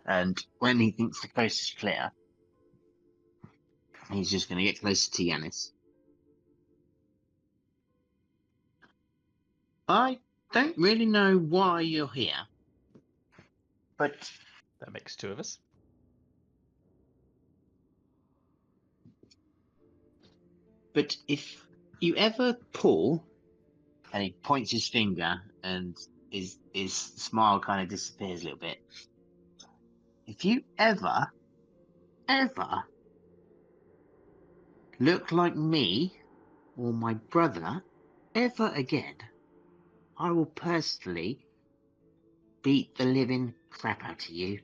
And when he thinks the coast is clear, he's just going to get closer to Yanis. I don't really know why you're here, but That makes two of us. if you ever pull, and he points his finger, and his smile kind of disappears a little bit. If you ever look like me or my brother ever again, I will personally beat the living crap out of you.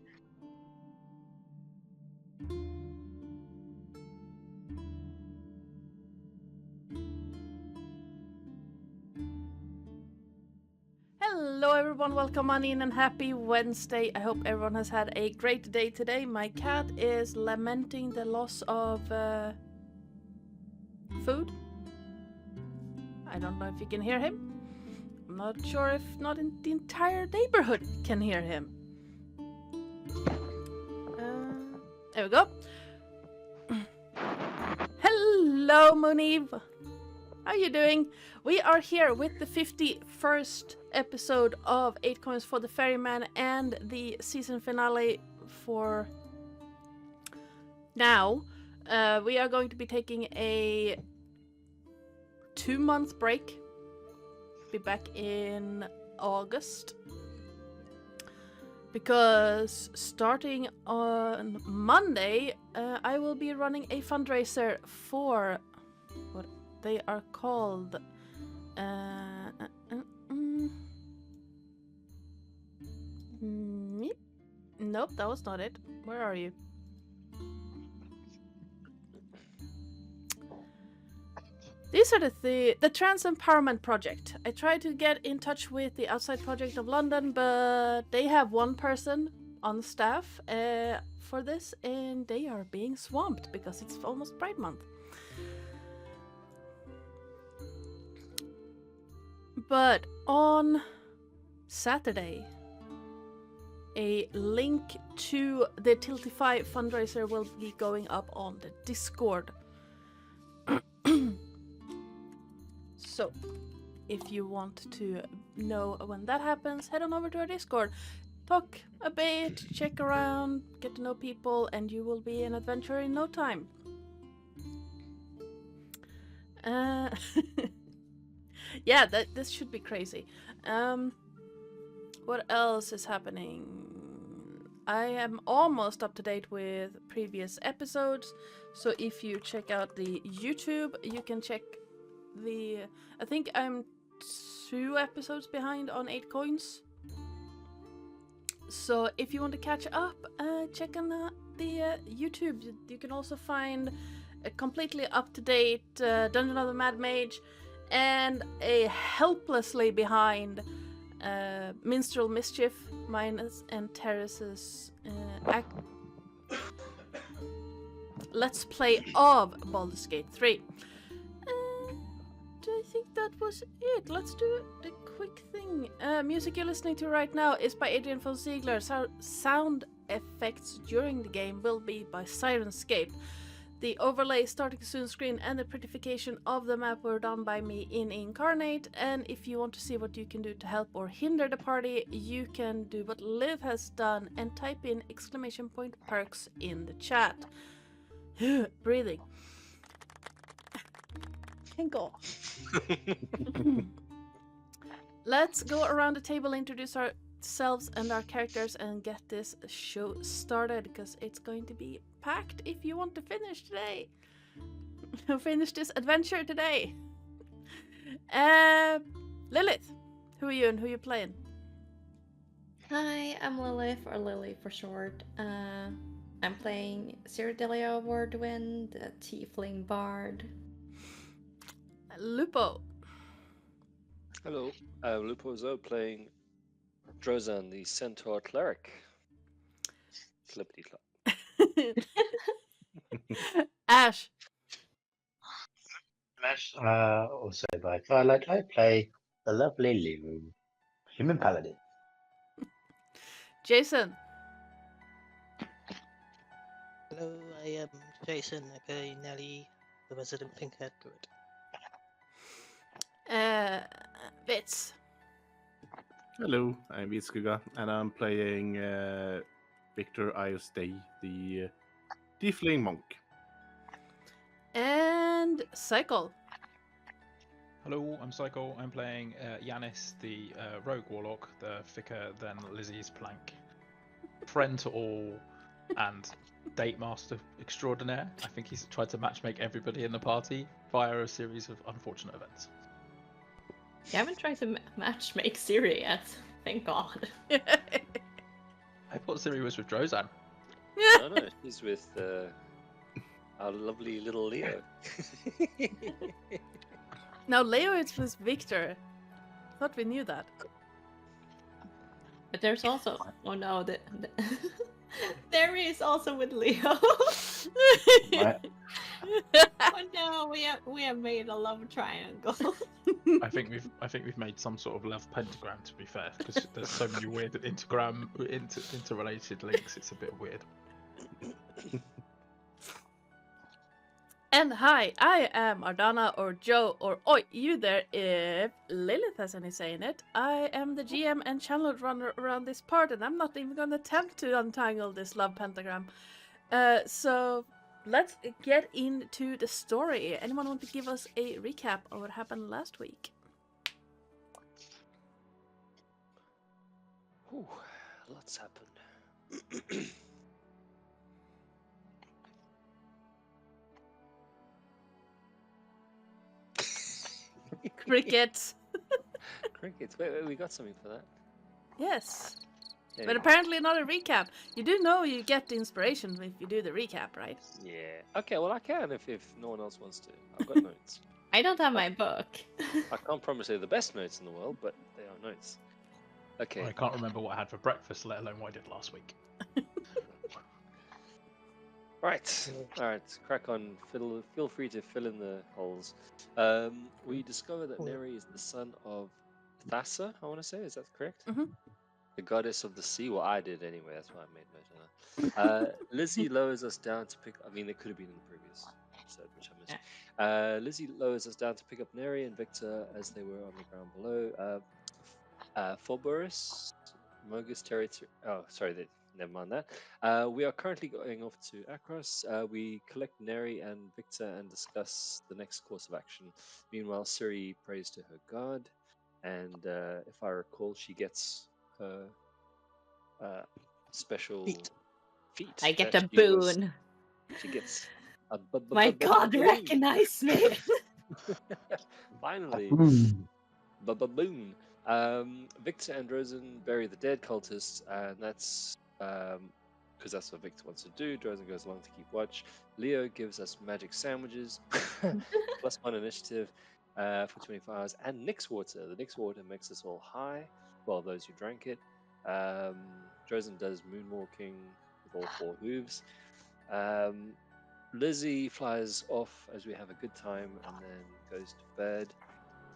Hello everyone, welcome on in and happy Wednesday. I hope everyone has had a great day today. My cat is lamenting the loss of food. I don't know if you can hear him. I'm not sure if not in the entire neighborhood can hear him. There we go. Hello Munib. How are you doing? We are here with the 51st episode of 8 Coins for the Ferryman and the season finale for now. We are going to be taking a 2-month break. Be back in August. Because starting on Monday, I will be running a fundraiser for what they are called. Nope, that was not it. Where are you? These are the Trans Empowerment Project. I tried to get in touch with the Outside Project of London, but they have one person on staff for this, and they are being swamped because it's almost Pride Month. But on Saturday, a link to the Tiltify fundraiser will be going up on the Discord. So, if you want to know when that happens, head on over to our Discord. Talk a bit, check around, get to know people, and you will be an adventurer in no time. Yeah, this should be crazy. What else is happening? I am almost up to date with previous episodes, so if you check out the YouTube, you can check the... I think I'm 2 episodes behind on 8 Coins. So if you want to catch up, check on the YouTube. You can also find a completely up-to-date Dungeon of the Mad Mage and a helplessly behind Minstrel Mischief, mine and Terrace's Let's Play of Baldur's Gate 3. I think that was it. Let's do the quick thing. Music you're listening to right now is by Adrian von Ziegler. Sound effects during the game will be by Sirenscape. The overlay, starting soon screen, and the prettification of the map were done by me in Incarnate. And if you want to see what you can do to help or hinder the party, you can do what Liv has done and type in !perks in the chat. Breathing. And go. Let's go around the table, introduce ourselves and our characters, and get this show started, because it's going to be packed if you want to finish today. Finish this adventure today. Lillith, who are you and who are you playing? Hi, I'm Lillith, or Lily for short. I'm playing Cyrodilia Award-win, the Tiefling Bard. Lupo. Hello, I'm LupoZo playing Drozan, the Centaur Cleric. Flippity flop. Ash. Also by Twilight, I play the lovely Liu, Human Paladin. Jason. Hello, I am Jason, aka Nelly, the resident pink-haired druid. Vits. Hello, I'm Vitskugga, and I'm playing Victor Iostay, the Tiefling Monk. And Psycole. Hello, I'm Psycole. I'm playing Yanis, the rogue warlock, the thicker than Lizzie's plank. Friend to all and date master extraordinaire. I think he's tried to matchmake everybody in the party via a series of unfortunate events. You haven't tried to matchmake Siri yet. Thank God. I thought Siri was with Drozan. No, she's with our lovely little Leo. Now Leo is with Victor. Thought we knew that. But there's also there is also with Leo. What? Oh no, we have made a love triangle. I think we've made some sort of love pentagram, to be fair, because there's so many weird interrelated links. It's a bit weird. And hi, I am Ardana or Joe or Oi, you there if Lillith has any say in it. I am the GM and channel runner around this part, and I'm not even going to attempt to untangle this love pentagram. So let's get into the story. Anyone want to give us a recap of what happened last week? Whew, lots happened. Cricket. Crickets. Wait, we got something for that. Yes. Yeah, But apparently not a recap. You do know you get the inspiration if you do the recap, right? Yeah. Okay, well I can if no one else wants to. I've got notes. I don't have my book. I can't promise they're the best notes in the world, but they are notes. Okay. I can't remember what I had for breakfast, let alone what I did last week. Right. Alright, crack on. Feel free to fill in the holes. We discover that Neri is the son of Thassa, I want to say. Is that correct? Mhm. The goddess of the sea. Well, I did anyway. That's why I made note of that. Lizzie lowers us down to pick... I mean, it could have been in the previous episode, which I missed. Lizzie lowers us down to pick up Neri and Victor as they were on the ground below. Phoborus, Mogus territory... Oh, sorry, never mind that. We are currently going off to Akros. We collect Neri and Victor and discuss the next course of action. Meanwhile, Siri prays to her god, and if I recall, she gets her special feat. I get that a she was- boon. She gets a My God, balloon. recognize me. Finally, baboon. Victor and Drozen bury the dead cultists, and that's because that's what Victor wants to do. Drozen goes along to keep watch. Leo gives us magic sandwiches, +1 initiative for 24 hours, and Nyx water. The Nyx water makes us all high. Well, those who drank it. Drozen does moonwalking with all 4 hooves. Lizzie flies off as we have a good time and then goes to bed.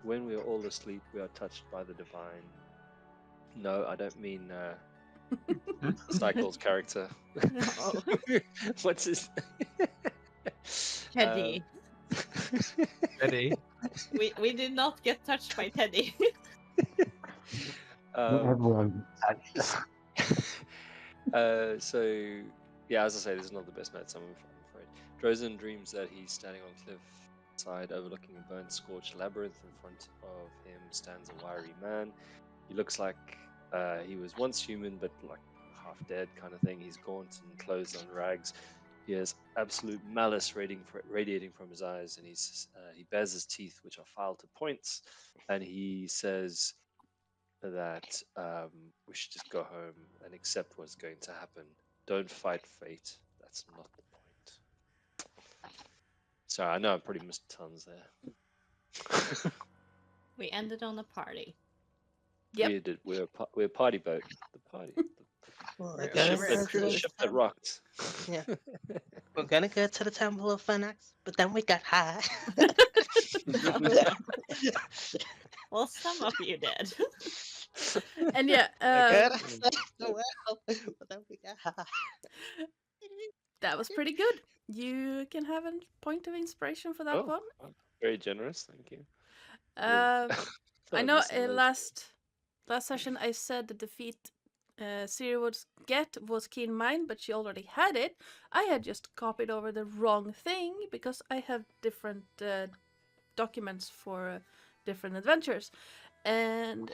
When we are all asleep, we are touched by the divine. No, I don't mean Psychole's character. Oh. What's his Teddy. Eddie, We did not get touched by Teddy. Everyone. So, yeah, as I say, this is not the best night, I'm afraid. Drozen dreams that he's standing on cliffside overlooking a burnt, scorched labyrinth. In front of him stands a wiry man. He looks like he was once human, but like half dead kind of thing. He's gaunt and clothed on rags. He has absolute malice radiating from his eyes, and he bares his teeth, which are filed to points, and he says that we should just go home and accept what's going to happen. Don't fight fate. That's not the point. Sorry, I know I probably missed tons there. We ended on a party. Yep. We did. We're a party boat. The party. Well, The we're ship gonna go to the the ship that rocked. Yeah. We're gonna go to the Temple of Phoenix, but then we got high. Well, some of you did. And yeah, We're gonna save the world, but then we got high. That was pretty good. You can have a point of inspiration for that Oh, one. very generous, thank you. I know last session I said the defeat Siri would get was Keen Mind, but she already had it. I had just copied over the wrong thing because I have different documents for different adventures, and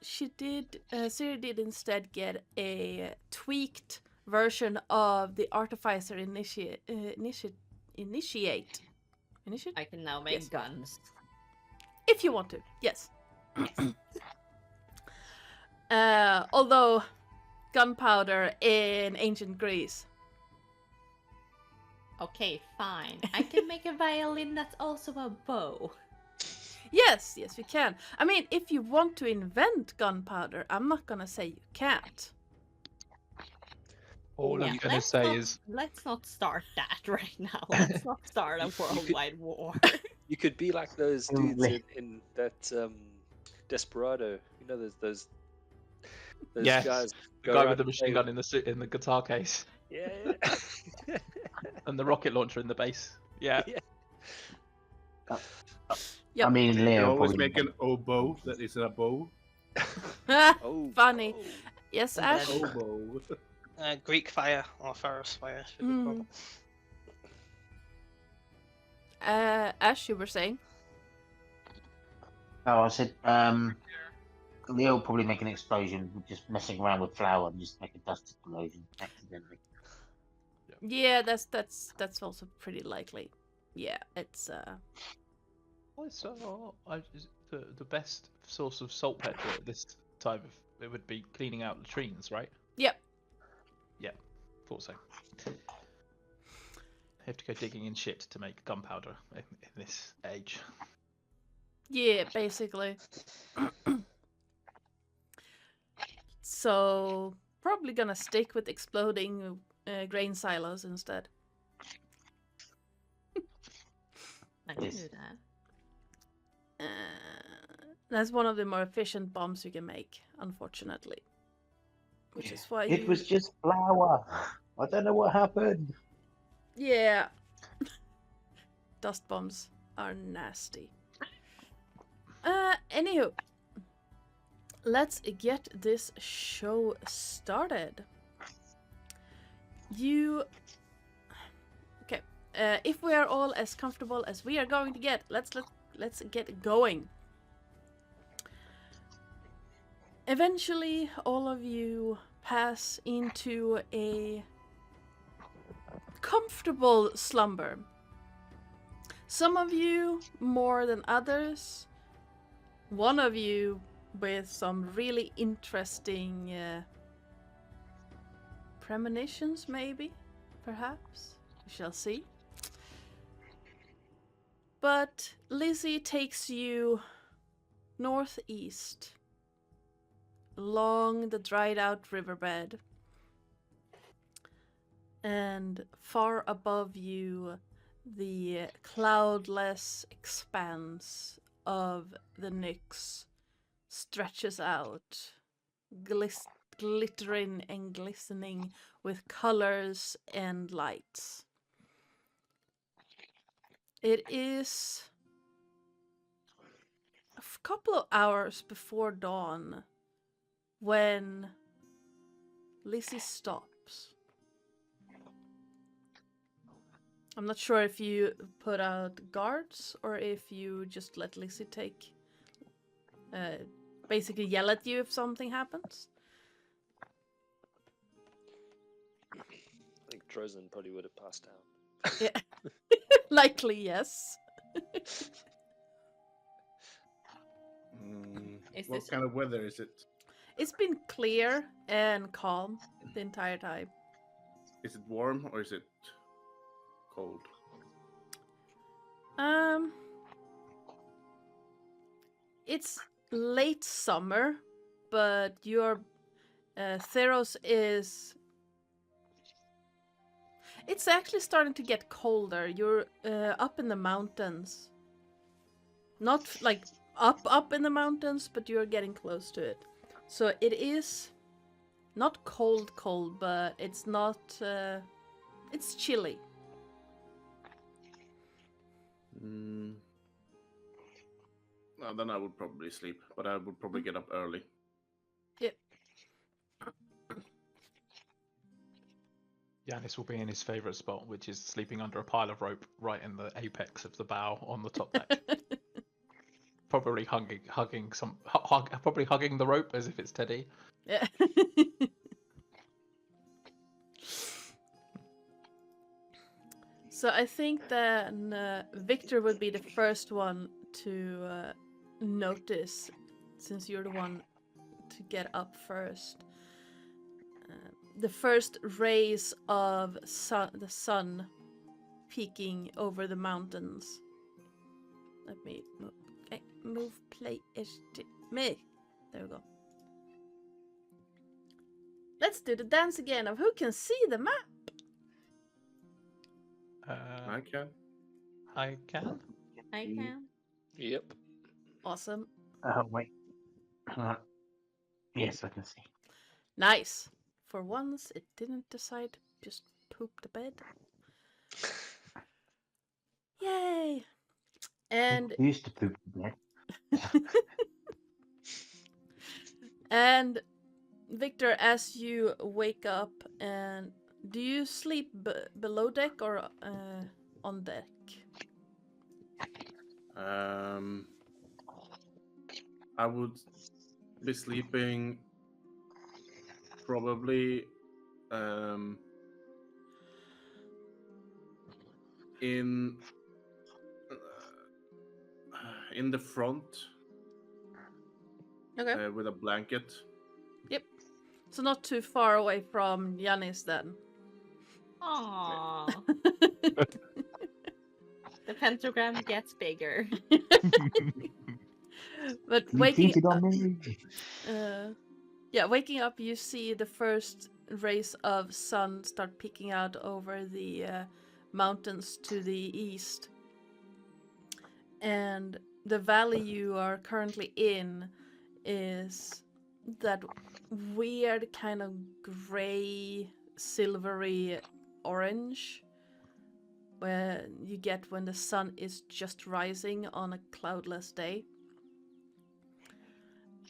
Siri did instead get a tweaked version of the Artificer Initiate. I can now make guns. If you want to, yes. Although gunpowder in ancient Greece. Okay, fine. I can make a violin that's also a bow. Yes, you can. I mean, if you want to invent gunpowder, I'm not gonna say you can't. All I'm going to say is... Let's not start that right now. Let's not start a worldwide war. You could be like those dudes in that Desperado. You know, those Yes, guys. the guy with the machine gun in the guitar case. Yeah. And the rocket launcher in the base. Yeah. Yep. I mean, You Leo always probably make an oboe that is a bow. Oh, Funny. oh. Yes, And Ash. then- Oboe. Greek fire or Theros fire should be called. Ash, you were saying? Oh, I said, Leo will probably make an explosion just messing around with flour and just make a dust explosion accidentally. Yeah, that's also pretty likely. Yeah, it's So, the best source of salt petra at this time of it would be cleaning out latrines, right? Yep. Yeah, thought so. Have to go digging in shit to make gunpowder in this age. Yeah, basically. So probably gonna stick with exploding grain silos instead. I can do that. That's one of the more efficient bombs you can make, unfortunately. Which is why It was just flour. I don't know what happened. Yeah. Dust bombs are nasty. Anywho, let's get this show started. Okay. If we are all as comfortable as we are going to get, let's get going. Eventually, all of you pass into a comfortable slumber. Some of you more than others. One of you with some really interesting premonitions, maybe, perhaps. We shall see. But Lizzie takes you northeast along the dried out riverbed, and far above you the cloudless expanse of the Nyx stretches out, glittering and glistening with colors and lights. It is a couple of hours before dawn when Lizzie stops. I'm not sure if you put out guards or if you just let Lizzie take, basically yell at you if something happens. I think Trozen probably would have passed out. Yeah, likely yes. What kind of weather is it? It's been clear and calm the entire time. Is it warm or is it cold? It's late summer, but your Theros is... It's actually starting to get colder. You're up in the mountains. Not like up in the mountains, but you're getting close to it. So it is not cold, but it's not It's chilly. Well, then I would probably sleep, but I would probably get up early. Yep. Yanis will be in his favourite spot, which is sleeping under a pile of rope right in the apex of the bow on the top deck. Probably hugging the rope as if it's Teddy. Yeah. So I think then Victor would be the first one to notice, since you're the one to get up first. The first rays of the sun peeking over the mountains. Let me move. Okay, move play me. There we go. Let's do the dance again of who can see the map. I can. I can. I can. Yep. Awesome. Wait. Yes, I can see. Nice. For once, it didn't decide to just poop the bed. Yay! And Who used to poop the bed? and Victor, as you wake up, and do you sleep below deck or on deck? I would be sleeping probably in the front Okay. with a blanket. Yep. So not too far away from Yanis then. Aww. The pentagram gets bigger. But You waking cheated on me. waking up, you see the first rays of sun start peeking out over the mountains to the east. And the valley you are currently in is that weird kind of gray, silvery orange where you get when the sun is just rising on a cloudless day.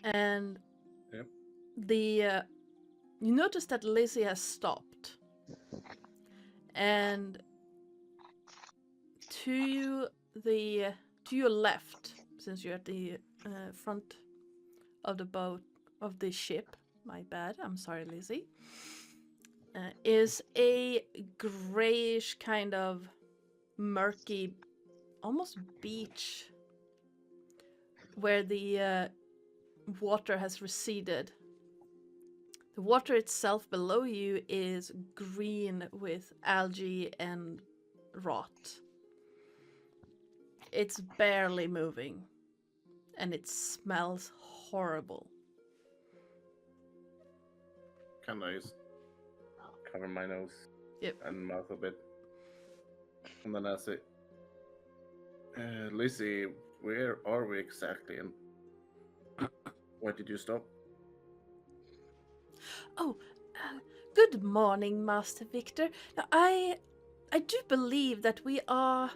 And Yep. you notice that Lizzie has stopped, and to your left, since you're at the front of the boat of the ship, my bad, I'm sorry, Lizzie, is a grayish kind of murky, almost beach, where the water has receded. The water itself below you is green with algae and rot. It's barely moving, and it smells horrible. Can I just cover my nose Yep. and mouth a bit? And then I say, Lizzie, where are we exactly? And why did you stop? Oh, good morning, Master Victor. Now, I do believe that we are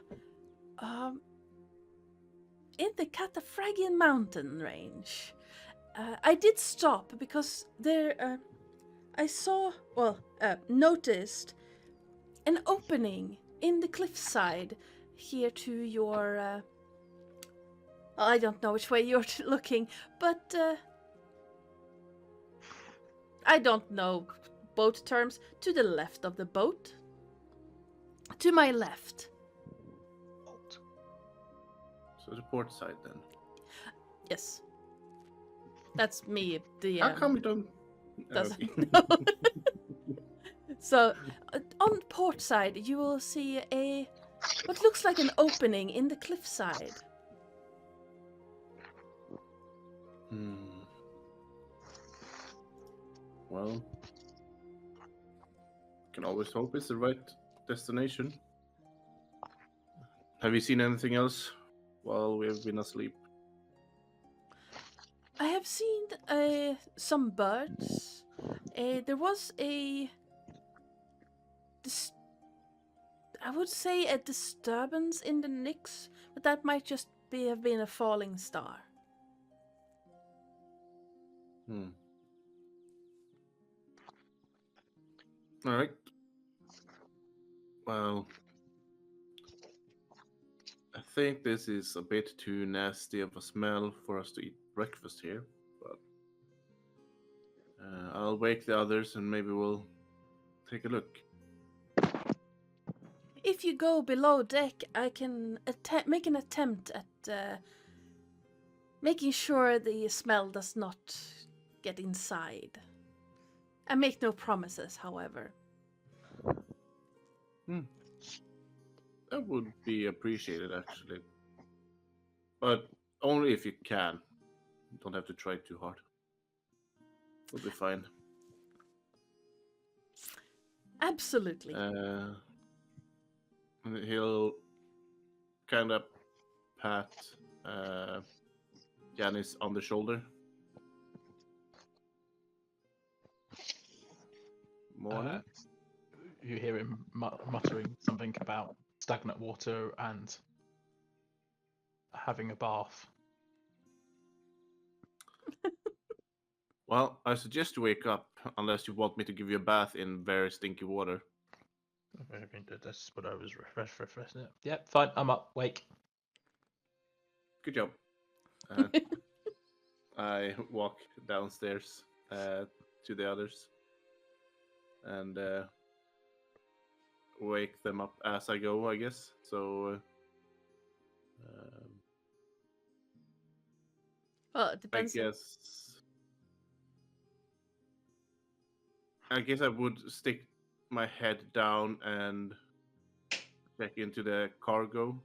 in the Cataphraggian mountain range. I did stop because there I noticed an opening in the cliffside here to your I don't know which way you're looking, but I don't know boat terms. To the left of the boat. To my left. So the port side then. Yes. That's me, the How come you don't? doesn't Okay. know. So, on port side, you will see what looks like an opening in the cliffside. Well, can always hope it's the right destination. Have you seen anything else while we've been asleep? I have seen some birds. There was a I would say a disturbance in the Nyx, but that might just have been a falling star. All right. Well, I think this is a bit too nasty of a smell for us to eat breakfast here, but I'll wake the others and maybe we'll take a look. If you go below deck, I can make an attempt at making sure the smell does not get inside. I make no promises, however. That would be appreciated, actually. But only if you can. You don't have to try too hard. We'll be fine. Absolutely. And he'll kind of pat Janice on the shoulder. Morning. You hear him muttering something about stagnant water and having a bath. Well, I suggest you wake up, unless you want me to give you a bath in very stinky water. That's what I was refreshing. Yep, fine. I'm up. Wake. Good job. I walk downstairs to the others and wake them up as I go, I guess. So Well, it I depends. guess I would stick my head down and check into the cargo.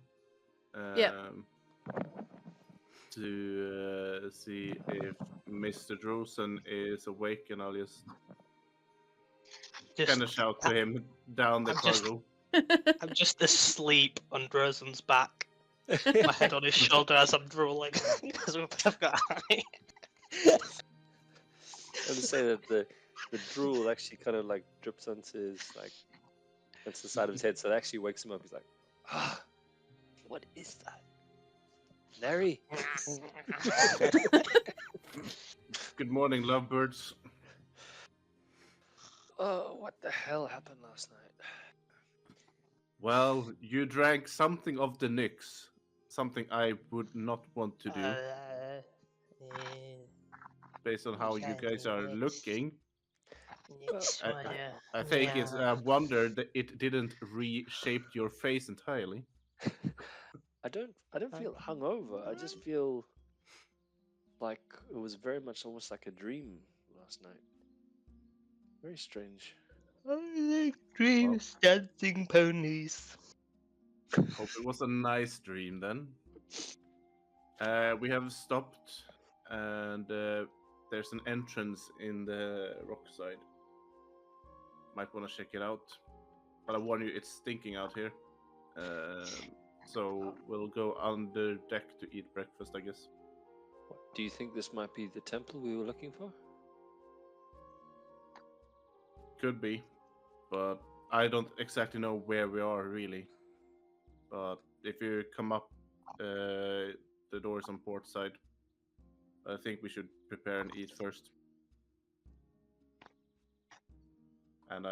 To see if Mr. Drosen is awake, and I'll just kind of shout to him down the cargo. I'm just asleep on Drosen's back. My head on his shoulder as I'm drooling because we both got high. I would say that the drool actually kind of like drips onto his onto the side of his head, so it actually wakes him up. He's like, ah, what is that? Larry. Good morning, lovebirds. Oh, what the hell happened last night? Well, you drank something of the Nyx. Something I would not want to do. Based on how you guys are looking. I think it's a wonder that it didn't reshape your face entirely. I don't feel hungover. I just feel like it was very much almost like a dream last night. Very strange. I like dreams, dancing ponies. Hope it was a nice dream then. We have stopped, and there's an entrance in the rock side. Might want to check it out. But I warn you, it's stinking out here. So we'll go under deck to eat breakfast, I guess. Do you think this might be the temple we were looking for? Could be, but I don't exactly know where we are really. But if you come up, the doors on port side. I think we should prepare and eat first. And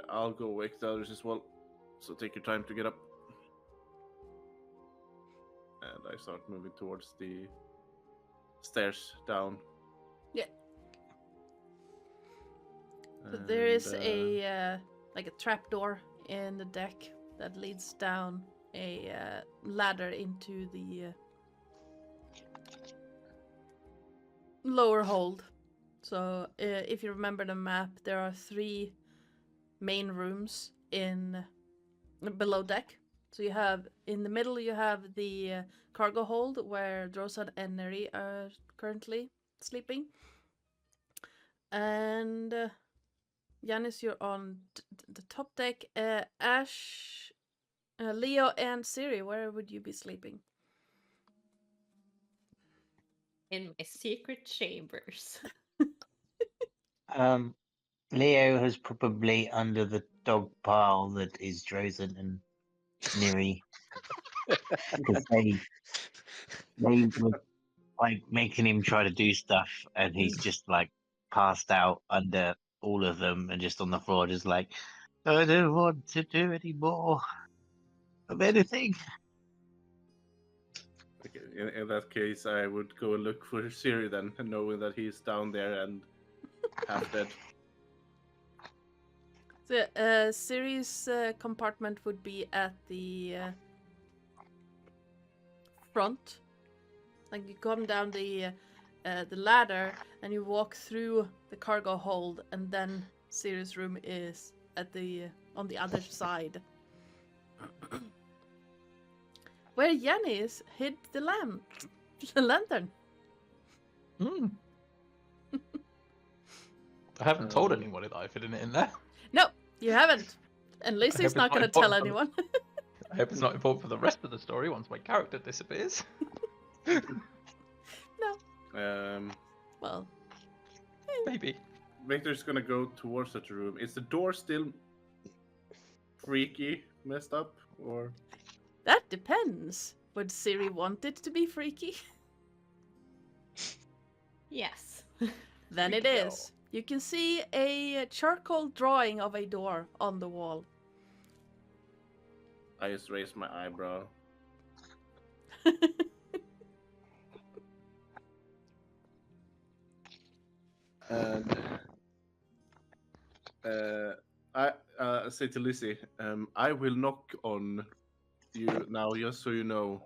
I'll go wake the others as well. So take your time to get up. And I start moving towards the stairs down. Yeah. So there is a like a trapdoor in the deck that leads down a ladder into the lower hold. So if you remember the map, there are 3 main rooms in below deck. So you have in the middle you have the cargo hold where Drosan and Neri are currently sleeping. And Yanis, you're on the top deck. Ash, Leo, and Siri, where would you be sleeping? In my secret chambers. Leo is probably under the dog pile that is Drozen and Neri. Because they were like making him try to do stuff, and he's just like passed out under all of them and just on the floor, just like, I don't want to do any more of anything. Okay, in that case, I would go look for Siri then, knowing that he's down there and half dead. The Siri's compartment would be at the front. Like you come down the ladder and you walk through the cargo hold, and then Siri's room is at the on the other side. Where Yanis hid the lantern. Hmm. I haven't told anyone that I've hidden it in there. No, you haven't. And hope Lucy's it's not not going to tell important. anyone. I hope it's not important for the rest of the story once my character disappears. No. Well, Maybe. Victor's gonna go towards that room. Is the door still freaky, messed up, or? that depends. Would Siri want it to be freaky? Yes. Then it Freaky is. You can see a charcoal drawing of a door on the wall. I just raised my eyebrow. And I say to Lizzie, I will knock on you now, just so you know.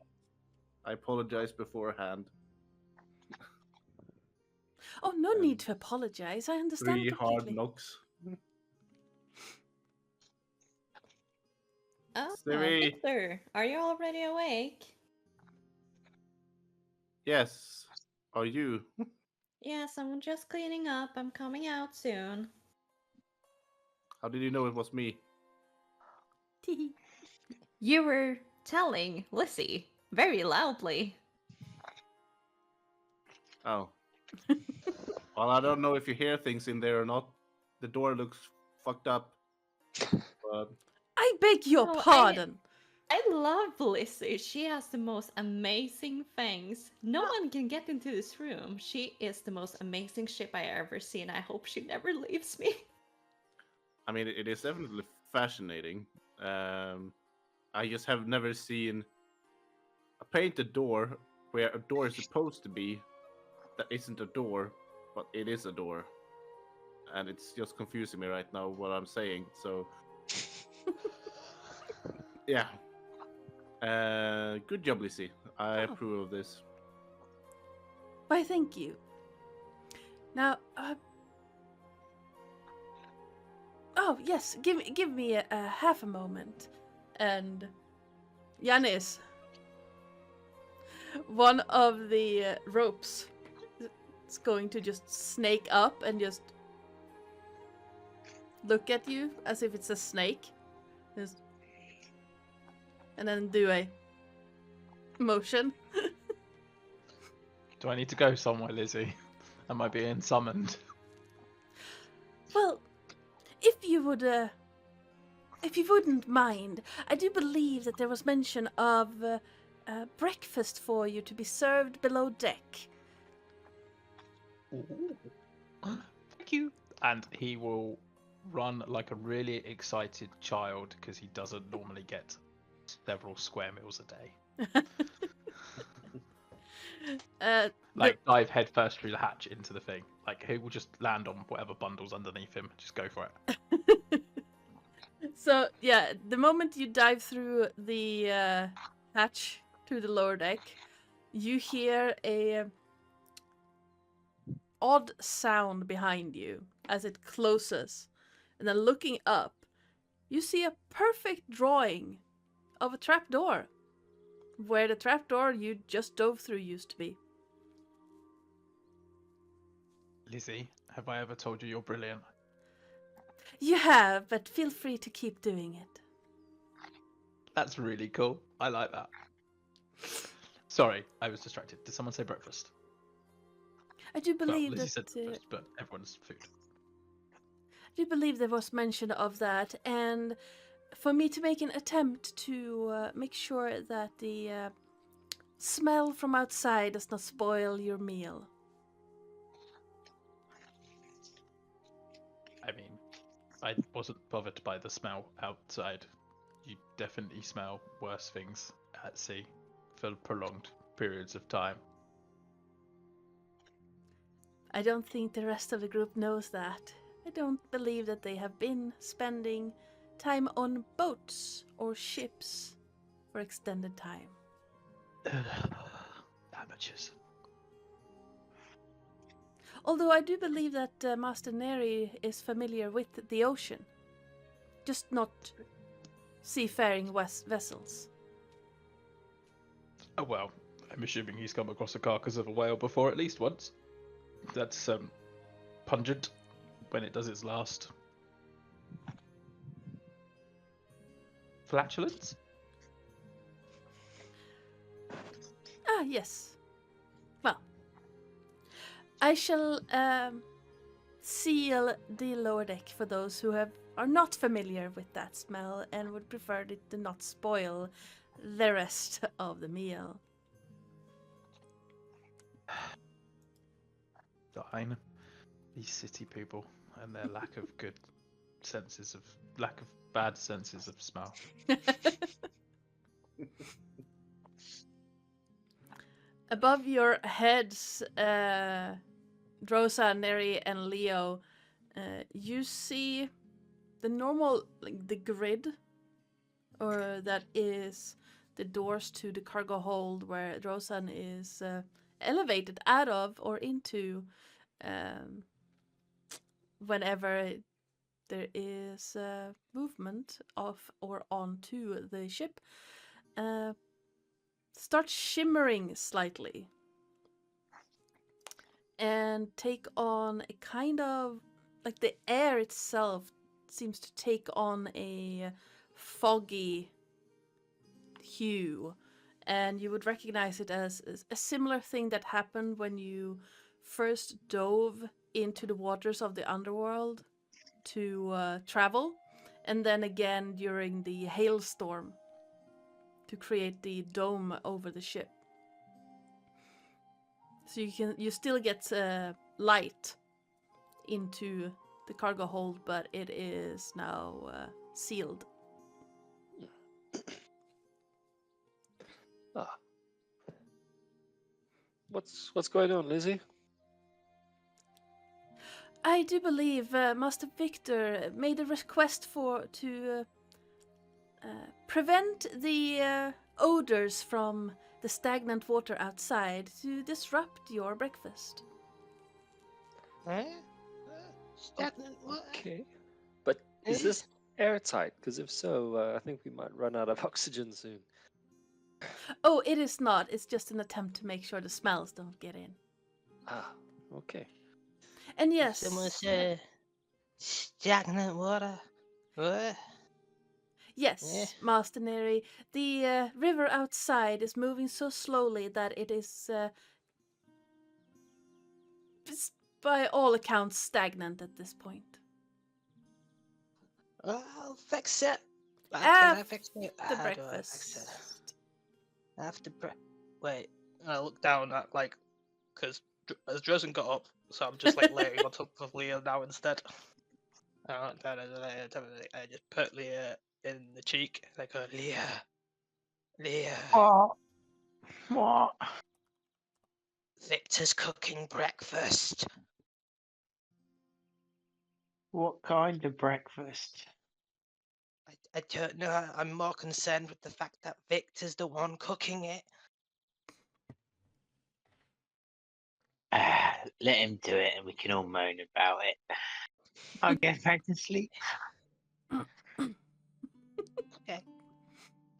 I apologize beforehand. Oh, no need to apologize. I understand 3 hard completely. knocks. Oh, Siri. Victor, are you already awake? Yes. Are you? Yes, I'm just cleaning up. I'm coming out soon. How did you know it was me? You were telling Lissy very loudly. Oh. Well, I don't know if you hear things in there or not. The door looks fucked up. But I beg your No, pardon. I love Lissy. She has the most amazing things. No one can get into this room. She is the most amazing ship I ever seen. I hope she never leaves me. I mean, it is definitely fascinating. I just have never seen a painted door where a door is supposed to be that isn't a door, but it is a door. And it's just confusing me right now what I'm saying. So, yeah. Good job, Lizzie. I Oh. approve of this. Why, thank you. Now, oh yes, give me a half a moment, and Yanis, one of the ropes is going to just snake up and just look at you as if it's a snake, just, and then do a motion. Do I need to go somewhere, Lizzie? Am I being summoned? Well, if you wouldn't mind, I do believe that there was mention of breakfast for you to be served below deck. Ooh. Thank you. And he will run like a really excited child because he doesn't normally get several square meals a day. Like dive headfirst through the hatch into the thing. Like he will just land on whatever bundles underneath him. Just go for it. So yeah, the moment you dive through the hatch to the lower deck, you hear a odd sound behind you as it closes, and then looking up, you see a perfect drawing of a trapdoor, where the trapdoor you just dove through used to be. Lizzie, have I ever told you you're brilliant? You have, but feel free to keep doing it. That's really cool. I like that. Sorry, I was distracted. Did someone say breakfast? I do Well, believe Lizzie that. said breakfast, but everyone's food. I do believe there was mention of that, and for me to make an attempt to make sure that the smell from outside does not spoil your meal. I mean, I wasn't bothered by the smell outside. You definitely smell worse things at sea for prolonged periods of time. I don't think the rest of the group knows that. I don't believe that they have been spending time on boats or ships for extended time. Amateurs. Although I do believe that Master Neri is familiar with the ocean, just not seafaring vessels. Oh well, I'm assuming he's come across a carcass of a whale before at least once. That's pungent when it does its last flatulence. Ah, yes. Well, I shall seal the lower deck for those who are not familiar with that smell and would prefer it to not spoil the rest of the meal. Fine. These city people and their lack of bad senses of smell. Above your heads, Drosa, Neri, and Leo, you see the normal, the grid, or that is the doors to the cargo hold where Drosan is elevated out of or into whenever there is movement off or onto the ship. Start shimmering slightly and take on a kind of, like, the air itself seems to take on a foggy hue, and you would recognize it as a similar thing that happened when you first dove into the waters of the underworld to travel, and then again during the hailstorm to create the dome over the ship. So you still get light into the cargo hold, but it is now sealed. Ah. What's going on, Lizzie? I do believe Master Victor made a request to prevent the odors from the stagnant water outside to disrupt your breakfast. Stagnant water? Okay. But is this airtight? Because if so, I think we might run out of oxygen soon. Oh, it is not. It's just an attempt to make sure the smells don't get in. Ah, okay. And yes, Someone said stagnant water. What? yes, Master Neri, the river outside is moving so slowly that it is by all accounts stagnant at this point. I'll fix it. How can I fix it? The How do I fix it? breakfast. After wait, and I look down at, like, because as Dresden got up, so I'm just like laying on top of Leah now instead. I just put Leah in the cheek. I go, Leah. What? Victor's cooking breakfast. What kind of breakfast? I don't know. I'm more concerned with the fact that Victor's the one cooking it. Let him do it and we can all moan about it. I'll get back to sleep. Okay.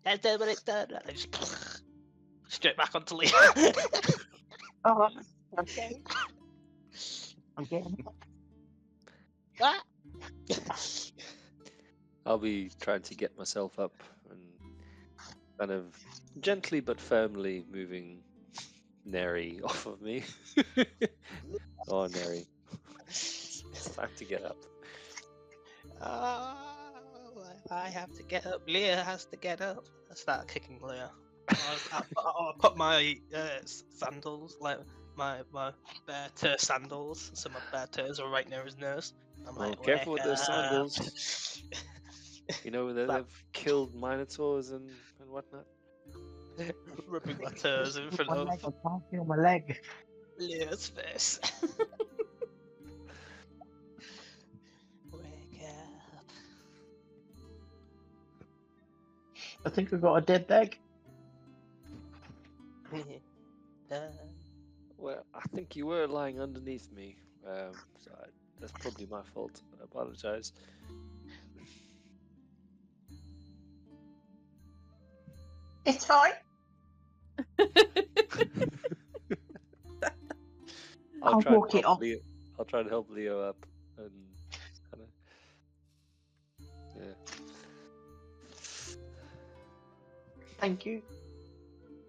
That's what it's done. I just straight back onto Leah. Oh, okay. I'm getting What? I'll be trying to get myself up and kind of gently but firmly moving Neri off of me. Oh, Neri. It's time to get up. I have to get up. Leah has to get up. I start kicking Leah. I'll put my sandals, like my bare toe sandals, so my bare toes are right near his nose. I'm Oh, like, careful with "Wake those up." sandals. You know, they've killed minotaurs and whatnot. Rubbing my toes in front My of leg, I can't feel my leg. Leah's face. Wake up. I think I got a dead leg. Well, I think you were lying underneath me, so that's probably my fault. I apologize. It's fine. I'll try and walk it help off. Leo. I'll try to help Leo up and kind of. Yeah. Thank you.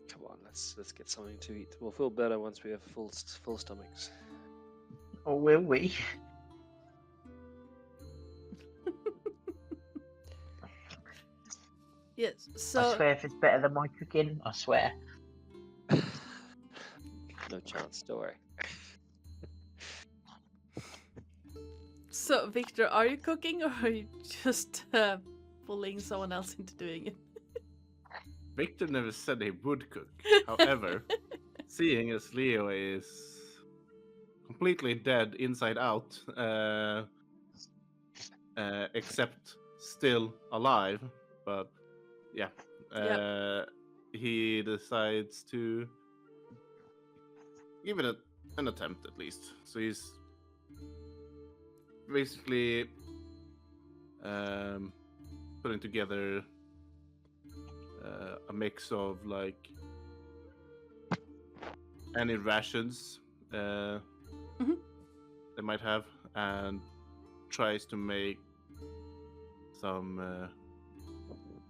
Come on, let's get something to eat. We'll feel better once we have full stomachs. Or will we? Yes. I So swear if it's better than my cooking, I swear. No chance. Don't worry. so Victor, are you cooking or are you just pulling someone else into doing it? Victor never said he would cook. However, seeing as Leo is completely dead inside out, except still alive, but yeah, he decides to give it an attempt at least. So he's basically putting together a mix of like any rations they might have, and tries to make some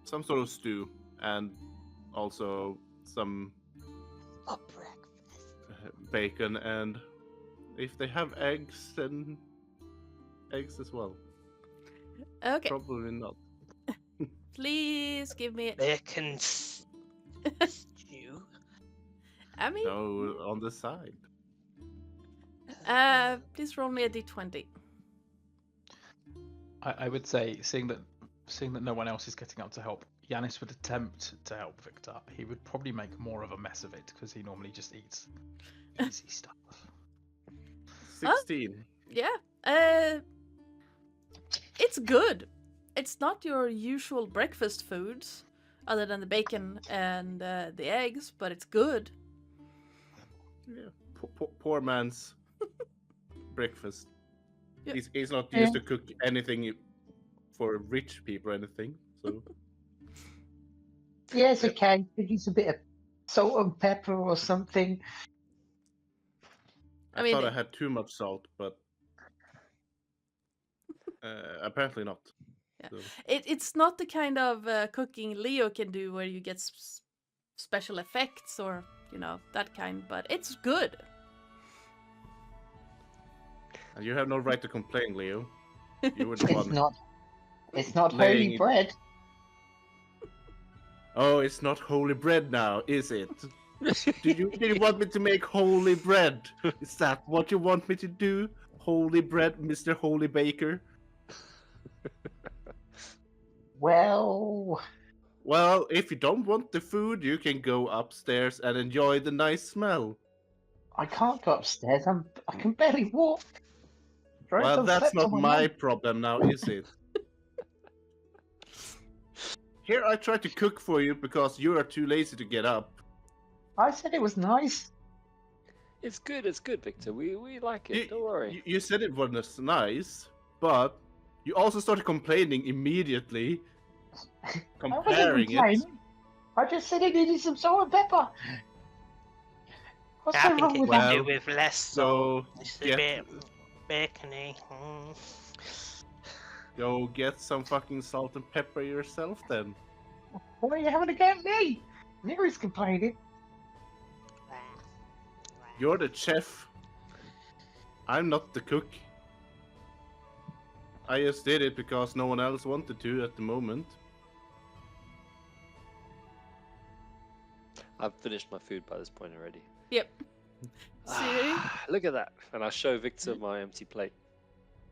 sort of stew, and also some bacon, and if they have eggs, then eggs as well. Okay. Probably not. Please give me. Bacon stew. I mean, No, on the side. please roll me a d20. I would say, seeing that no one else is getting up to help, Yanis would attempt to help Victor. He would probably make more of a mess of it because he normally just eats easy stuff. 16. Yeah. It's good. It's not your usual breakfast foods, other than the bacon and the eggs, but it's good. Yeah, poor man's breakfast. Yeah. He's not used to cook anything for rich people or anything, so. Yeah, it's okay. Could use a bit of salt and pepper or something. I I mean, thought I had too much salt, but apparently not. Yeah. So. It's not the kind of cooking Leo can do where you get special effects or, that kind, but it's good. And you have no right to complain, Leo. You were the It's one. not. It's not laying holy it- bread. Oh, it's not holy bread now, is it? Did you want me to make holy bread? Is that what you want me to do? Holy bread, Mr. Holy Baker? Well, Well, if you don't want the food, you can go upstairs and enjoy the nice smell. I can't go upstairs. I can barely walk. Well, that's Steps not on my leg. problem now, is it? Here I try to cook for you because you are too lazy to get up. I said it was nice. It's good, Victor. We like it. Don't worry. You said it was nice, but you also started complaining immediately, I comparing wasn't it. complaining. I just said it needed some salt and pepper. What's I so think wrong it with can that? do with less So salt. It's a get- bit bacony. Go get some fucking salt and pepper yourself then. Why are you having a go at me? Mary's complaining. You're the chef. I'm not the cook. I just did it because no one else wanted to at the moment. I've finished my food by this point already. Yep. Siri? Look at that. And I show Victor my empty plate.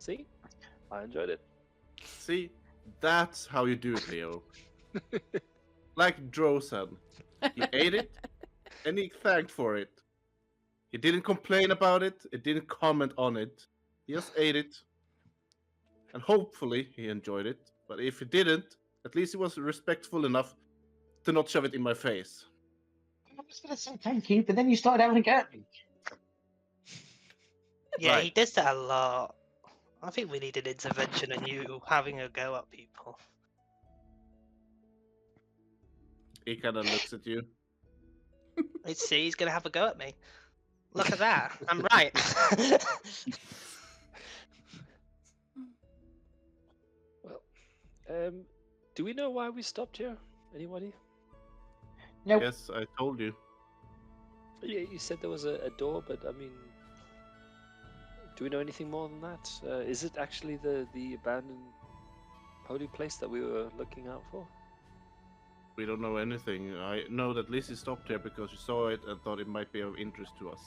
See? I enjoyed it. See, that's how you do it, Leo. Like Dro said, he ate it and he thanked for it. He didn't complain about it, he didn't comment on it. He just ate it. And hopefully he enjoyed it. But if he didn't, at least he was respectful enough to not shove it in my face. I was going to say thank you, but then you started having a go at me. Yeah, he Right. does that a lot. I think we need an intervention and you having a go at people. He kind of looks at you. Let's see, he's gonna have a go at me. Look at that. I'm right. Well, do we know why we stopped here? Anybody? Nope. Yes, I told you. Yeah, you said there was a door, but I mean, do we know anything more than that? Is it actually the abandoned holy place that we were looking out for? We don't know anything. I know that Lizzie stopped here because she saw it and thought it might be of interest to us.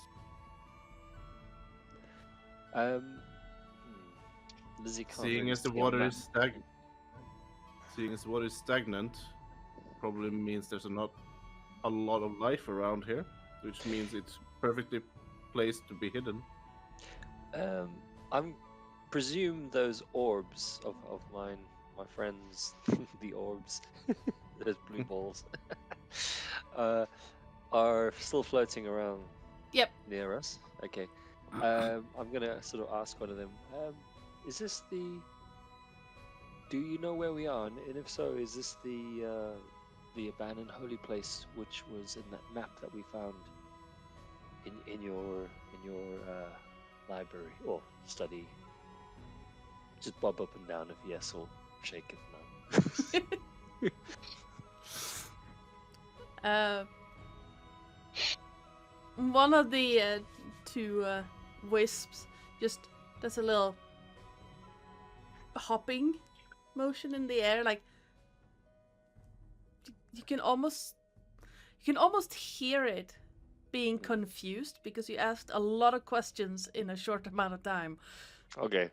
Lizzie can't Seeing really as the see on water that. is stagnant, probably means there's not a lot of life around here, which means it's perfectly placed to be hidden. I'm presume those orbs of mine, my friends, the orbs, those blue balls, are still floating around. Yep. Near us. Okay. I'm gonna sort of ask one of them. Is this the? Do you know where we are? And if so, is this the abandoned holy place, which was in that map that we found in your library or study? Just bob up and down if yes, or shake if no. One of the two wisps just does a little hopping motion in the air, like you can almost hear it being confused because you asked a lot of questions in a short amount of time. Okay.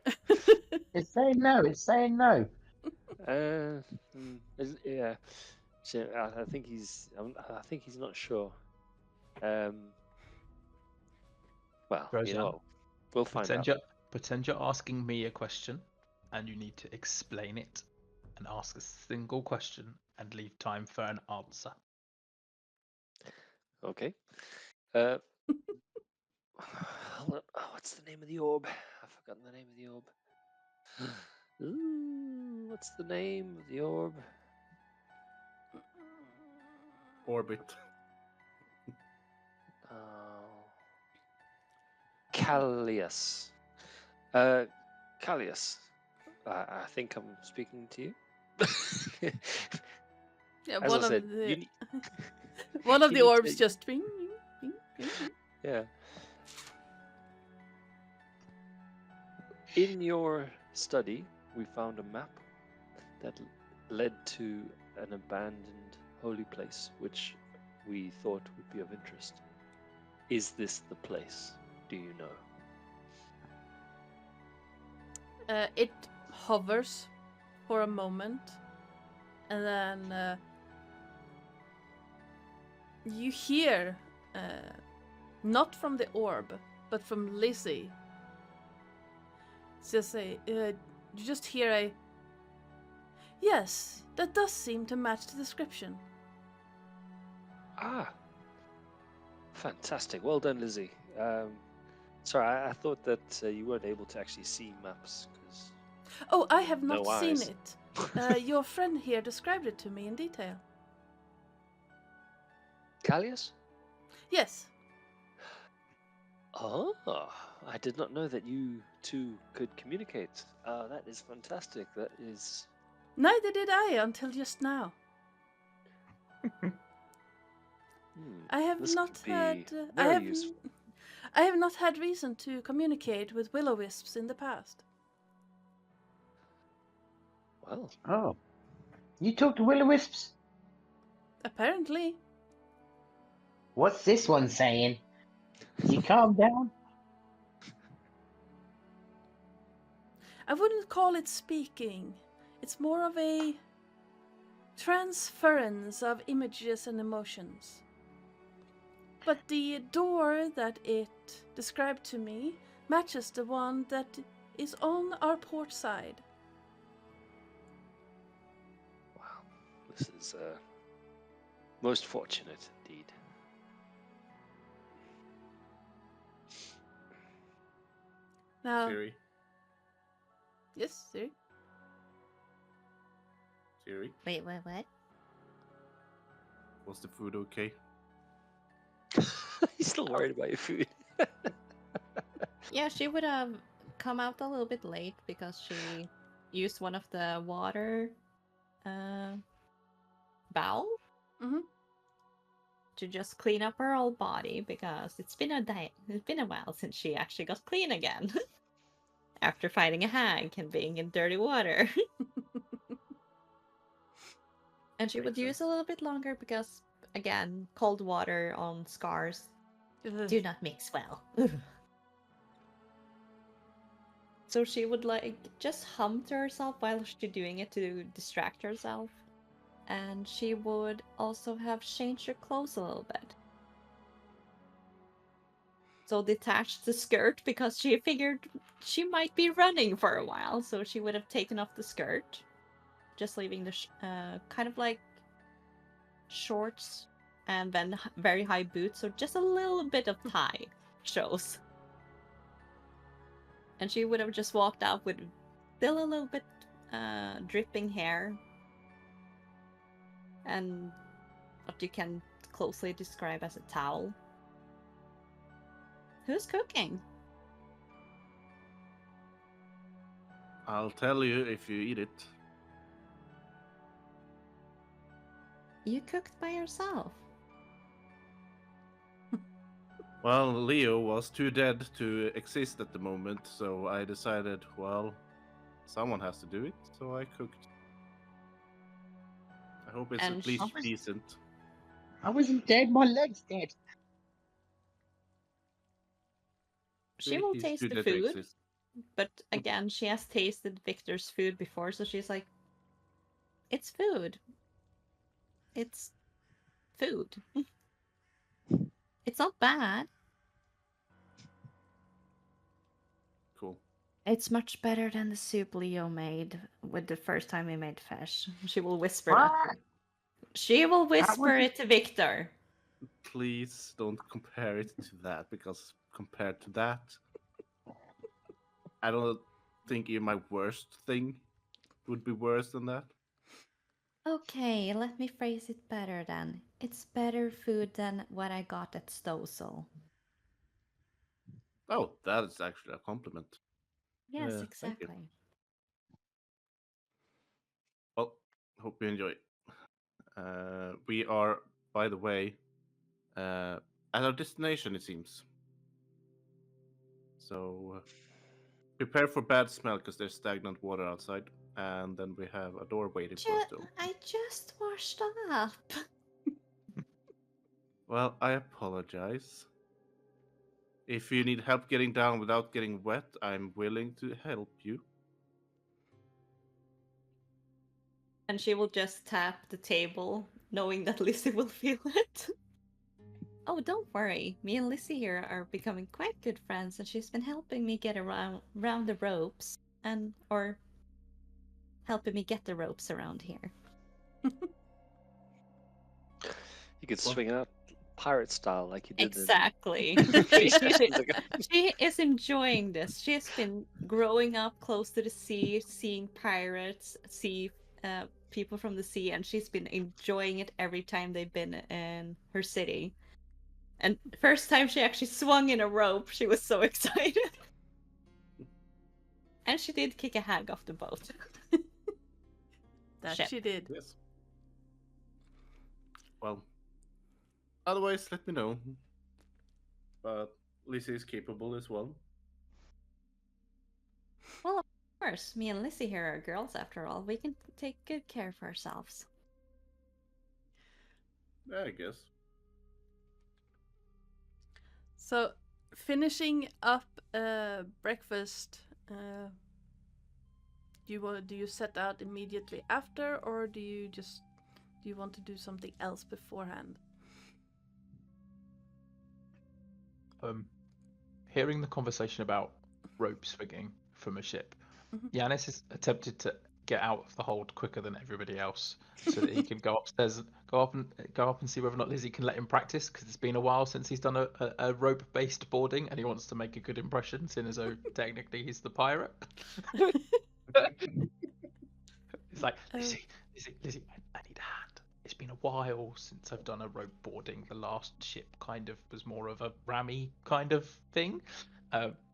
It's saying no. It's saying no. Yeah. So I think he's. I think he's not sure. Well, you Roseanne, know, we'll find Pretend out. you're asking me a question, and you need to explain it, and ask a single question, and leave time for an answer. Okay. What's the name of the orb? I've forgotten the name of the orb. Ooh, what's the name of the orb? Orbit. Callius. Callius. I think I'm speaking to you. Yeah, As one I of said, the you need- one of you the need orbs to- just bing, bing, bing, bing. Yeah. In your study, we found a map that led to an abandoned holy place, which we thought would be of interest. Is this the place? Do you know? It hovers for a moment, and then you hear, not from the orb, but from Lizzie. Just you just hear a, yes, that does seem to match the description. Ah, fantastic. Well done, Lizzie. Sorry, I thought that you weren't able to actually see maps because Oh, I have not No seen eyes. it. Your friend here described it to me in detail. Callius? Yes. Oh, I did not know that you two could communicate. That is fantastic. That is. Neither did I until just now. I have This not could be had. very useful. I have not had reason to communicate with will-o-wisps in the past. Well, Oh. You talk to will-o-wisps? Apparently. What's this one saying? You calm down? I wouldn't call it speaking. It's more of a transference of images and emotions. But the door that it described to me matches the one that is on our port side. wow, this is most fortunate indeed. Now, Siri. yes, Siri. Siri. Wait, what? Was the food okay? He's still worried about your food. Yeah, she would have come out a little bit late because she used one of the water bowl Mhm. to just clean up her whole body because it's been a while since she actually got clean again after fighting a hag and being in dirty water. And she would Makes use sense. a little bit longer because, again, cold water on scars do not mix well. So she would just hum to herself while she's doing it to distract herself. And she would also have changed her clothes a little bit. So detached the skirt because she figured she might be running for a while. So she would have taken off the skirt, just leaving the kind of like shorts and then very high boots. So just a little bit of thigh shows. And she would have just walked out with still a little bit dripping hair and what you can closely describe as a towel. Who's cooking? I'll tell you if you eat it. You cooked by yourself. Well, Leo was too dead to exist at the moment, so I decided, well, someone has to do it, so I cooked. I hope it's And at least she- decent. I wasn't dead, my leg's dead. She will He's taste too the dead to food, exist. but again, she has tasted Victor's food before, so she's like, it's food. It's food. It's not bad. Cool. It's much better than the soup Leo made with the first time he made fish. She will whisper What? that. She will whisper wasn't- it to Victor. Please don't compare it to that, because compared to that, I don't think even my worst thing would be worse than that. Okay, let me phrase it better then. It's better food than what I got at Stozo. Oh, that is actually a compliment. Yes, Thank you. exactly. Well, hope you enjoy. We are, by the way, at our destination, it seems. So prepare for bad smell because there's stagnant water outside, and then we have a door waiting for us to open. I just washed up. Well, I apologize. If you need help getting down without getting wet, I'm willing to help you. And she will just tap the table, knowing that Lizzie will feel it. Oh, don't worry. Me and Lizzie here are becoming quite good friends, and she's been helping me get around the ropes, or helping me get the ropes around here. You could Well- swing out pirate style like you did. Exactly. She is enjoying this. She's been growing up close to the sea, seeing pirates, people from the sea, and she's been enjoying it every time they've been in her city. And the first time she actually swung in a rope, she was so excited. And she did kick a hag off the boat. That Shit. she did. Yes. Well, otherwise, let me know. But Lizzie is capable as well. Well, of course. Me and Lizzie here are girls after all. We can take good care of ourselves. Yeah, I guess. So, finishing up breakfast, do you set out immediately after, or do you want to do something else beforehand? Hearing the conversation about rope swinging from a ship, Mhm. Yanis has attempted to get out of the hold quicker than everybody else, so that he can go upstairs, go up and see whether or not Lizzie can let him practice, because it's been a while since he's done a rope-based boarding, and he wants to make a good impression, seeing as though technically he's the pirate. It's like, Lizzie, I need a hand. It's been a while since I've done a rope boarding. The last ship kind of was more of a rammy kind of thing.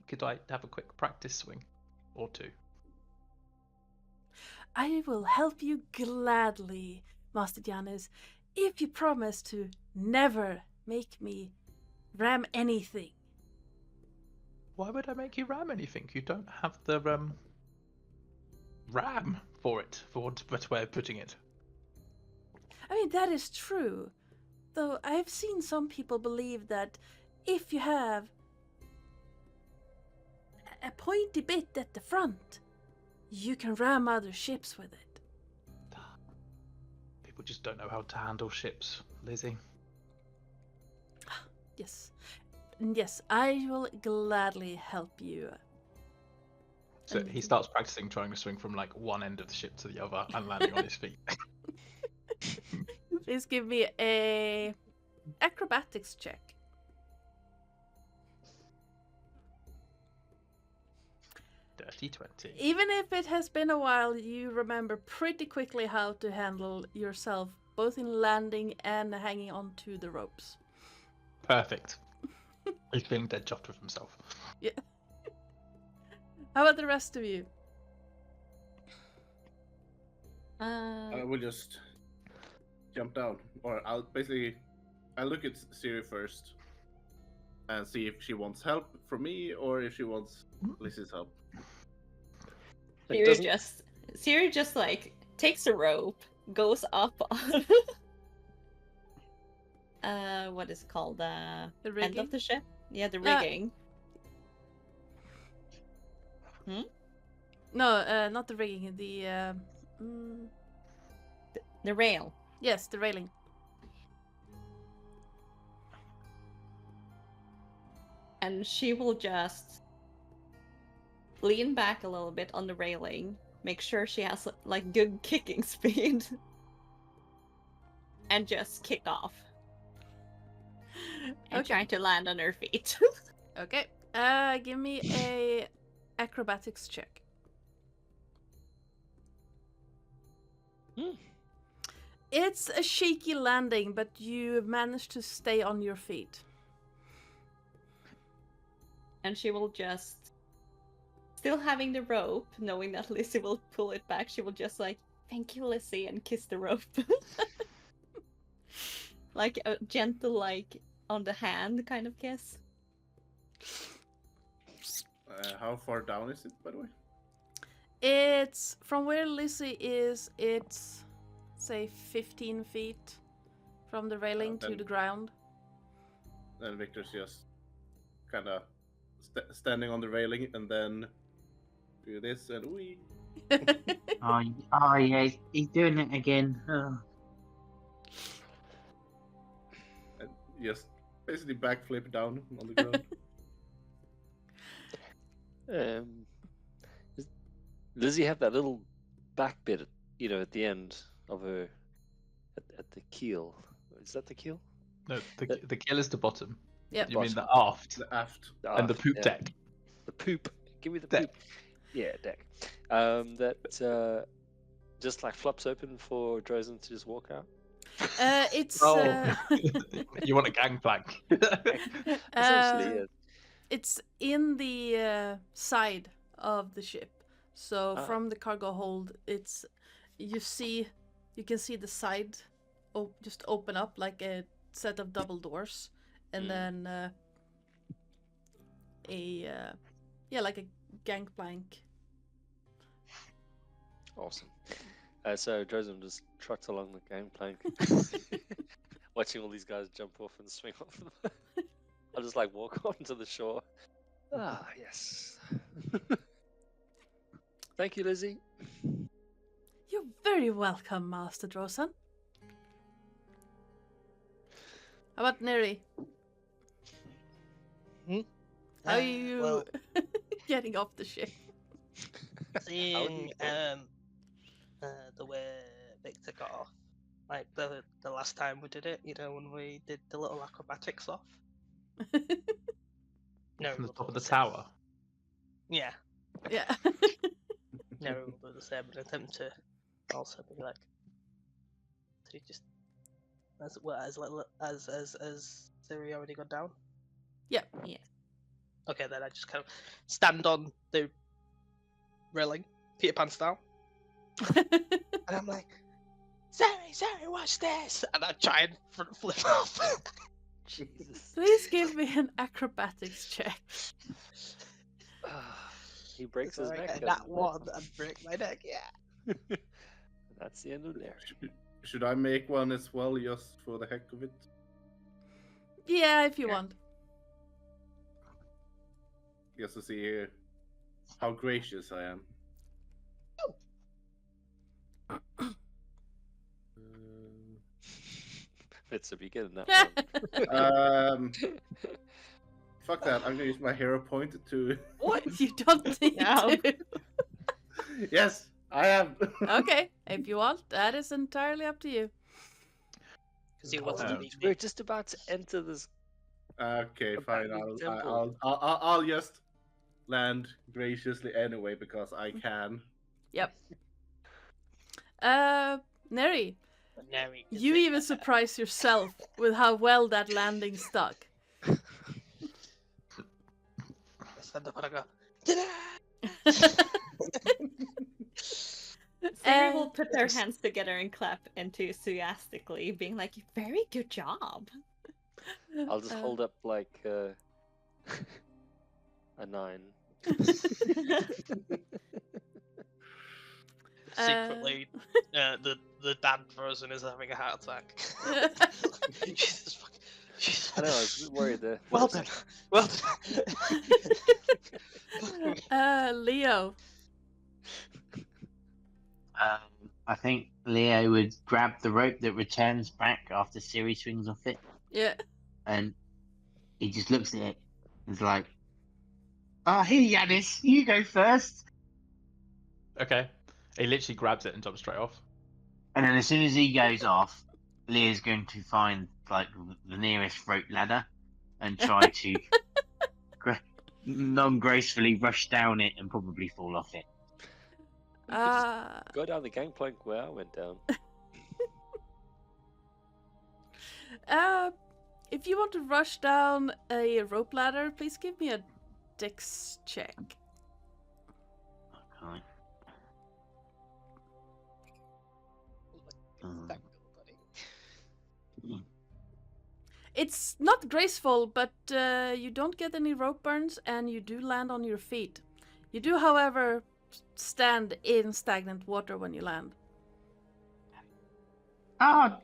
Could I have a quick practice swing or two? I will help you gladly, Master Giannis, if you promise to never make me ram anything. Why would I make you ram anything? You don't have the ram for it, for want of a better way of putting it. I mean, that is true. Though I have seen some people believe that if you have a pointy bit at the front, you can ram other ships with it. People just don't know how to handle ships, Lizzie. Yes. Yes, I will gladly help you. So he starts practicing trying to swing from like one end of the ship to the other and landing on his feet. Please give me a acrobatics check. Dirty 20. Even if it has been a while, you remember pretty quickly how to handle yourself, both in landing and hanging onto the ropes. Perfect. He's feeling dead chuffed with himself. Yeah. How about the rest of you? I will just jump down, or I'll look at Siri first and see if she wants help from me or if she wants Lizzie's help. Siri just like takes a rope, goes up on what is it called? The End rigging? of the ship? Yeah, the rigging. No, not the rigging. The rail. Yes, the railing. And she will just lean back a little bit on the railing, make sure she has like good kicking speed, and just kick off. And try to land on her feet. Okay. Give me a acrobatics check. It's a shaky landing, but you managed to stay on your feet. And she will just, still having the rope, knowing that Lizzie will pull it back, she will just like, thank you, Lizzie, and kiss the rope. Like a gentle, like, on the hand kind of kiss. How far down is it, by the way? It's from where Lizzie is, it's say 15 feet from the railing to the ground. Then Victor's just kind of standing on the railing and then do this and wee. Oh yeah, he's doing it again. Oh. And just basically backflip down on the ground. Does Lizzie have that little back bit, at the end of her, at the keel? Is that the keel? No, the keel is the bottom. Yep. You mean the Bottom. aft The aft. and the poop yeah. deck. The poop. Give me the Deck. poop. Yeah, deck. That just like flops open for Drozen to just walk out. It's You want a gangplank? Essentially, yes. It's in the side of the ship. So from the cargo hold, it's you can see the side just open up like a set of double doors, and then like a gangplank Awesome. So Joseph just trucked along the gangplank, watching all these guys jump off and swing off. I'll just like walk onto the shore. Ah, yes. Thank you, Lizzie. You're very welcome, Master Drosan. How about Neri? How are you Well, getting off the ship? seeing the way Victor got off, like the last time we did it, you know, when we did the little acrobatics off. No, From the we'll top of do the same. tower. Yeah. No, we'll do the same, but attempt to also be like, to just as Siri already got down. Yeah. Okay, then I just kind of stand on the railing, Peter Pan style, and I'm like, Siri, watch this, and I try and front flip off. Jesus. Please give me an acrobatics check. He breaks his neck. That one, and break my neck. Yeah. That's the end of there. Should I make one as well, just for the heck of it? Yeah, if you want. Just to see how gracious I am. It's a beginning that one. Fuck that. I'm gonna use my hero point to. What? You don't need No. to. Yes, I am. Okay, if you want, that is entirely up to you. Because he wants to Oh. beat We're me. just about to enter this. Okay, fine. Abandoned temple. I'll just land graciously anyway because I can. Yep. Neri, But now he can you say, even surprise yourself with how well that landing stuck. I stand up and I go, ta-da! Siri will put their hands together and clap enthusiastically, being like, "Very good job." I'll just hold up like a 9. Secretly, the dad version is having a heart attack. Jesus fucking. Jesus. I know, I was worried there. Well done. Well done. Leo. I think Leo would grab the rope that returns back after Siri swings off it, Yeah. and he just looks at it and is like, here, Yanis, you go first. Okay. He literally grabs it and jumps straight off. And then as soon as he goes off, Leo's going to find like the nearest rope ladder and try to non-gracefully rush down it and probably fall off it. Go down the gangplank where I went down. If you want to rush down a rope ladder, please give me a dex check. Okay. It's not graceful, but you don't get any rope burns and you do land on your feet. You do, however, stand in stagnant water when you land. Oh,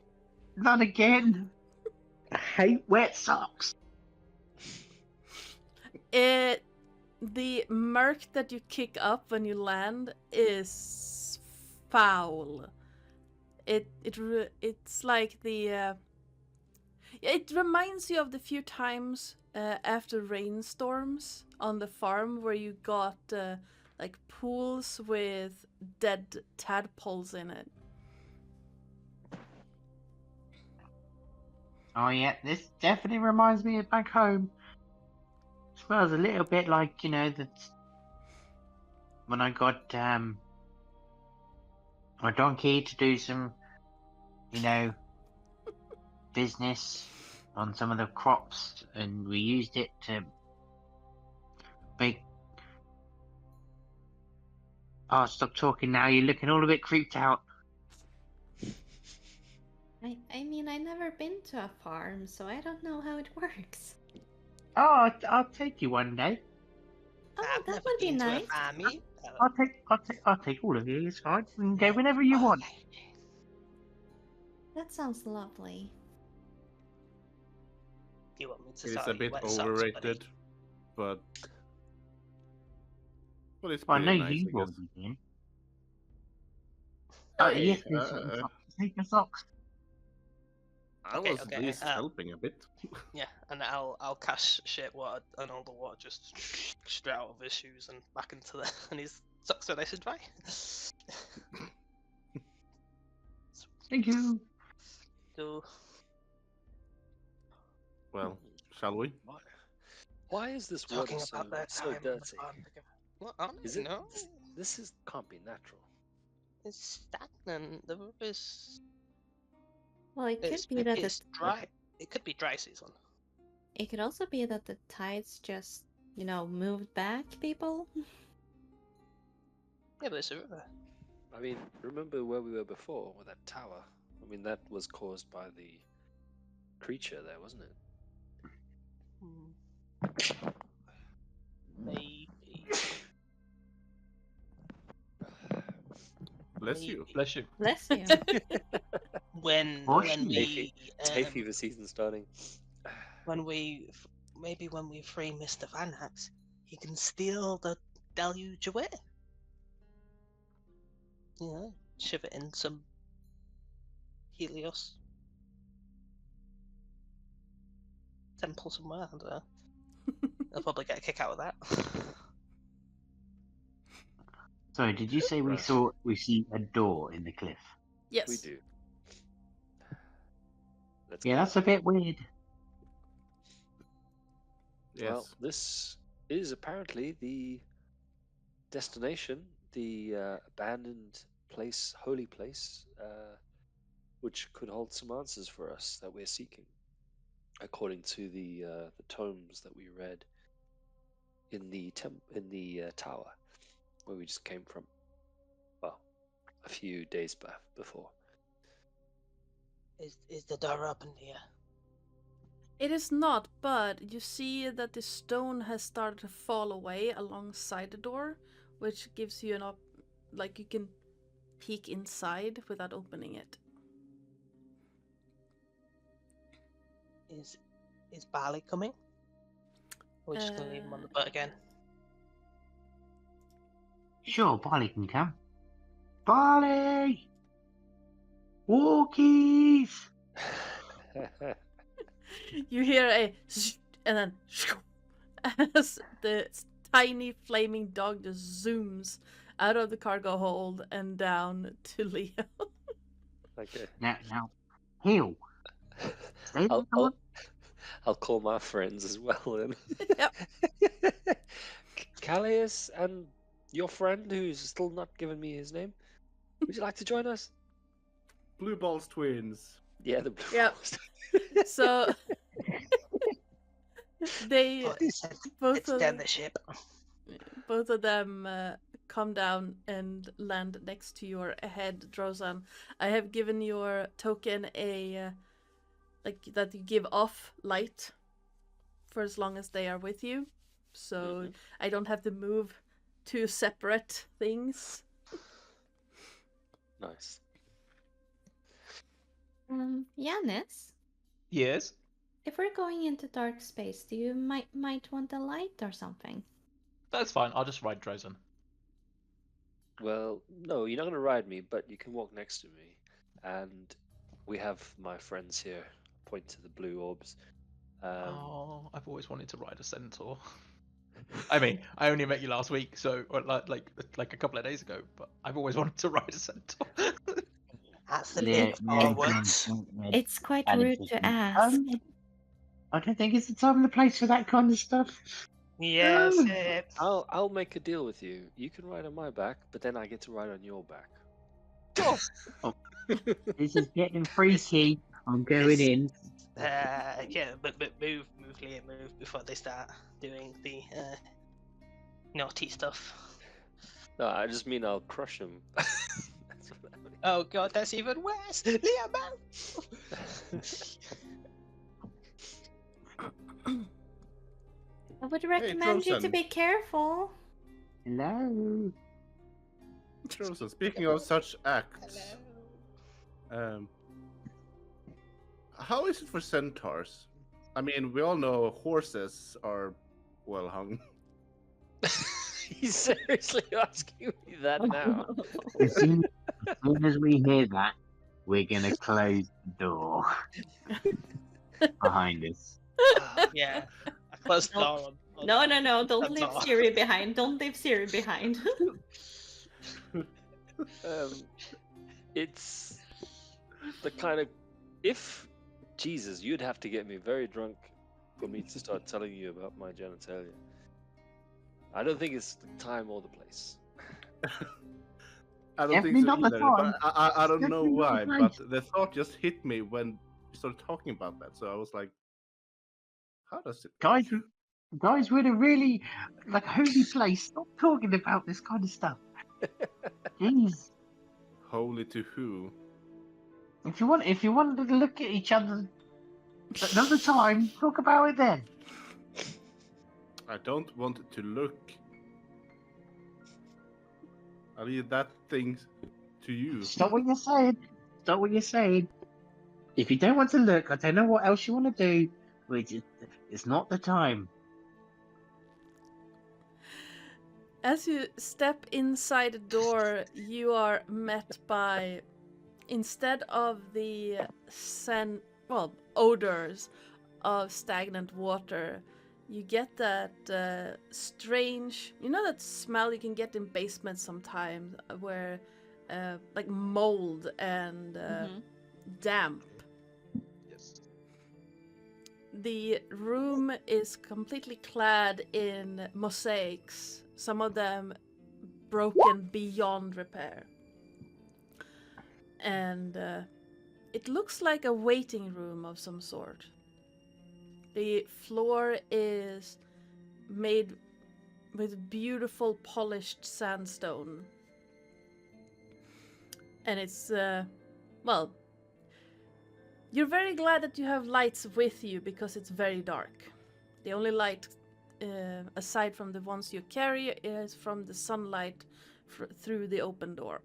not again. I hate wet socks. The murk that you kick up when you land is foul. It's like the it reminds you of the few times after rainstorms on the farm where you got like pools with dead tadpoles in it. Oh yeah, this definitely reminds me of back home. Smells a little bit like, you know, when I got my donkey to do some, you know, business on some of the crops, and we used it to make. Oh, stop talking now. You're looking all a bit creeped out. I mean, I've never been to a farm, so I don't know how it works. Oh, I'll take you one day. Oh, I've that never would be been to a nice. farmy. I'll take all of you. It's fine. We can go whenever you want. That sounds lovely. Do you want me to It's sell a you bit wet socks, overrated, buddy? but it's I pretty know nice, you I will guess. be in. Hey, Yes, there's certain socks. Take the socks. I Okay, was okay, at least helping a bit. Yeah, and I'll cash shit water and all the water just straight out of his shoes and back into the and his socks are nice and dry. Thank you. So Well, shall we? Why is this water talking so, about that so time on the dirty? pond together. Well, I don't Is it? know. This is can't be natural. It's stagnant. The river is Well, it could it's, be that it's dry. It could be dry season. it could also be that the tides just, moved back people. Yeah, but it's a river. I mean, remember where we were before with that tower? I mean, that was caused by the creature there, wasn't it? Maybe. Bless you. Bless you. Bless you. When Washing we It's hay fever season starting. when we free Mr. Vanax, he can steal the deluge away. You know, shove it in some Helios temple somewhere. I don't know. They'll probably get a kick out of that. Sorry, did you say we see a door in the cliff? Yes. We do. Let's Yeah, go. that's a bit weird. Yes. Well, this is apparently the destination, the abandoned place, holy place, which could hold some answers for us that we're seeking, according to the tomes that we read in the tower where we just came from. Well, a few days before. Is the door open here? It is not, but you see that the stone has started to fall away alongside the door, which gives you like you can peek inside without opening it. Is Barley coming? We're just gonna leave him on the boat again. Sure, Barley can come. Barley! Walkies! You hear a and then as the tiny flaming dog just zooms out of the cargo hold and down to Leo. Okay. Now, Hill. Stay there, I'll call my friends as well then. Yep. Callius and your friend who's still not given me his name. Would you like to join us? Blue Balls twins. Yeah, the blue Yep. Balls. So they both Extend the ship. both of them come down and land next to your head, Drozan. I have given your token a like that you give off light for as long as they are with you, so I don't have to move two separate things. Nice. Yanis, Yes. if we're going into dark space, do you might want a light or something? That's fine. I'll just ride Drozen. Well, no, you're not going to ride me, but you can walk next to me. And we have my friends here. Point to the blue orbs. Oh, I've always wanted to ride a centaur. I mean, I only met you last week, so or like a couple of days ago. But I've always wanted to ride a centaur. That's the Yeah, bit yeah, forwards. It's quite Added rude to to the- ask. I don't think it's the time and the place for that kind of stuff. Yes, I'll make a deal with you. You can ride on my back, but then I get to ride on your back. This is getting freaky. I'm going in. yeah, but move, Liam, move before they start doing the naughty stuff. No, I just mean I'll crush him. That's what I mean. Oh god, that's even worse! Liam, I would recommend you to Drozen. be careful. Hello. Drozen, speaking of such acts, how is it for centaurs? I mean, we all know horses are well hung. He's seriously asking me that now. As soon as we hear that, we're gonna close the door behind us. Yeah. I closed the No. door on No, don't That's leave all. Siri behind. Don't leave Siri behind. It's the kind of Jesus, you'd have to get me very drunk for me to start telling you about my genitalia. I don't think it's the time or the place. I don't Definitely think so not the either, time. but I don't know Definitely not why, the but place. the thought just hit me when we started talking about that. So I was like, how does it work? Guys, we're in a really holy place. Stop talking about this kind of stuff. Jeez. Holy to who? If you want to look at each other another time, talk about it then. I don't want to look. I'll leave that thing to you. Stop what you're saying. Stop what you're saying. If you don't want to look, I don't know what else you want to do. It's not the time. As you step inside the door, you are met by, instead of the odors of stagnant water, you get that strange, that smell you can get in basements sometimes, where like mold and damp. Yes. The room is completely clad in mosaics, some of them broken beyond repair. And it looks like a waiting room of some sort. The floor is made with beautiful polished sandstone. And it's, you're very glad that you have lights with you because it's very dark. The only light, aside from the ones you carry, is from the sunlight through the open door.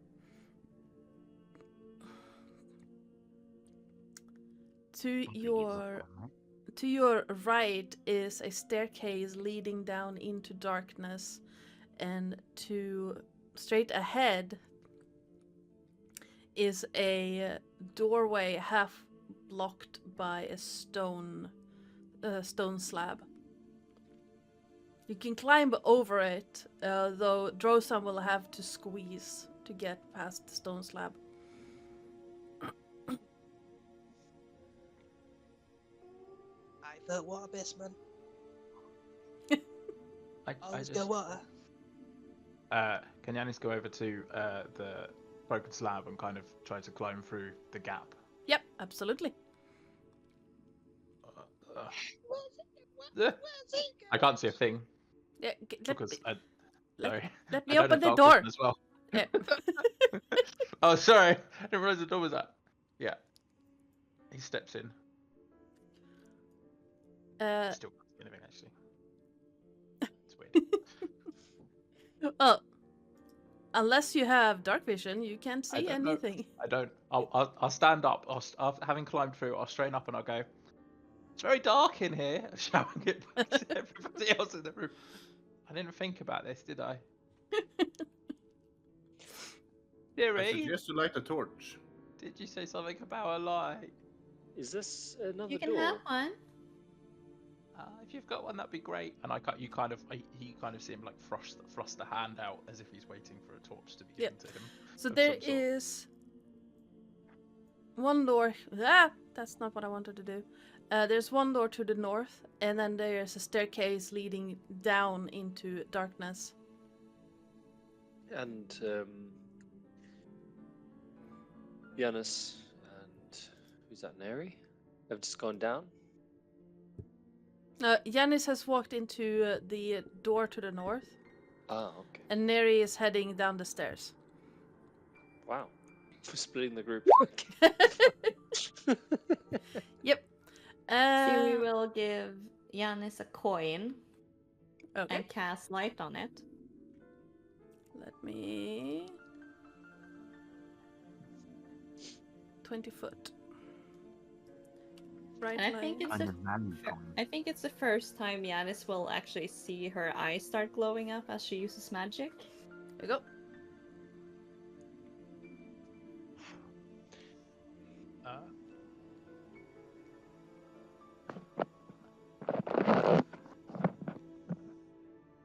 To your right is a staircase leading down into darkness, and straight ahead is a doorway half blocked by a stone slab. You can climb over it, though Drozen will have to squeeze to get past the stone slab. I built water basement. I Always just go water. can Yanis go over to the broken slab and kind of try to climb through the gap? Yep, absolutely. I can't see a thing Yeah, because let I me don't open have the dark door. vision as well. Yeah. Oh, sorry, I didn't realize the door was that. Yeah, he steps in. Still can't see anything actually. It's weird. Well, unless you have dark vision, you can't see don't know. anything. I don't. I'll stand up. Having climbed through, I'll straighten up and I'll go. It's very dark in here. Shouting it back to everybody else in the room. I didn't think about this, did I? I Siri, suggest you light a torch. did you say something about a light? Is this another You can door? have one. If you've got one, that'd be great. And he kind of see him like thrust a hand out as if he's waiting for a torch to be given to him. So of there some sort. is one door. That's not what I wanted to do. There's one door to the north, and then there's a staircase leading down into darkness. And Yanis and who's that? Neri have just gone down. Yanis has walked into the door to the north, Ah, okay. and Neri is heading down the stairs. Wow, we're splitting the group. Yep. Siri will give Yanis a coin Okay. and cast light on it. Let me. 20 foot. Right. And I think it's And the the valley coin. I think it's the first time Yanis will actually see her eyes start glowing up as she uses magic. There you go.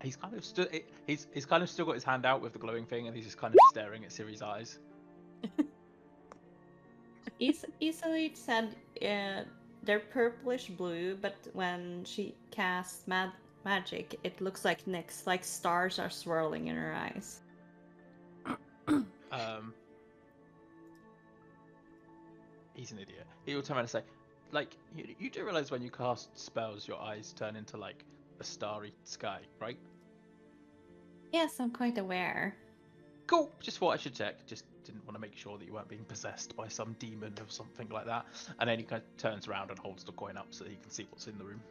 He's kind of stood. He's kind of still got his hand out with the glowing thing, and he's just kind of staring at Ciri's eyes. Easily said, they're purplish blue, but when she casts magic, it looks like Nyx, like stars are swirling in her eyes. He's an idiot. He will turn around and say, like, you do realize when you cast spells, your eyes turn into like a starry sky, right? Yes, I'm quite aware. Cool. Just thought I should check. Just didn't want to make sure that you weren't being possessed by some demon or something like that. And then he kind of turns around and holds the coin up so that he can see what's in the room.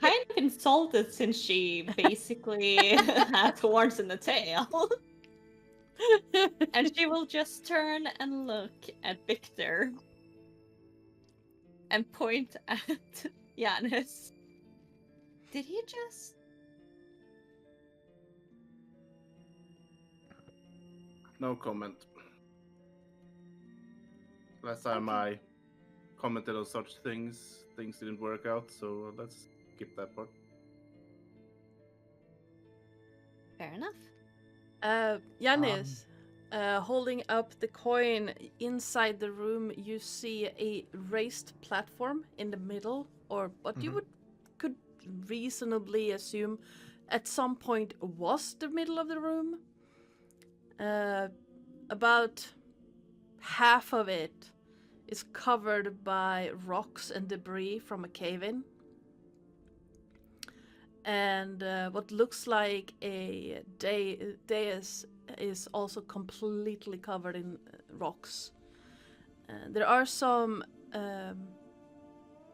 Kind of insulted since she basically had horns in the tail. And she will just turn and look at Victor and point at Yanis. Did he just... No comment. Last time I commented on such things didn't work out, so let's skip that part. Fair enough. Yanis, holding up the coin inside the room, you see a raised platform in the middle, or what you could reasonably assume at some point was the middle of the room. About half of it is covered by rocks and debris from a cave-in. And what looks like a dais is also completely covered in rocks. There are some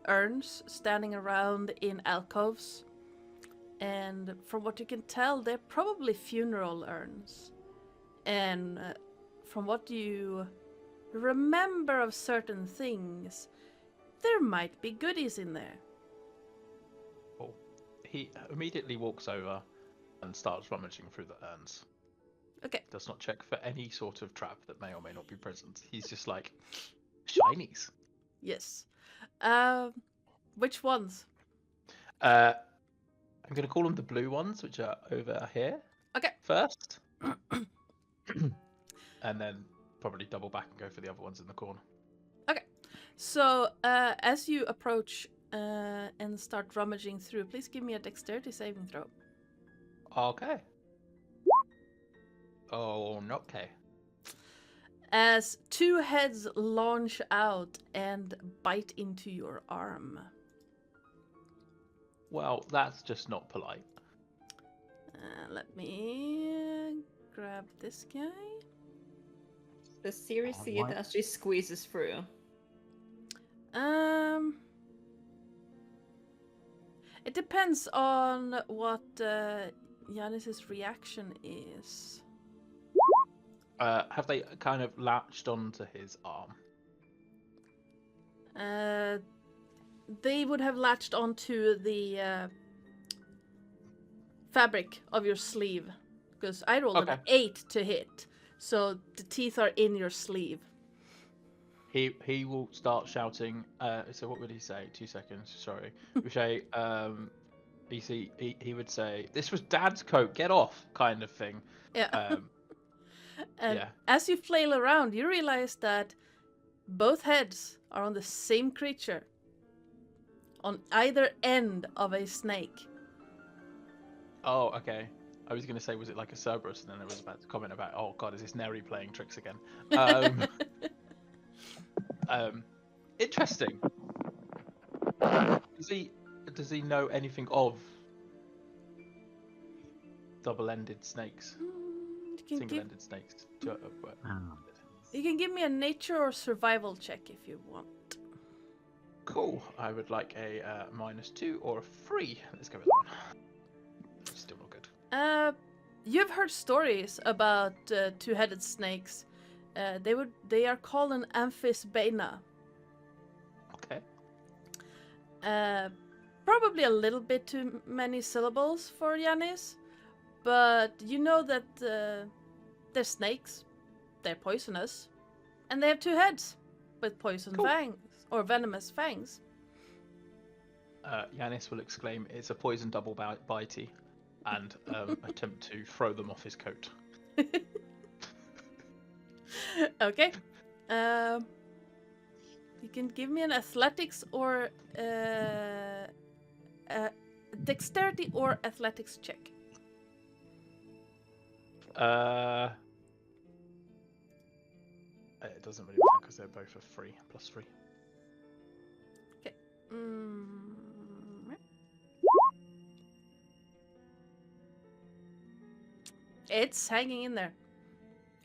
urns standing around in alcoves. And from what you can tell, they're probably funeral urns. And from what you remember of certain things, there might be goodies in there. Cool. He immediately walks over and starts rummaging through the urns. Okay. Does not check for any sort of trap that may or may not be present. He's just like, shinies. Yes. Which ones? I'm going to call them the blue ones, which are over here. Okay. First. And then probably double back and go for the other ones in the corner. Okay. So, as you approach and start rummaging through, please give me a dexterity saving throw. Okay. Oh, okay. As two heads launch out and bite into your arm. Well, that's just not polite. Let me grab this guy. Does Ciri see it as she squeezes through? It depends on what Yanis's reaction is. Have they kind of latched onto his arm? They would have latched onto the fabric of your sleeve, because I rolled an 8 to hit, so the teeth are in your sleeve. He will start shouting. So what would he say? 2 seconds. Sorry. We say. He would say, "This was Dad's coat. Get off," kind of thing. Yeah. And as you flail around, you realize that both heads are on the same creature, on either end of a snake. Oh, okay. I was going to say, was it like a Cerberus? And then I was about to comment about, oh god, is this Neri playing tricks again? Interesting. Does he know anything of double-ended snakes? Single-ended snakes? You can give me a nature or survival check if you want. Cool. I would like a -2 or a 3. Let's go with that one. Still not good. You've heard stories about two-headed snakes They are called an amphisbaena. Okay. Probably a little bit too many syllables for Yanis, but you know that they're snakes, they're poisonous, and they have 2 heads with poison fangs or venomous fangs. Yanis will exclaim, "It's a poison double bitey," and attempt to throw them off his coat. Okay. You can give me an athletics or dexterity or athletics check. It doesn't really matter because they're both a 3 plus 3. Okay. It's hanging in there.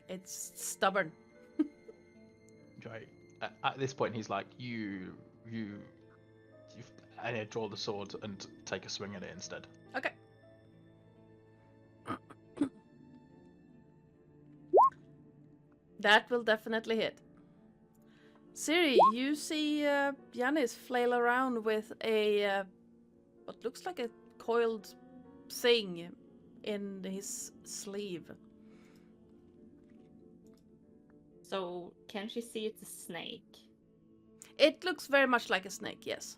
It's stubborn. Right. At this point, he's like, you, and he'll draw the sword and take a swing at it instead. Okay. That will definitely hit. Siri, you see Yanis flail around with a what looks like a coiled thing in his sleeve. So, can she see it's a snake? It looks very much like a snake, yes.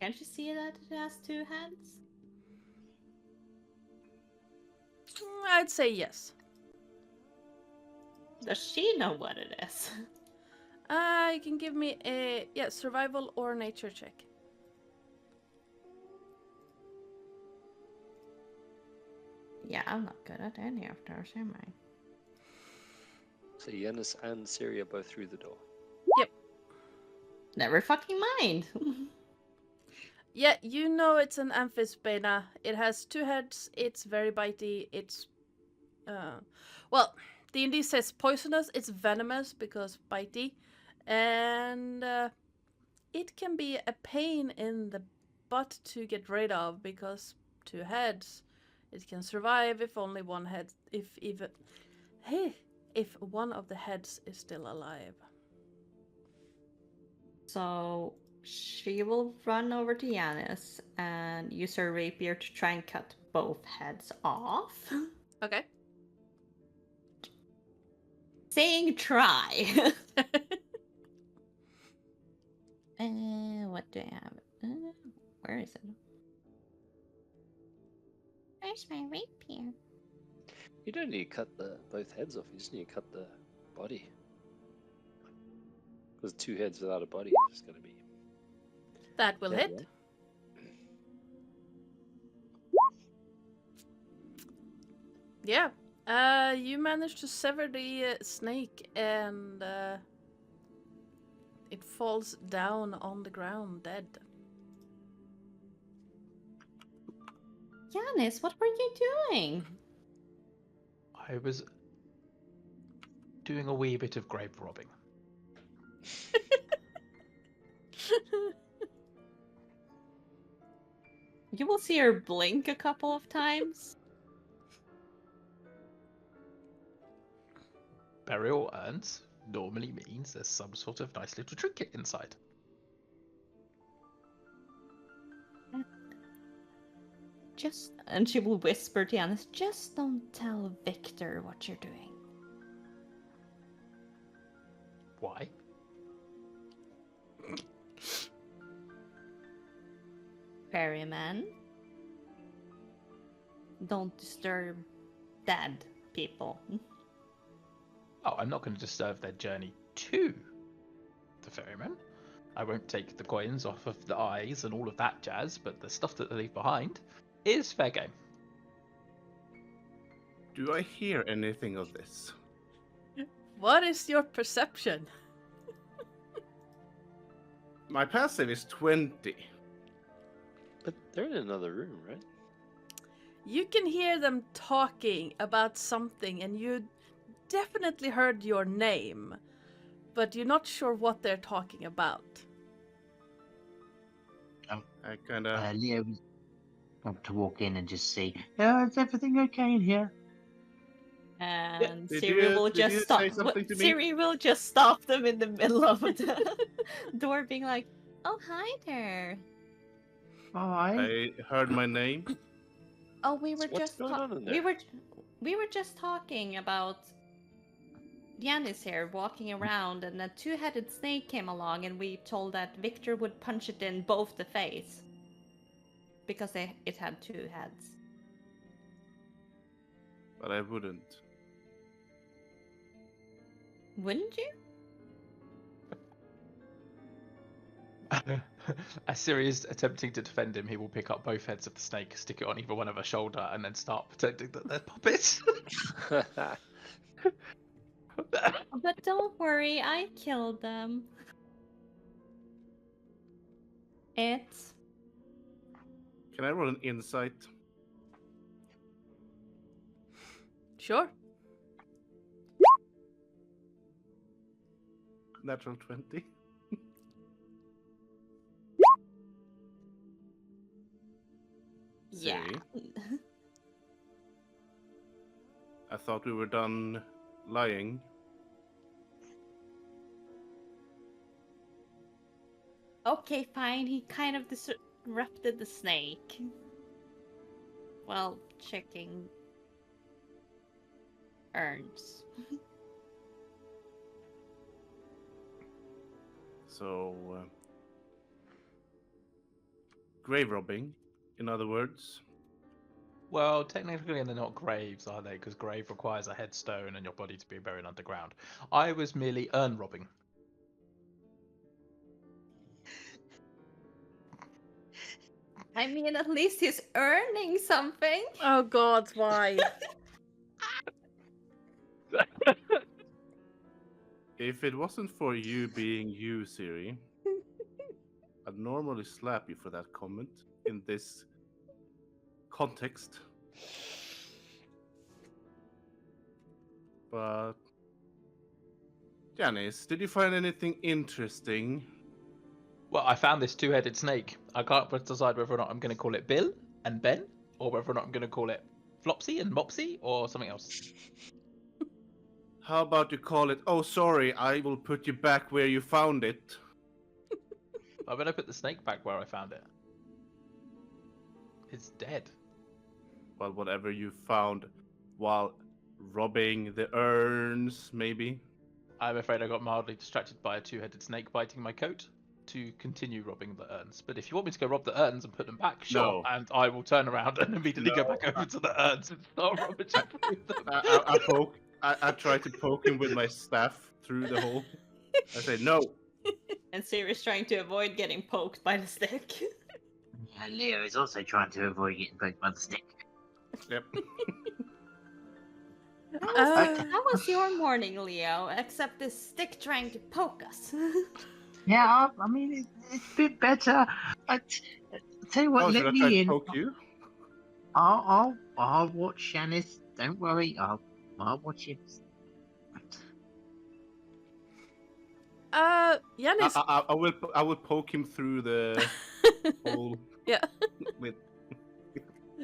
Can she see that it has 2 heads? I'd say yes. Does she know what it is? You can give me a survival or nature check. Yeah, I'm not good at any of those, am I? So Yanis and Siri are both through the door. Yep. Never fucking mind. Yeah, you know it's an amphisbaena. It has 2 heads. It's very bitey. It's well, D&D says poisonous. It's venomous because bitey, and it can be a pain in the butt to get rid of because 2 heads. It can survive if only one head, if one of the heads is still alive. So she will run over to Yanis and use her rapier to try and cut both heads off. Okay. Saying try. What do I have? Where is it? Where's my rapier? You don't need to cut both heads off. You just need to cut the body. Because 2 heads without a body is going to be. That will dead, hit. right? Yeah. You managed to sever the snake and it falls down on the ground dead. Yanis, what were you doing? I was doing a wee bit of grave robbing. You will see her blink a couple of times. Burial urns normally means there's some sort of nice little trinket inside. And she will whisper to Yanis, just don't tell Victor what you're doing. Why? Ferryman, don't disturb dead people. Oh, I'm not going to disturb their journey to the ferryman. I won't take the coins off of the eyes and all of that jazz, but the stuff that they leave behind is fair game. Do I hear anything of this? What is your perception? My passive is 20. But they're in another room, right? You can hear them talking about something and you definitely heard your name, but you're not sure what they're talking about. I kind of... Leo want to walk in and just see, is everything okay in here? And Did Siri you- will did you just stop. say something to me? Siri will just stop them in the middle of the door, being like, "Oh, hi there. Hi. I heard my name. Oh, we were What's just going on in we there? were just talking about Yanis here walking around, and a two-headed snake came along, and we told that Victor would punch it in both the face because it had two heads." But I wouldn't. Wouldn't you? As Siri is attempting to defend him, he will pick up both heads of the snake, stick it on either one of her shoulder, and then start pretending that they're puppets. But don't worry, I killed them. It's Can I roll an insight? Sure. Natural 20. yeah. Siri? I thought we were done lying. Okay, fine. He kind of disrupted the snake. While checking urns. So, grave robbing, in other words. Well, technically they're not graves, are they? Because grave requires a headstone and your body to be buried underground. I was merely urn robbing. I mean, at least he's earning something. Oh God, why? If it wasn't for you being you, Siri, I'd normally slap you for that comment in this context. But Janice, did you find anything interesting? Well, I found this two-headed snake. I can't decide whether or not I'm going to call it Bill and Ben, or whether or not I'm going to call it Flopsy and Mopsy, or something else. How about you call it, oh sorry, I will put you back where you found it. I'm going to put the snake back where I found it. It's dead. Well, whatever you found while robbing the urns, maybe? I'm afraid I got mildly distracted by a two-headed snake biting my coat to continue robbing the urns. But if you want me to go rob the urns and put them back, sure. No. And I will turn around and immediately go No. back over to the urns and start rummaging through them. I tried to poke him with my staff through the hole. I said, no. And Siri's trying to avoid getting poked by the stick. Yeah, Leo is also trying to avoid getting poked by the stick. Yep. How was your morning, Leo? Except this stick trying to poke us. Yeah, I mean, it's a bit better. Tell you what, Oh, should let I try me to in. poke you? I'll watch Shanice. Don't worry, I'll watch you. Yanis. I will poke him through the hole. Yeah. With...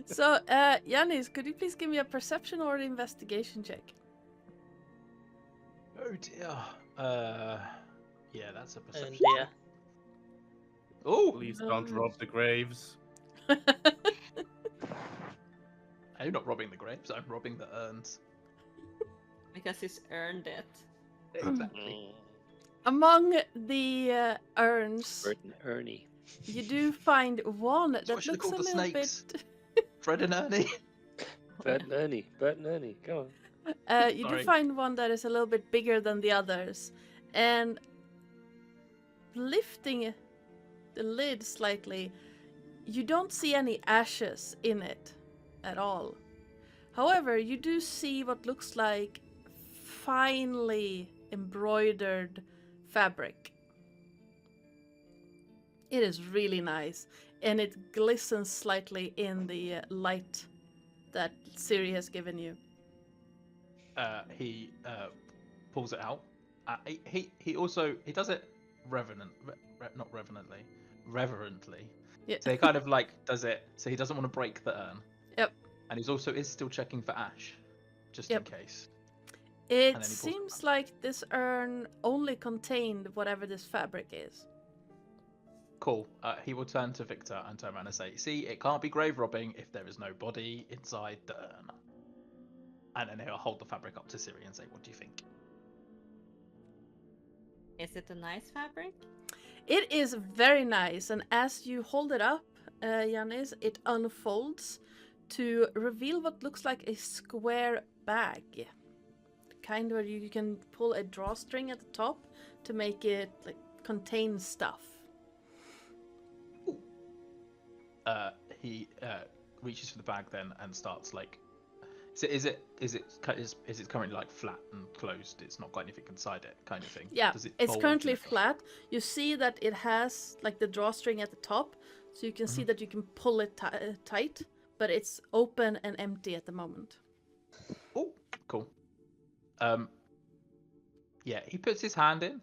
So, Yanis, could you please give me a perception or an investigation check? Oh dear. Yeah, that's a And perception. yeah, Oh, Please don't rob the graves. I'm not robbing the graves. I'm robbing the urns. Because he's earned it. Exactly. Among the urns, Bert and Ernie. you do find one that what I should have looks a called the little snakes. bit. Fred and Ernie. Bert and Ernie. Bert and Ernie. Go on. You do Sorry. find one that is a little bit bigger than the others, and lifting the lid slightly, you don't see any ashes in it at all. However, you do see what looks like finely embroidered fabric. It is really nice, and it glistens slightly in the light that Siri has given you. He pulls it out. He also does it reverently. Yeah. So he kind of like does it. So he doesn't want to break the urn. Yep. And he's also is still checking for ash. just Yep. in case. It then he pulls seems it like this urn only contained whatever this fabric is. Cool. He will turn to Victor and turn around and say, "See, it can't be grave robbing if there is no body inside the urn." And then he'll hold the fabric up to Siri and say, "What do you think?" Is it a nice fabric? It is very nice, and as you hold it up, Yanis, it unfolds to reveal what looks like a square bag. Kind where you can pull a drawstring at the top to make it like contain stuff. He reaches for the bag then and starts like. So is it currently like flat and closed? It's not got anything inside it, kind of thing. Yeah, Does it it's bulge currently in the top? flat. You see that it has like the drawstring at the top, so you can see that you can pull it tight, but it's open and empty at the moment. Oh, cool. Yeah, he puts his hand in.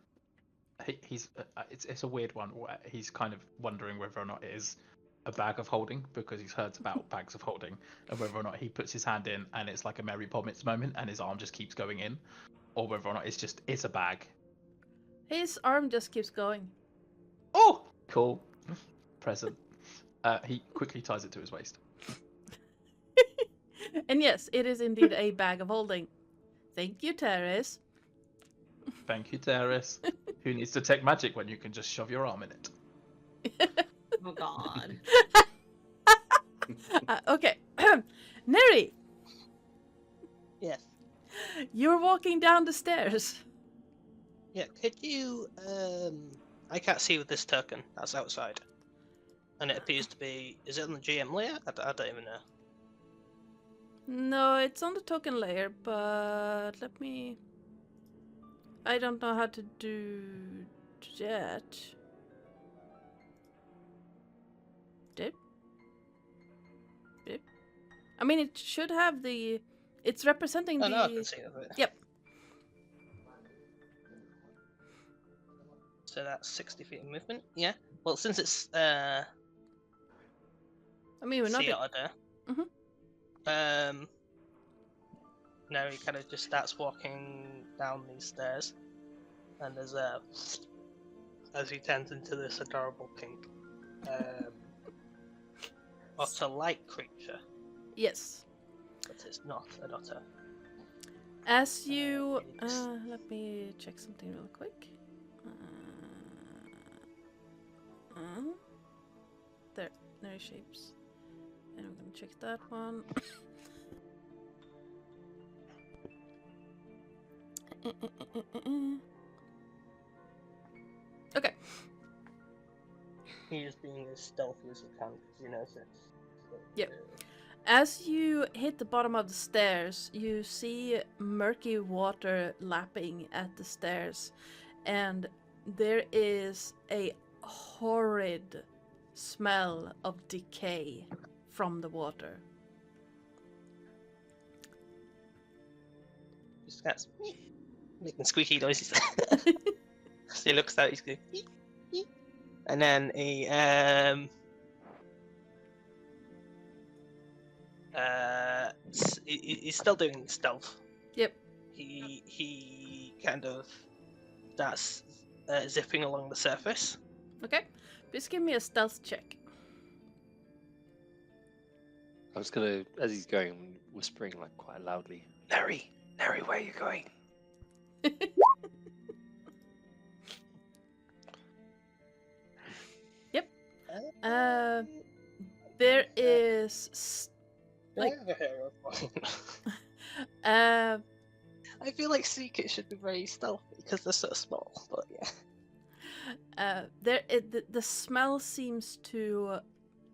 He's it's a weird one. Where he's kind of wondering whether or not it is a bag of holding because he's heard about bags of holding, and whether or not he puts his hand in and it's like a Mary Poppins moment and his arm just keeps going in, or whether or not it's a bag. His arm just keeps going. Oh, cool. Present. He quickly ties it to his waist. And yes, it is indeed a bag of holding. Thank you, Teres. Thank you, Theros. Who needs to take magic when you can just shove your arm in it? Oh god. Okay. Neri, Yes. you're walking down the stairs. Yeah, could you, I can't see with this token that's outside. And it appears to be, is it on the GM layer? I don't even know. No, it's on the token layer, but let me... I don't know how to do that. Dip? Dip? I mean, it should have the... It's representing Oh, the... no, I can see it. Yep. So that's 60 feet of movement, yeah. Well, since it's, I mean, we're not... sea otter, no, he kind of just starts walking down these stairs, and there's a, as he turns into this adorable pink, otter-like creature, Yes. but it's not an otter. As you... let me check something real quick. There are shapes. And I'm gonna check that one. Okay. He is being as stealthy as he can, because he knows it. Yep. As you hit the bottom of the stairs, you see murky water lapping at the stairs, and there is a horrid smell of decay from the water. Just starts making squeaky noises. So he looks out, he's going, and then he's still doing stealth. Yep. He kind of starts zipping along the surface. Okay. Please give me a stealth check. I was gonna, as he's going, I'm whispering like quite loudly, Neri, where are you going? Yep. There is like I feel like Secret should be very stealthy because they're so small, but yeah. the smell seems to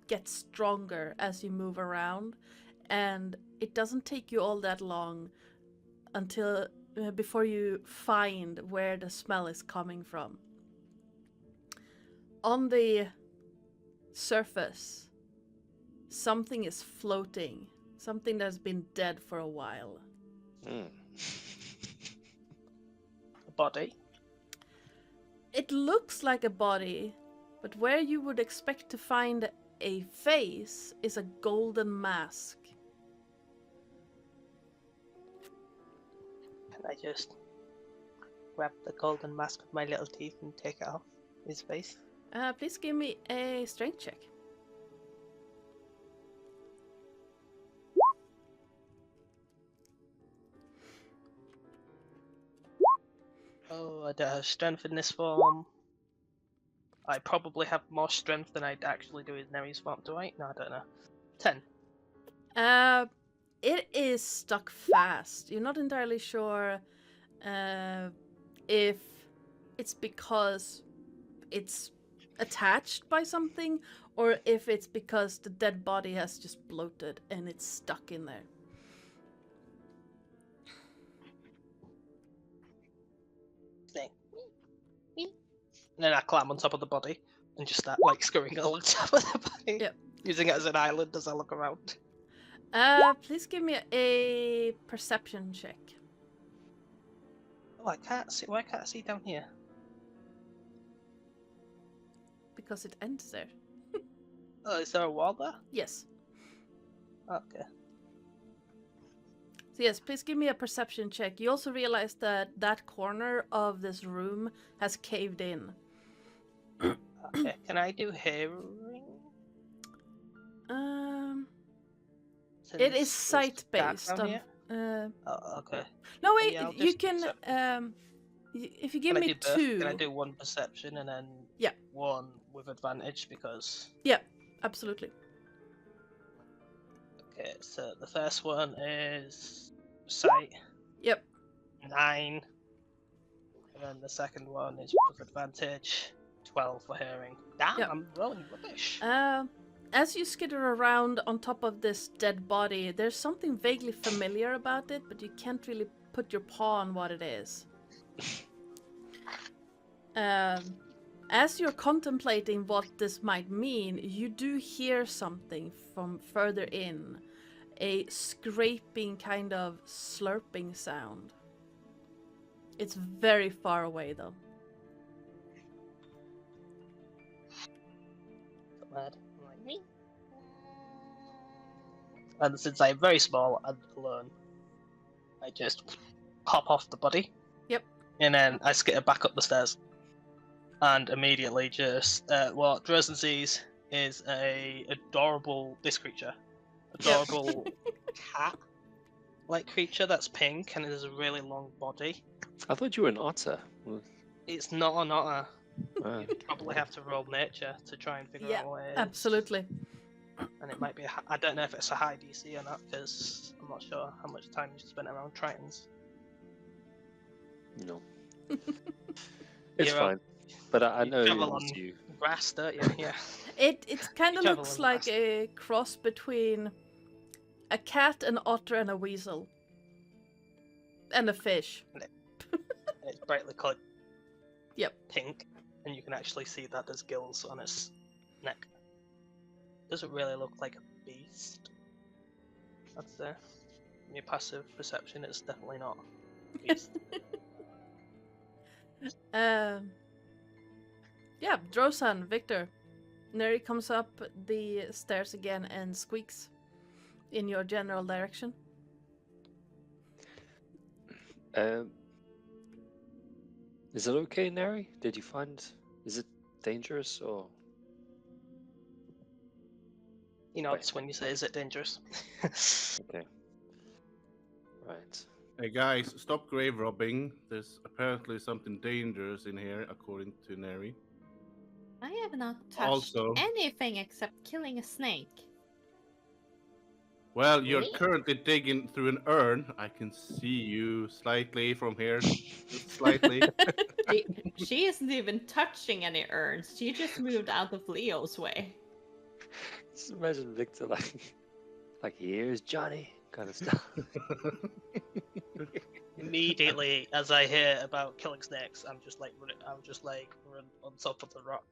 get stronger as you move around, and it doesn't take you all that long until before you find where the smell is coming from. On the surface, something is floating, something that's been dead for a while. Mm. A body. It looks like a body, but where you would expect to find a face is a golden mask. I just grab the golden mask with my little teeth and take it off his face. Please give me a strength check. Oh, I don't have strength in this form. I probably have more strength than I'd actually do in Neri's form, do I? No, I don't know. 10. It is stuck fast. You're not entirely sure if it's because it's attached by something or if it's because the dead body has just bloated and it's stuck in there. And then I climb on top of the body and just start like scurrying along top of the body. Yep. Using it as an island as I look around. Please give me a perception check. Oh, I can't see. Why can't I see down here? Because it ends there. Oh, is there a wall there? Yes. Okay. So yes, please give me a perception check. You also realize that that corner of this room has caved in. Okay. Can I do hearing? It is Since sight it's dark based. down here? Oh, okay. No wait, Yeah, I'll you just can. If you give Can I me do both? two. Can I do one perception and then Yeah. one with advantage because? Yeah, absolutely. Okay, so the first one is sight. Yep. 9. And then the second one is with advantage. 12 for hearing. Damn, Yep. I'm rolling rubbish. As you skitter around on top of this dead body, there's something vaguely familiar about it, but you can't really put your paw on what it is. As you're contemplating what this might mean, you do hear something from further in. A scraping kind of slurping sound. It's very far away though. Mad. Like me. And since I'm very small and alone, I just hop off the body. Yep. And then I skitter back up the stairs. And immediately just what Drozen sees is this creature. Adorable cat like creature that's pink and has a really long body. I thought you were an otter. It's not an otter. Ah. You'd probably have to roll nature to try and figure out what it is. Absolutely. And it might be I don't know if it's a high DC or not because I'm not sure how much time you spent around Tritons. No. It's You're fine. But I you know travel it's on- you. Grass, don't you? Yeah. It kind of Travel looks in like fast. a cross between a cat, an otter, and a weasel. And a fish. It's brightly coloured. Yep. Pink, and you can actually see that there's gills on its neck. Doesn't really look like a beast. That's your passive perception. It's definitely not a beast. Yeah, Drosan, Victor. Neri comes up the stairs again and squeaks in your general direction. Is it okay, Neri? Did you find? Is it dangerous or? You know, Wait. it's when you say, "Is it dangerous?" Okay. Right. Hey guys, stop grave robbing. There's apparently something dangerous in here, according to Neri. I have not touched Also- anything except killing a snake. Well, you're Really? currently digging through an urn. I can see you slightly from here. Just slightly. She isn't even touching any urns. She just moved out of Leo's way. Just imagine Victor like here's Johnny kind of stuff. Immediately, as I hear about killing snakes, I'm just like run on top of the rock,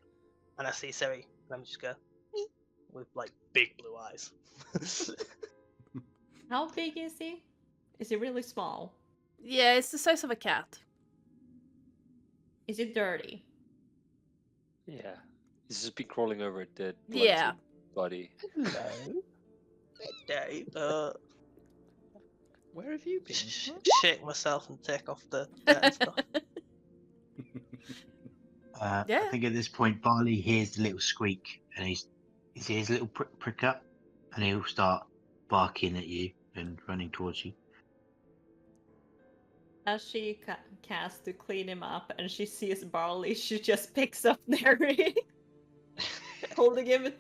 and I see Siri, and I'm just go "Meep," with like big blue eyes. How big is he? Is he really small? Yeah, it's the size of a cat. Is he dirty? Yeah. He's just been crawling over a dead bloated Yeah. body. Hello. Dave. Where have you been? Shake myself and take off the dirt and stuff. I Yeah. think at this point Barley hears the little squeak and he hears a little prick up and he'll start barking at you and running towards you. As she casts to clean him up and she sees Barley, she just picks up Neri, holding him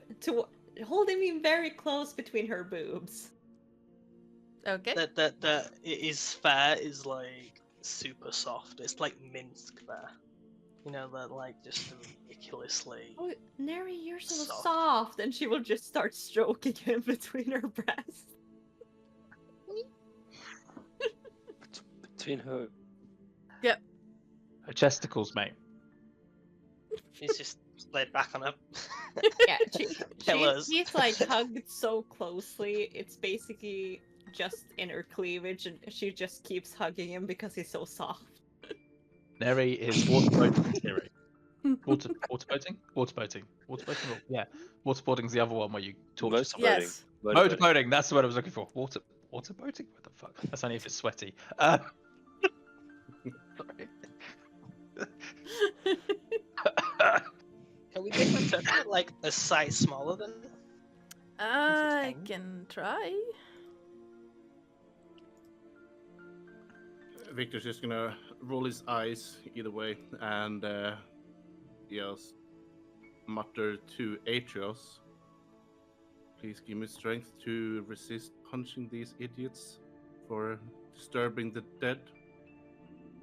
very close between her boobs. Okay. His fur is like super soft. It's like minced fur. You know, that like just ridiculously. Oh, Neri, you're so Soft. soft. And she will just start stroking him between her breasts. Between her. Her chesticles, mate. She's just laid back on her. Yeah, Pillows. she's like hugged so closely. It's basically just in her cleavage, and she just keeps hugging him because he's so soft. Neri is waterboating. Neri. Waterboating? Waterboating. Waterboating? Yeah. Waterboarding's the other one where you torture Motorboating. someone. Yes. Motorboating, that's the word I was looking for. Waterboating? What the fuck? That's only if it's sweaty. Sorry. Can we make my turtle like a size smaller than? I can try. Victor's just gonna roll his eyes either way and just mutter to Atrios, please give me strength to resist punching these idiots for disturbing the dead.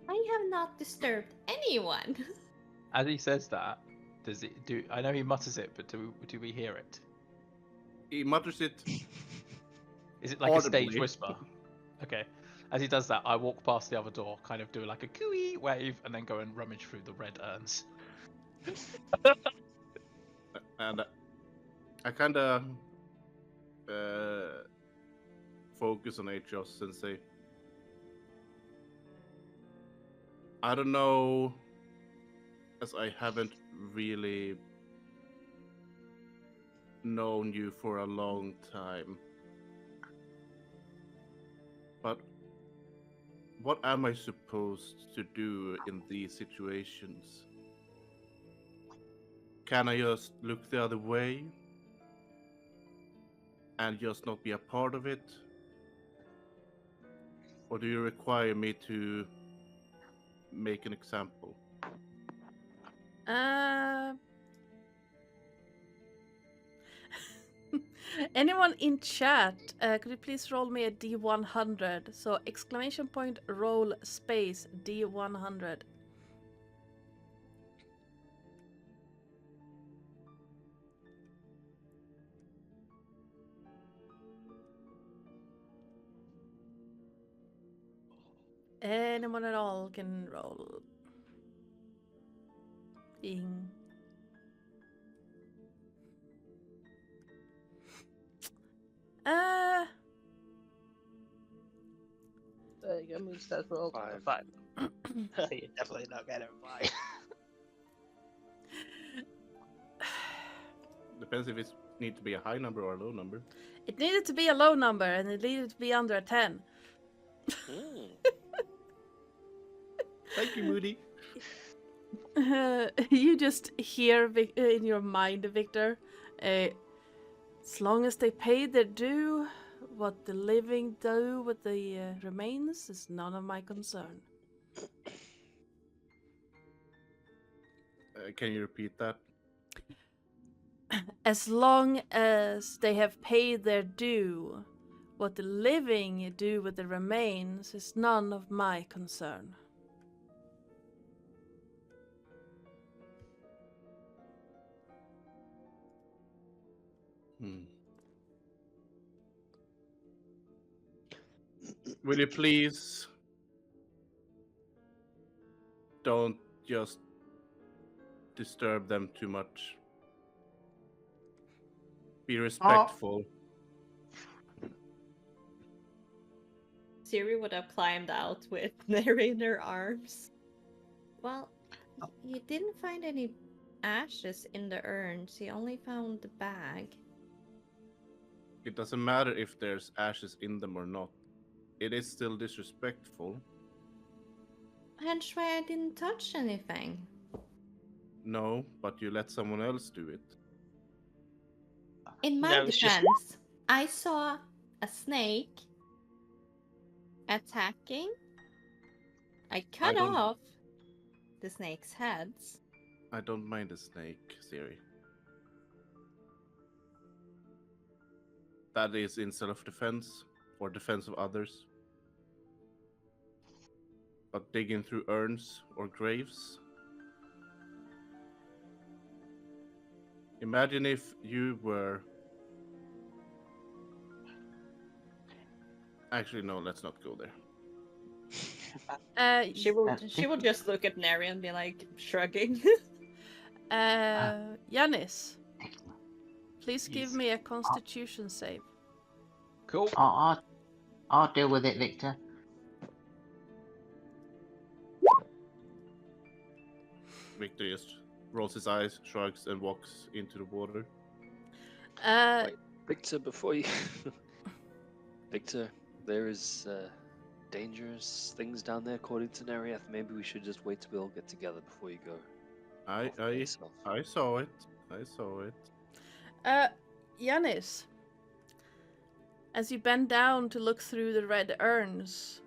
I have not disturbed anyone. As he says that, does it do? I know he mutters it, but do we hear it? He mutters it. Is it like a stage audibly. whisper? Okay. As he does that, I walk past the other door, kind of do like a cooey wave, and then go and rummage through the red urns. And I kind of focus on Atrios and say, I don't know, as I haven't really known you for a long time, but what am I supposed to do in these situations? Can I just look the other way and just not be a part of it? Or do you require me to make an example? Anyone in chat, could you please roll me a D100? So exclamation point roll space D100. Anyone at all can roll. Bing. There you go, move stats roll. 5. You're definitely not getting a 5. Depends if it needs to be a high number or a low number. It needed to be a low number and it needed to be under a 10. Thank you, Moody. You just hear in your mind, Victor, as long as they pay their due, what the living do with the remains is none of my concern. Can you repeat that? As long as they have paid their due, what the living do with the remains is none of my concern. Will you please don't just disturb them too much? Be respectful. Siri would have climbed out with Neri in her arms. Well, he didn't find any ashes in the urns. He only found the bag. It doesn't matter if there's ashes in them or not. it is still disrespectful. Henchway, I didn't touch anything. No, but you let someone else do it. In my No, it's just- defense, I saw a snake attacking. I cut don't- off the snake's heads. I don't mind the snake theory. That is in self-defense or defense of others. But digging through urns or graves. Imagine if you were. Actually, no, let's not go there. She will Uh, just look at Neri and be like shrugging. Yanis, please give Yes. me a Constitution save. Cool. I'll deal with it, Victor. Victor just rolls his eyes, shrugs, and walks into the water. Uh, Victor, before you. Victor, there is dangerous things down there according to Neriath. Maybe we should just wait till we all get together before you go. off by yourself. I saw it. I saw it. Yanis, as you bend down to look through the red urns,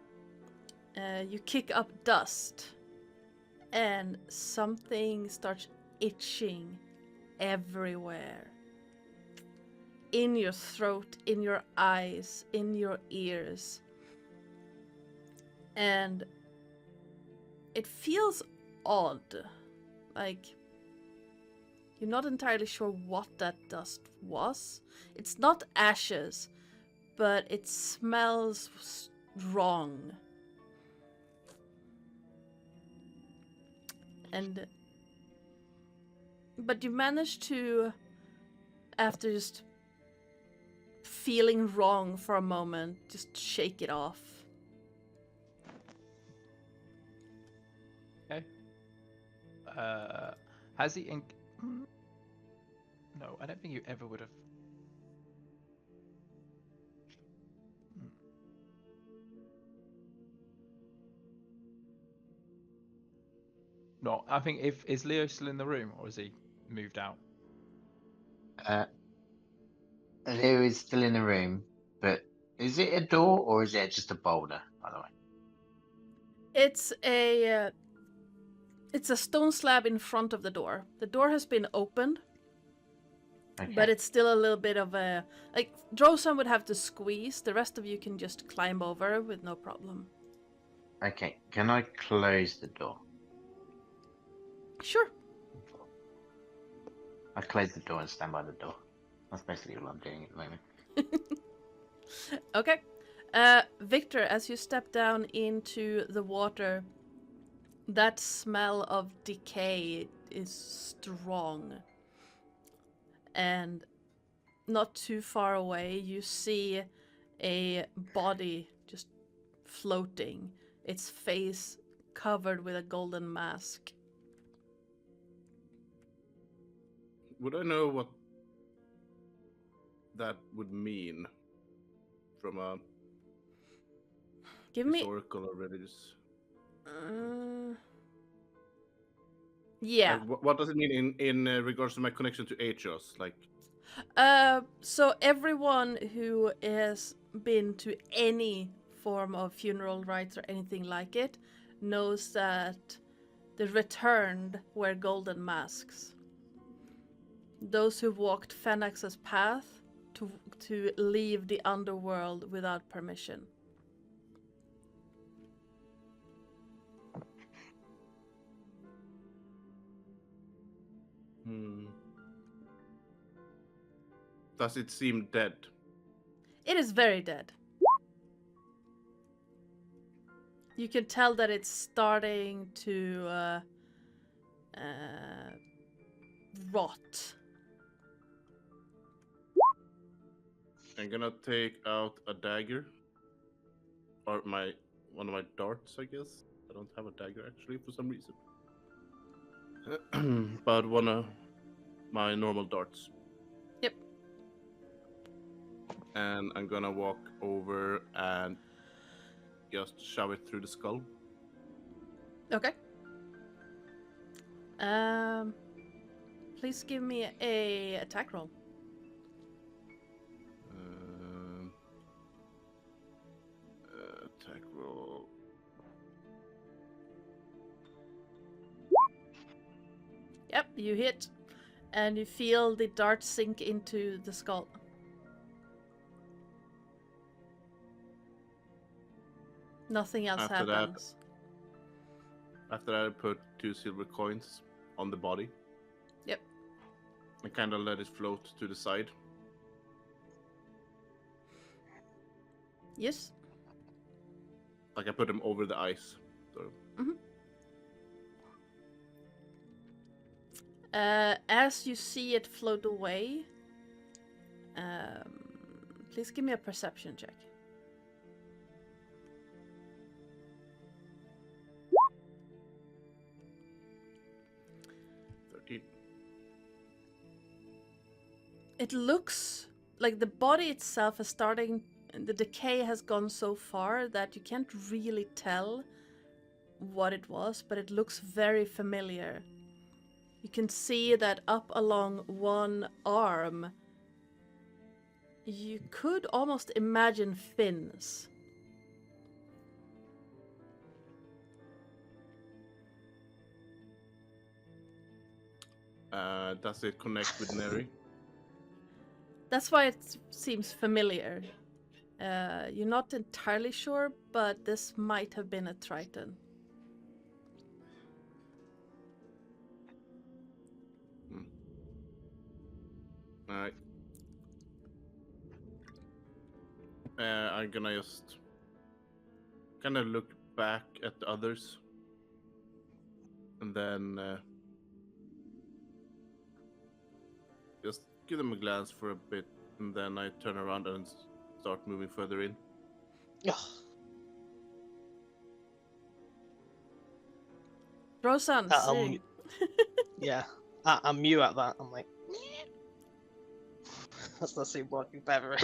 you kick up dust, and something starts itching everywhere. In your throat, in your eyes, in your ears. And it feels odd. Like, you're not entirely sure what that dust was. It's not ashes, but it smells wrong. But you manage to, after just feeling wrong for a moment, just shake it off. Okay. Has he? No, I don't think you ever would have. No, I think is Leo still in the room or has he moved out? Leo is still in the room, but is it a door or is it just a boulder, by the way? It's a stone slab in front of the door. The door has been opened, Okay. but it's still a little bit of a... Like, Drosan would have to squeeze. The rest of you can just climb over with no problem. Okay, can I close the door? Sure. I close the door and stand by the door. That's basically what I'm doing at the moment. Okay. Victor, as you step down into the water, that smell of decay is strong. And not too far away, you see a body just floating, its face covered with a golden mask. Would I know what that would mean from a Give me... historical or religious? Yeah. Like, what does it mean in regards to my connection to Aetios? Like, So everyone who has been to any form of funeral rites or anything like it knows that the returned wear golden masks. Those who walked Fenax's path to leave the underworld without permission. Does it seem dead? It is very dead. You can tell that it's starting to rot. I'm gonna take out a dagger. Or one of my darts, I guess. I don't have a dagger actually for some reason. But one of my normal darts. Yep. And I'm gonna walk over and just shove it through the skull. Okay. Please give me a attack roll. Attack roll. Yep, you hit, and you feel the dart sink into the skull. Nothing else After that- happens. After that, I put 2 silver coins on the body. Yep. And kind of let it float to the side. Yes. Like I put them over the ice. So. As you see it float away, please give me a perception check. It looks like the body itself is starting, the decay has gone so far that you can't really tell what it was, but it looks very familiar. You can see that up along one arm, you could almost imagine fins. Does it connect with Neri? That's why it seems familiar. You're not entirely sure, but this might have been a Triton. Alright. I'm gonna just kind of look back at the others. And then just give them a glance for a bit. And then I turn around and start moving further in. Rosan, see. Yeah, I'm mute at that. I'm like, that's not seem working better.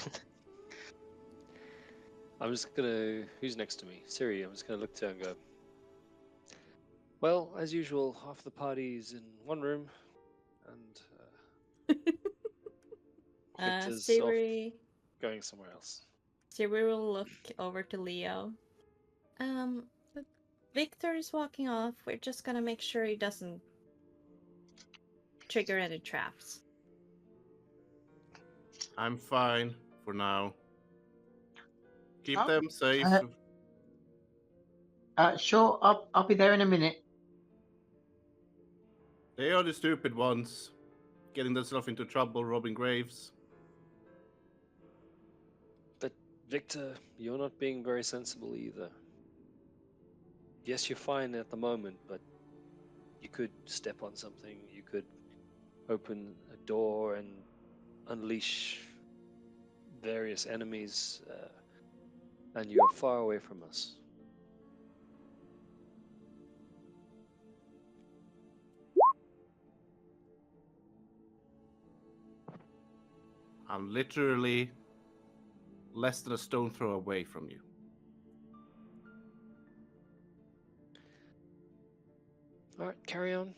I'm just gonna. Who's next to me? Siri. I'm just gonna look to her and go. Well, as usual, half the party's in one room, and Victor's Siri. off going somewhere else. Siri will look over to Leo. Victor is walking off. We're just gonna make sure he doesn't trigger any traps. I'm fine for now. Keep Oh, them safe. Sure, I'll be there in a minute. They are the stupid ones. Getting themselves into trouble, robbing graves. But Victor, you're not being very sensible either. Yes, you're fine at the moment, but you could step on something. You could open a door and unleash various enemies, and you're far away from us. I'm literally less than a stone throw away from you. All right, carry on.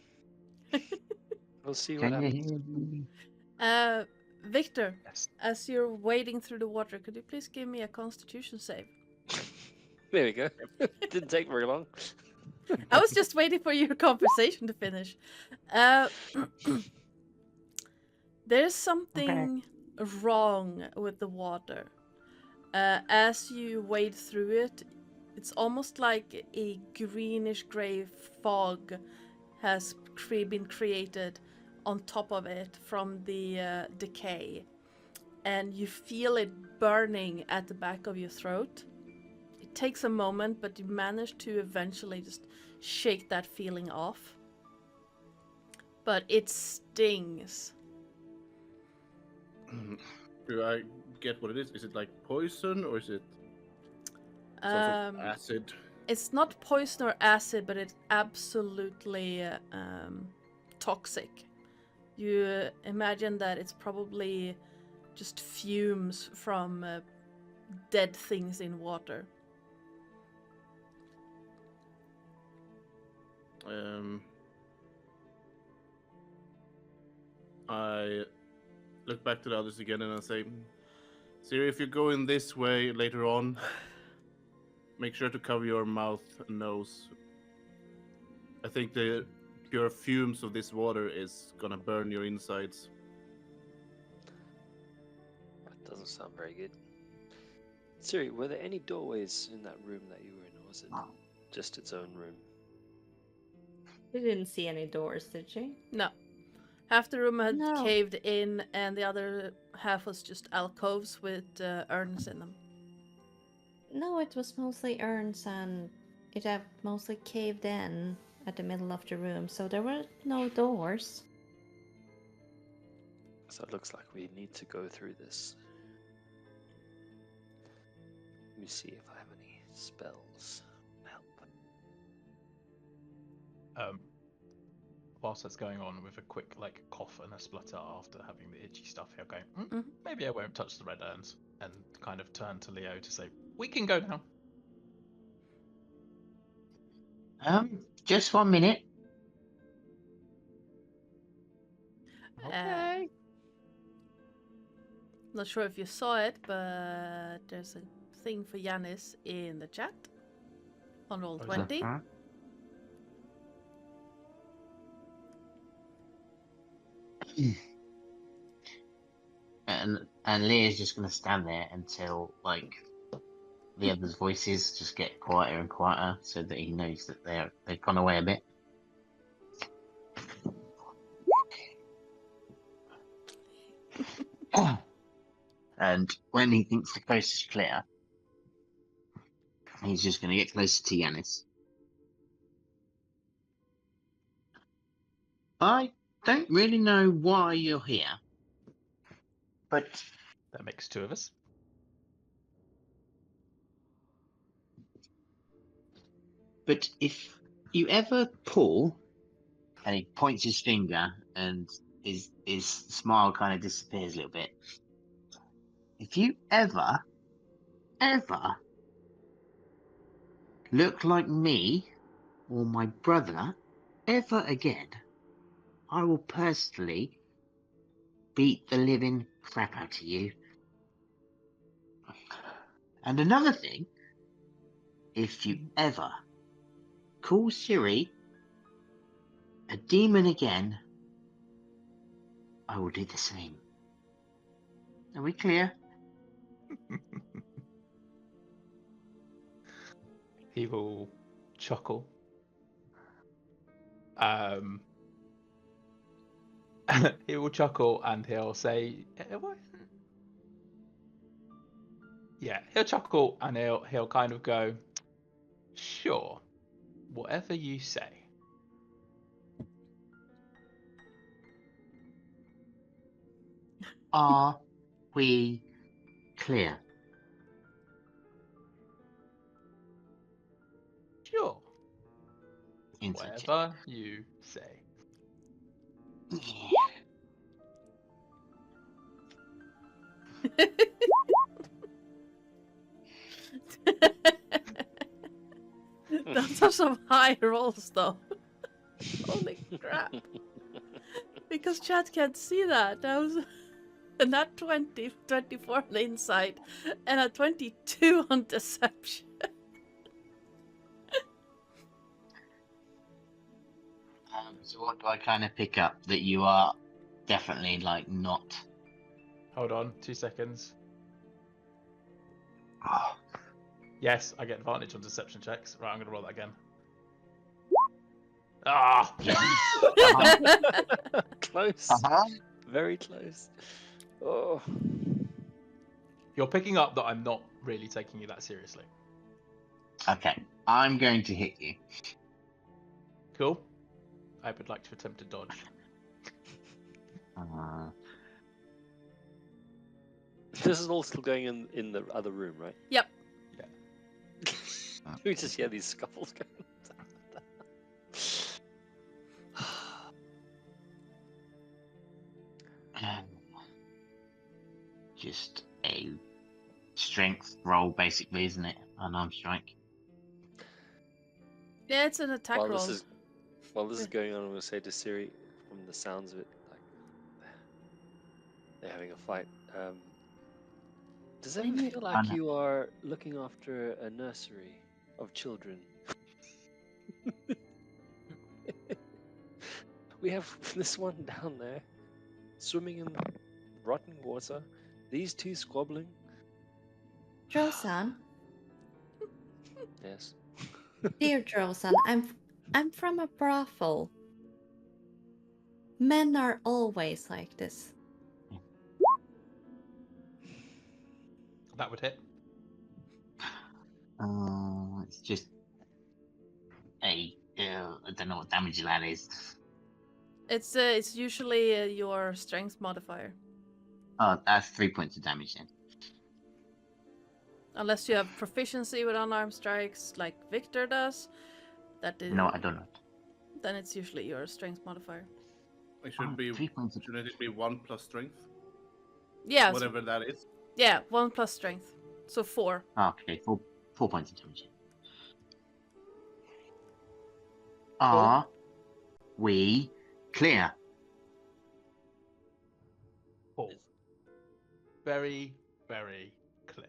We'll see what Can you happens. hear me? Victor, Yes. as you're wading through the water, could you please give me a Constitution save? There we go. Didn't take very long. I was just waiting for your conversation to finish. There's something wrong with the water. As you wade through it, it's almost like a greenish gray fog has been created on top of it from the decay. And you feel it burning at the back of your throat. It takes a moment, but you manage to eventually just shake that feeling off. But it stings. Do I get what it is? Is it like poison or is it some sort of acid? It's not poison or acid, but it's absolutely toxic. You imagine that it's probably just fumes from dead things in water. I look back to the others again and I say, Siri, if you're going this way later on, make sure to cover your mouth and nose. I think the pure fumes of this water is gonna burn your insides. That doesn't sound very good. Siri, were there any doorways in that room that you were in, or was it just its own room? You didn't see any doors, did you? No. Half the room had No. caved in, and the other half was just alcoves with urns in them. No, it was mostly urns and it had mostly caved in at the middle of the room, so there were no doors. So it looks like we need to go through this. Let me see if I have any spells. Help. Whilst that's going on, with a quick cough and a splutter after having the itchy stuff here, going, Mhm. maybe I won't touch the red urns, and kind of turn to Leo to say, we can go now. Just 1 minute. Okay. Not sure if you saw it, but there's a thing for Yanis in the chat on roll Oh, is there? 20. Huh? And Leah's just gonna stand there until the others' voices just get quieter and quieter, so that he knows that they've gone away a bit. And when he thinks the coast is clear, he's just gonna get closer to Yanis. I don't really know why you're here, but That makes two of us. if you ever pull, and he points his finger, and his smile kind of disappears a little bit. If you ever look like me or my brother ever again, I will personally beat the living crap out of you. And another thing, if you ever call Siri a demon again, I will do the same. Are we clear? He will chuckle. He will chuckle and he'll say, what? Yeah, he'll chuckle and he'll kind of go, sure, whatever you say. Are we clear? Sure, Interject. whatever you say. Those are some high rolls, though. Holy crap. Because chat can't see that. That was a nat 20, 24 on insight, and a 22 on deception. So what do I kind of pick up? That you are definitely not. Hold on, 2 seconds. Oh, Yes, I get advantage on deception checks. Right, I'm going to roll that again. Ah! Close. Very close. Oh. You're picking up that I'm not really taking you that seriously. Okay, I'm going to hit you. Cool. I would like to attempt to dodge. This is all still going in the other room, right? Yep. Yeah. We just hear these scuffles going. Just a strength roll, basically, isn't it? Unarmed strike. Yeah, it's an attack Well, roll. While this is going on, I'm gonna say to Siri, from the sounds of it, like they're having a fight. Does it ever feel like know. you are looking after a nursery of children? We have this one down there, swimming in rotten water. These two squabbling. Drosan, Yes. dear Drosan, I'm from a brothel. Men are always like this. That would hit. It's just a. I don't know what damage that is. It's usually your strength modifier, Oh, that's 3 points of damage then. unless you have proficiency with unarmed strikes like Victor does. That is, No, I don't know. then it's usually your strength modifier. It should be. 3 points of Shouldn't it be 1 plus strength? Yeah, so- Whatever that is. yeah, 1 plus strength, so 4. Okay, 4 points of damage. Are we clear? Cool. Very, very clear.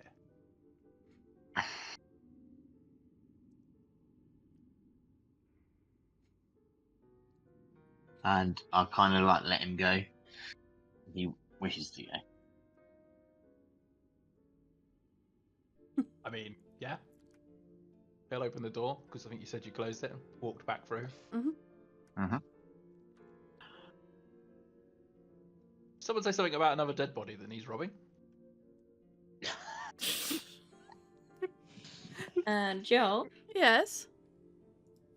And I kind of like let him go. He wishes to go. I mean, yeah. He'll open the door because I think you said you closed it and walked back through. Someone say something about another dead body that needs robbing. Joe, Yes.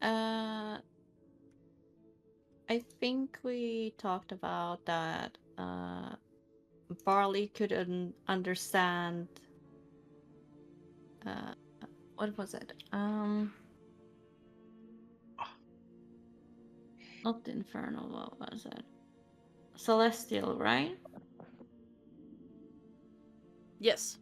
I think we talked about that Barley couldn't understand. What was it? Not the Infernal, what was it? Celestial, right? Yes.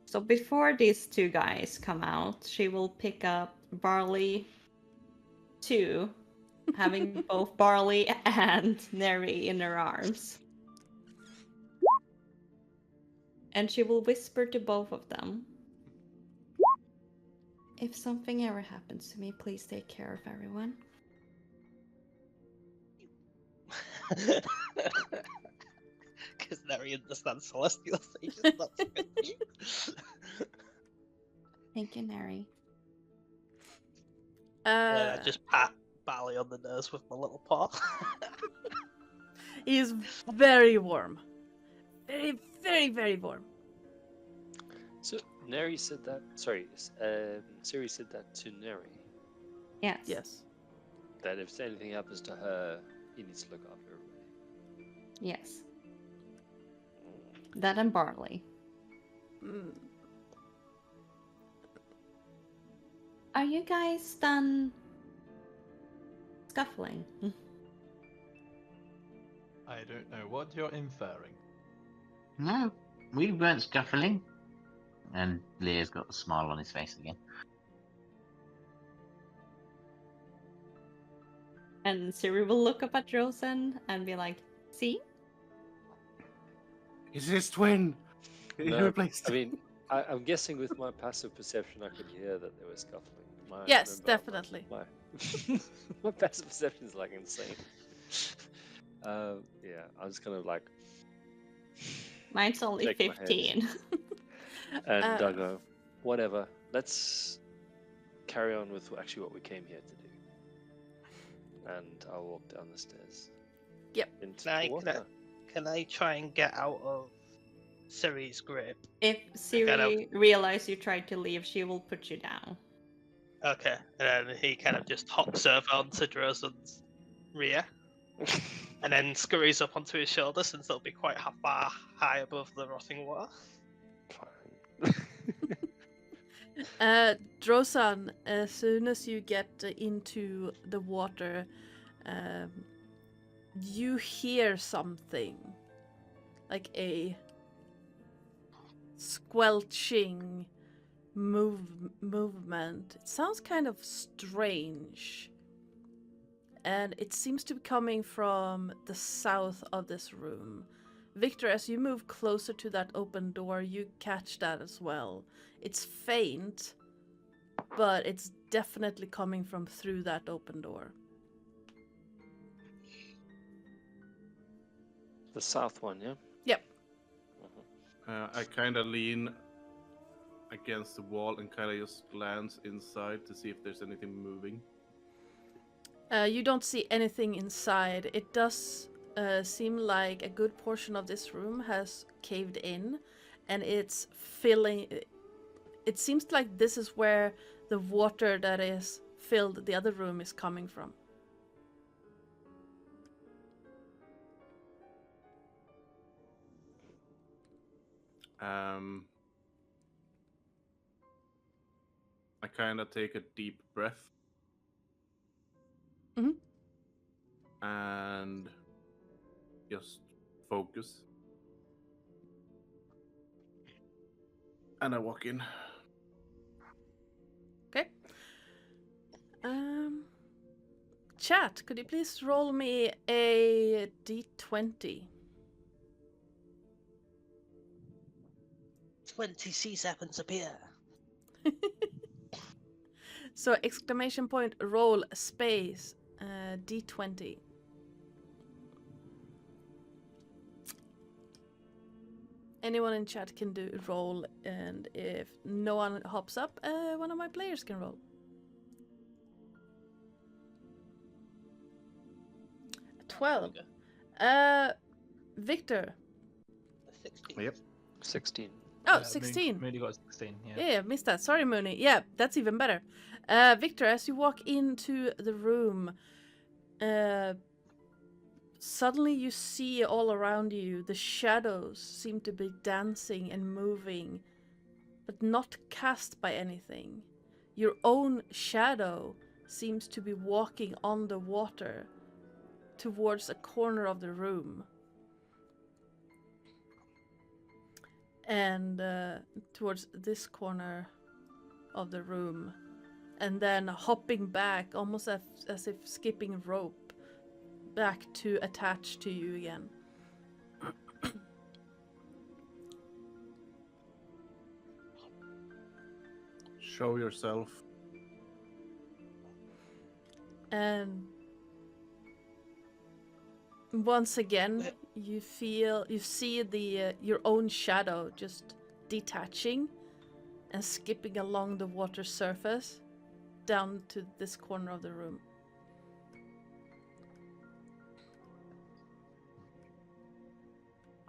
So before these two guys come out, she will pick up Barley 2, having both Barley and Neri in her arms. And she will whisper to both of them, if something ever happens to me, please take care of everyone. Because Neri understands celestial sages, that's good. Thank you, Neri. I just pat Barley on the nose with my little paw. He is very warm. Very, very, very warm. So Neri said that. Sorry, Siri said that to Neri. Yes. Yes. That if anything happens to her, he needs to look after everybody. Yes. That and Barley. Mm. Are you guys done scuffling? I don't know what you're inferring. No, we weren't scuffling. And Lear's got a smile on his face again. And Siri will look up at Rosen and be like, see? It's his twin. He No, replaced I him. mean, I'm guessing with my passive perception, I could hear that they were scuffling. Yes, remember definitely. My passive perception is like insane. Yeah, I was kind of like. Mine's only Shake my head. 15. And I go, whatever. Let's carry on with actually what we came here to do. And I'll walk down the stairs. Yep. Into Can I- the water. Can I try and get out of Siri's grip? If Siri Kind realizes you tried to leave, she will put you down. Okay, and then he kind of just hops over onto Drozen's rear, and then scurries up onto his shoulder since they'll be quite far high above the rotting water. Drosan, as soon as you get into the water, you hear something. Like a squelching movement. It sounds kind of strange. and it seems to be coming from the south of this room. Victor, as you move closer to that open door, you catch that as well. It's faint, but it's definitely coming from through that open door. The south one, yeah? Yep. I kind of lean against the wall and kind of just glance inside to see if there's anything moving. You don't see anything inside. It does seem like a good portion of this room has caved in, and it's filling. It seems like this is where the water that is filled the other room is coming from. I kind of take a deep breath. Mhm. And just focus. And I walk in. Okay. Chat, could you please roll me a d20? 20 sea serpents appear. So exclamation point roll space d20. Anyone in chat can do roll, and if no one hops up, one of my players can roll. 12. Victor. 16. Yep. 16. Oh, 16. Mooney got 16, yeah. Yeah, missed that. Sorry, Mooney. Yeah, that's even better. Victor, as you walk into the room, suddenly you see all around you the shadows seem to be dancing and moving, but not cast by anything. Your own shadow seems to be walking on the water towards a corner of the room. And towards this corner of the room, and then hopping back, almost as if skipping rope, back to attach to you again. Show yourself. And once again, you see your own shadow just detaching and skipping along the water surface down to this corner of the room.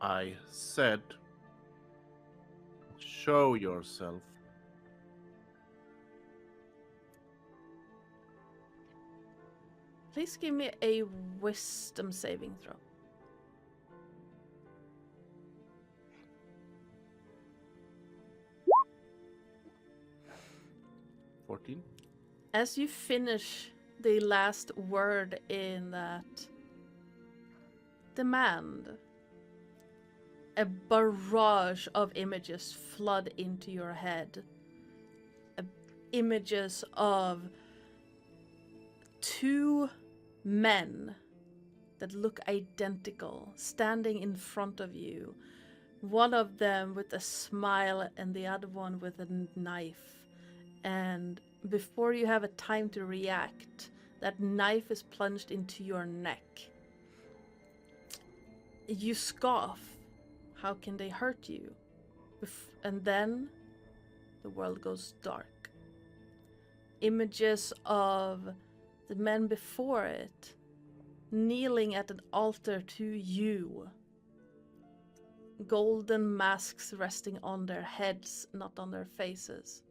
I said, show yourself. Please give me a wisdom saving throw. 14. As you finish the last word in that demand, a barrage of images flood into your head. Images of two men that look identical standing in front of you. One of them with a smile and the other one with a knife. And before you have a time to react, that knife is plunged into your neck. You scoff. How can they hurt you? And then the world goes dark. Images of the men before it kneeling at an altar to you. Golden masks resting on their heads, not on their faces.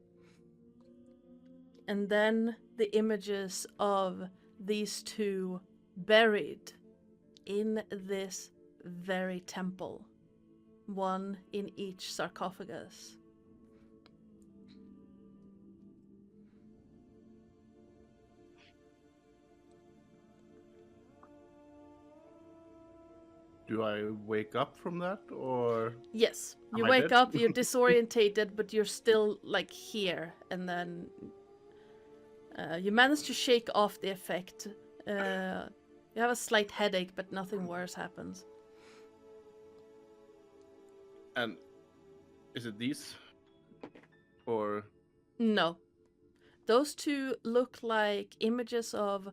And then the images of these two buried in this very temple. One in each sarcophagus. Do I wake up from that, or? Yes, you Am I wake dead? up, you're disorientated, but you're still like here, and then you manage to shake off the effect, You have a slight headache, but nothing worse happens. And is it these? Or No. Those two look like images of...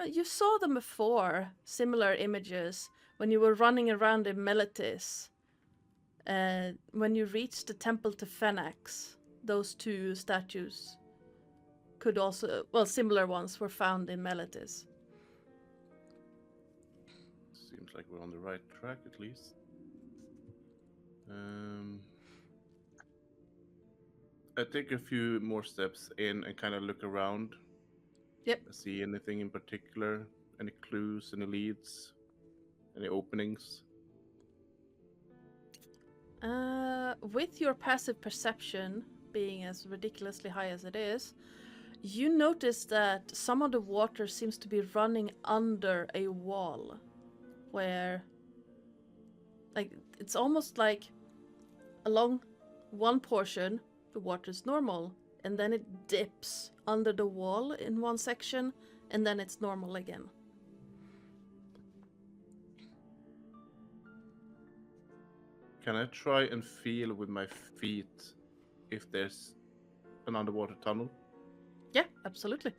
You saw them before, similar images, when you were running around in Melitis. When you reached the temple to Phoenix, those two statues could also... Well, similar ones were found in Melitis. seems like we're on the right track at least. I take a few more steps in and kind of look around. Yep. See anything in particular? Any clues, any leads, any openings? With your passive perception being as ridiculously high as it is, you notice that some of the water seems to be running under a wall, where, like, it's almost like along one portion the water is normal, and then it dips under the wall in one section, and then it's normal again. Can I try and feel with my feet if there's an underwater tunnel? Yeah, absolutely.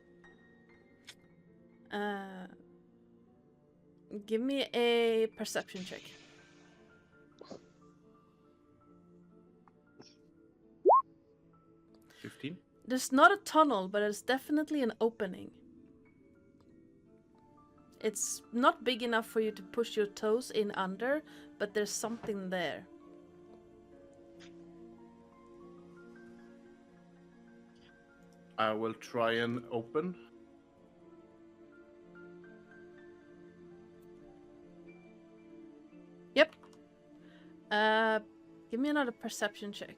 Give me a perception check. 15? There's not a tunnel, but it's definitely an opening. It's not big enough for you to push your toes in under, but there's something there. I will try and open. Yep. Give me another perception check.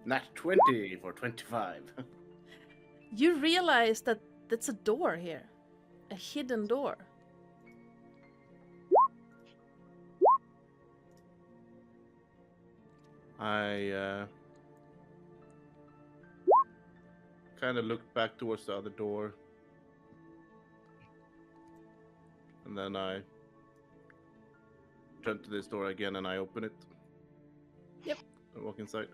Nat 20 for 25. You realize that that's a door here. A hidden door. I kind of looked back towards the other door. And then I turn to this door again and I open it. Yep. I walk inside.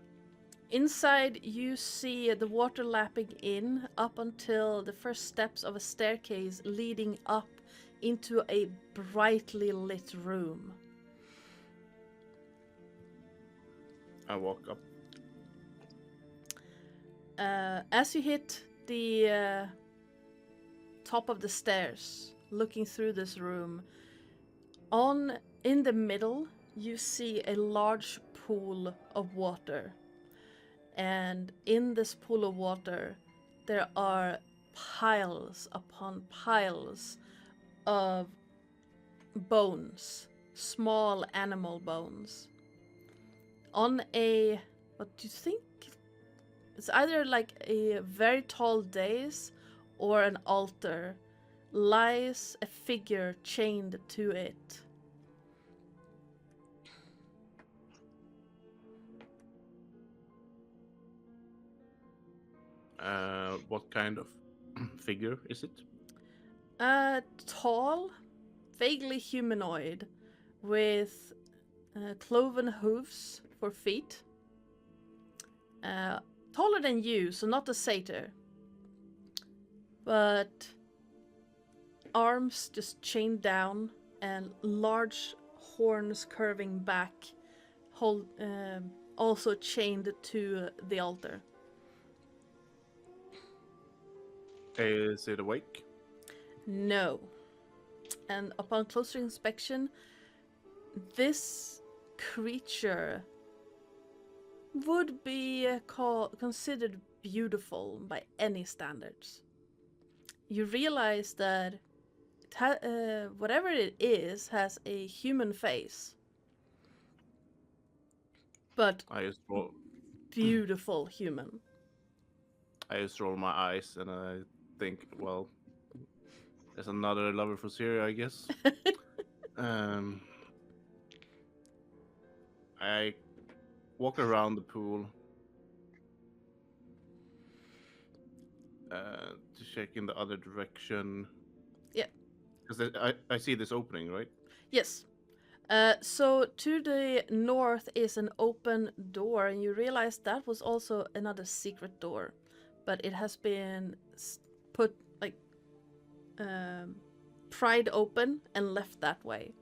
Inside, you see the water lapping in up until the first steps of a staircase leading up into a brightly lit room. I walk up. As you hit the top of the stairs, looking through this room, in the middle, you see a large pool of water. And in this pool of water, there are piles upon piles of bones, small animal bones. On a, what do you think? It's either like a very tall dais or an altar, lies a figure chained to it. What kind of figure is it? Tall, vaguely humanoid, with cloven hooves for feet. Taller than you, so not a satyr. But arms just chained down and large horns curving back, also chained to the altar. Is it awake? No. And upon closer inspection, this creature would be considered beautiful by any standards. You realize that whatever it is has a human face, but I just roll. beautiful human. I just roll my eyes and I think, well, there's another lover for Syria, I guess. I walk around the pool to check in the other direction. Yeah. Because I see this opening, right? Yes. So to the north is an open door, and you realize that was also another secret door, but it has been put like pried open and left that way.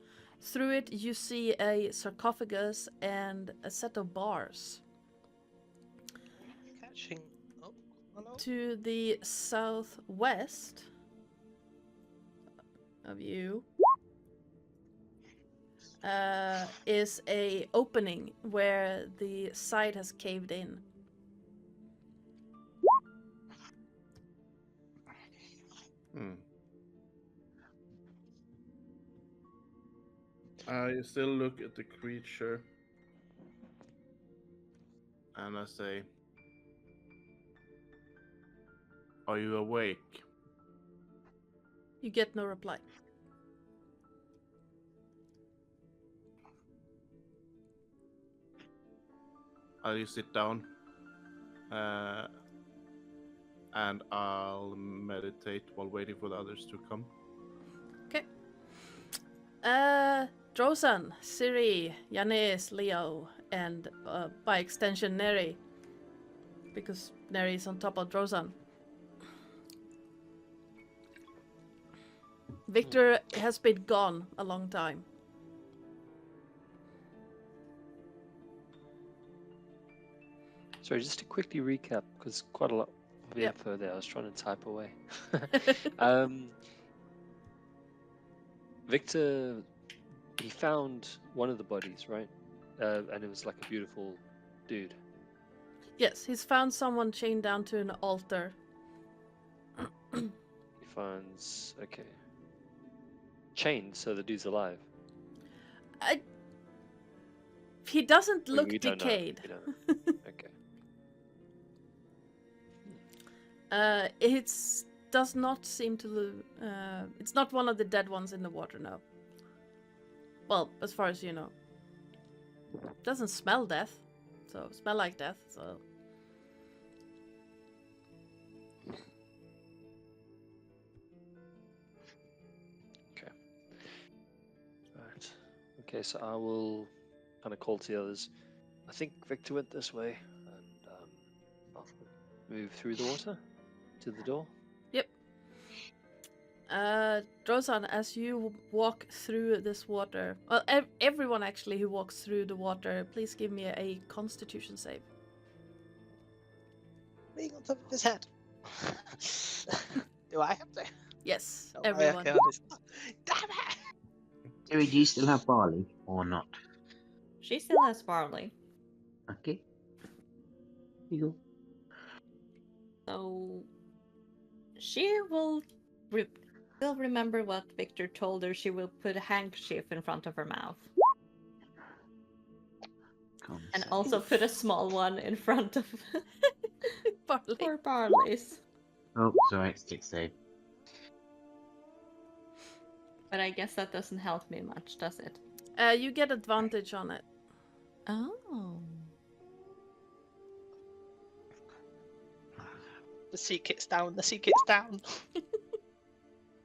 Through it, you see a sarcophagus and a set of bars. Catching. Oh, hello. To the southwest of you is a opening where the side has caved in. I still look at the creature and I say, "Are you awake?" You get no reply. I'll sit down and I'll meditate while waiting for the others to come. Okay. Drozan, Siri, Yanis, Leo, and by extension Neri. Because Neri is on top of Drozan. Victor has been gone a long time. Sorry, just to quickly recap, because quite a lot of Yep. info there. I was trying to type away. Victor, he found one of the bodies, right? And it was like a beautiful dude. Yes, he's found someone chained down to an altar. He finds, okay, chained, so the dude's alive. He doesn't We- look we don't know. decayed. We don't know. Okay. It does not seem to. It's not one of the dead ones in the water now. Well, as far as you know, doesn't smell death, so smell like death. So Right. Okay, so I will kind of call to the others. I think Victor went this way, and I'll move through the water to the door. yep. Drozan, as you walk through this water, well, everyone actually who walks through the water, please give me a Constitution save. Being on top of his head. Do I have to? Yes, Oh, everyone. okay, damn it! Terry, do you still have barley or not? She still has barley. Okay. You go. So she will still remember what Victor told her. She will put a handkerchief in front of her mouth. And also put a small one in front of Barley. poor Barley's. Oh, sorry, stick save. But I guess that doesn't help me much, does it? You get advantage on it. Oh. The secret's down. The secret's down.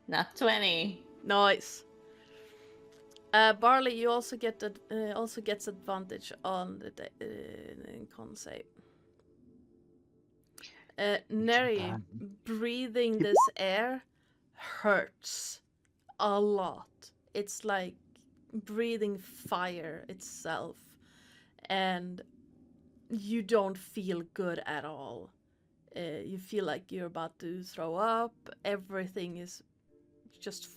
Not 20. Nice. Barley, you also get also gets advantage on the con save. Neri, bad. breathing this air hurts a lot. It's like breathing fire itself, and you don't feel good at all. You feel like you're about to throw up. Everything is just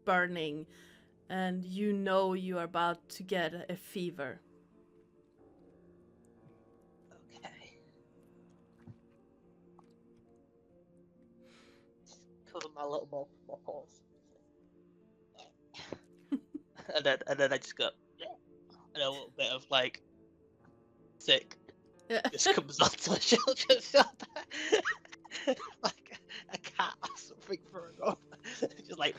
burning, and you know you are about to get a fever. Okay. Cover my little more paws. and then I just go, and a little bit of like sick Yeah. just comes onto my shoulder, like a cat or something for a go. Just like.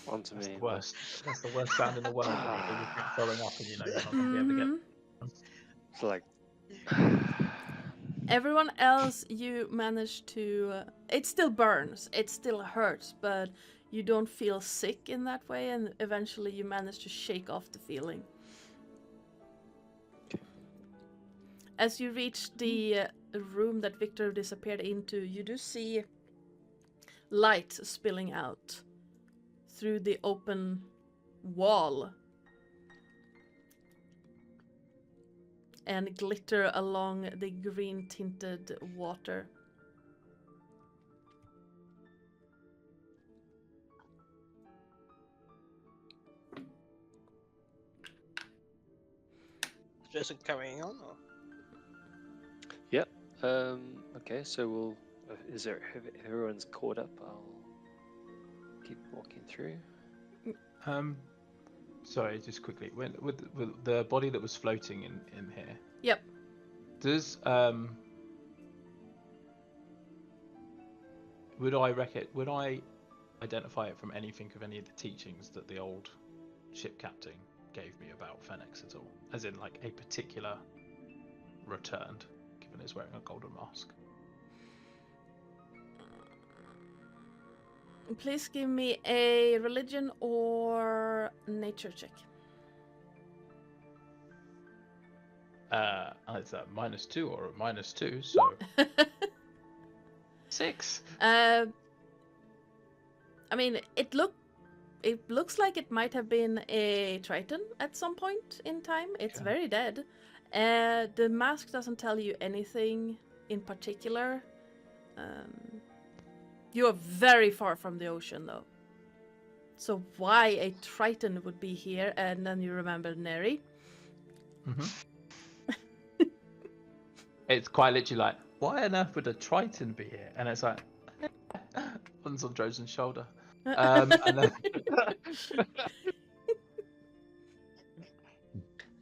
Onto me. Worst. That's the worst sound in the world. Right? You keep throwing up, and you know you're not going to be able to get. It's like Everyone else, you manage to... it still burns, it still hurts, but you don't feel sick in that way, and eventually you manage to shake off the feeling. As you reach the room that Victor disappeared into, you do see light spilling out through the open wall and glitter along the green tinted water. Is Jason carrying on? Or? Yep. Okay, so we'll. Is there? If everyone's caught up, I'll keep walking through. Sorry, just quickly. With the body that was floating in here. Yep. Does would I identify it from anything of any of the teachings that the old ship captain gave me about Fenix at all? As in, like, a particular returned, given he's wearing a golden mask. Please give me a religion or nature check. It's a -2 or a -2, so 6. I mean, it looks like it might have been a Triton at some point in time. It's Okay. very dead. The mask doesn't tell you anything in particular. You are very far from the ocean, though. So why a Triton would be here? And then you remember Neri. It's quite literally like, why on earth would a Triton be here? And it's like, one's on Drozen's shoulder. And then...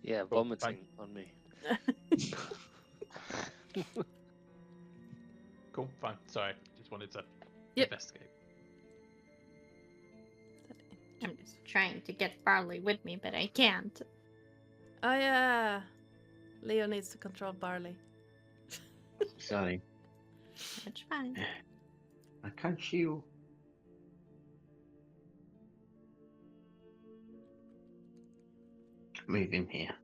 Yeah, vomiting on me. Cool, fine. Sorry, just wanted to Yep. investigate. I'm trying to get Barley with me, but I can't. Oh yeah, Leo needs to control Barley. Sorry. That's fine. I can't shield. Move him here.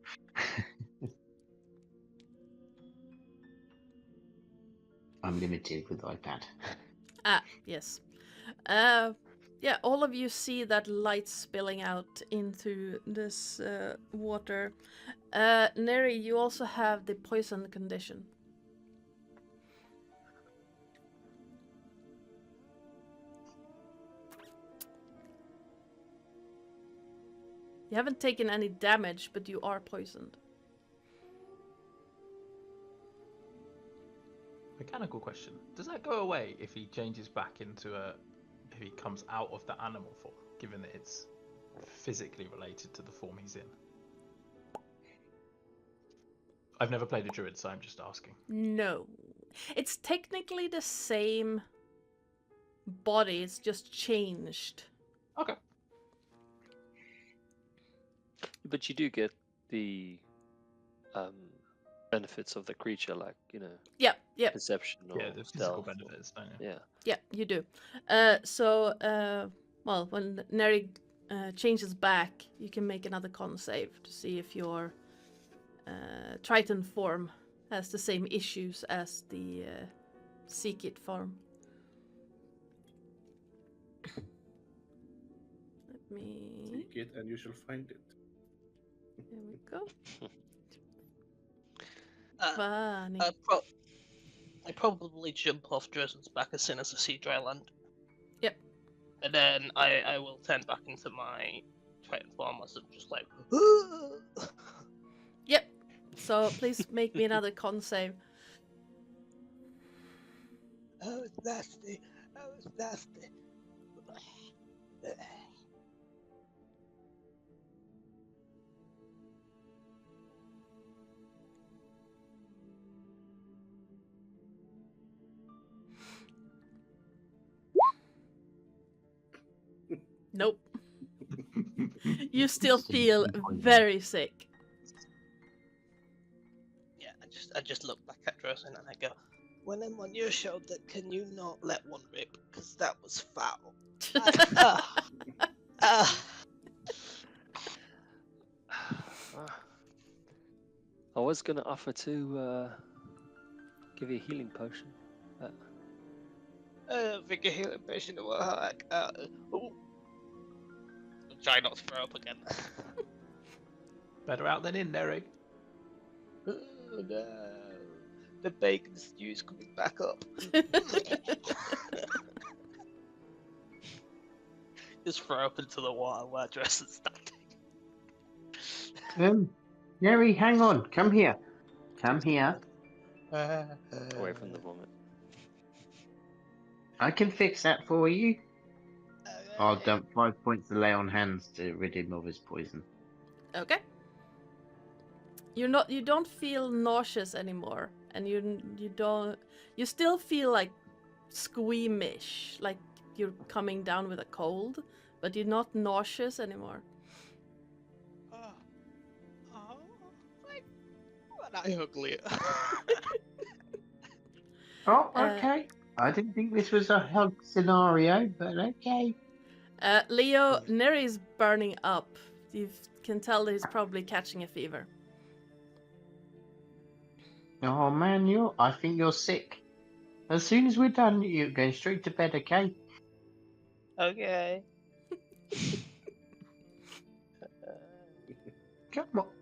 I'm limited with iPad. Ah, yes. Yeah, all of you see that light spilling out into this water. Neri, you also have the poison condition. You haven't taken any damage, but you are poisoned. Mechanical question. Does that go away if he changes back into if he comes out of the animal form, given that it's physically related to the form he's in? I've never played a druid, so I'm just asking. No. It's technically the same body, it's just changed. Okay. But you do get the benefits of the creature, like, you know, Yep. perception or Yeah, the physical stealth. benefits, don't you? Yeah. Yeah, you do. Well, when Neri changes back, you can make another con save to see if your Triton form has the same issues as the Seekit form. Let me... Seek it and you shall find it. There we go. Uh, Funny. I probably jump off Drozen's back as soon as I see dry land. Yep. And then I will turn back into my Triton form as I'm just like. Yep. So please make me another con save. Oh, it's nasty. Oh, it's nasty. Nope. You still feel very sick. Yeah, I just look back at Dresden and I go, when I'm on your shoulder, can you not let one rip? Because that was foul. I was gonna offer to give you a healing potion. I don't think a healing potion will work. Try not to throw up again. Better out than in, Neri. Oh no. The bacon stew's coming back up. Just throw up into the water where Dresden's standing. Neri, hang on. Come here. Come here. Away from the vomit. I can fix that for you. I'll dump 5 points of lay on hands to rid him of his poison. Okay. You don't feel nauseous anymore, and you still feel like squeamish, like you're coming down with a cold, but you're not nauseous anymore. I ugly. Oh, okay. I didn't think this was a hug scenario, but okay. Leo, Neri's burning up. You can tell that he's probably catching a fever. Oh man, I think you're sick. As soon as we're done, you're going straight to bed, okay? Okay.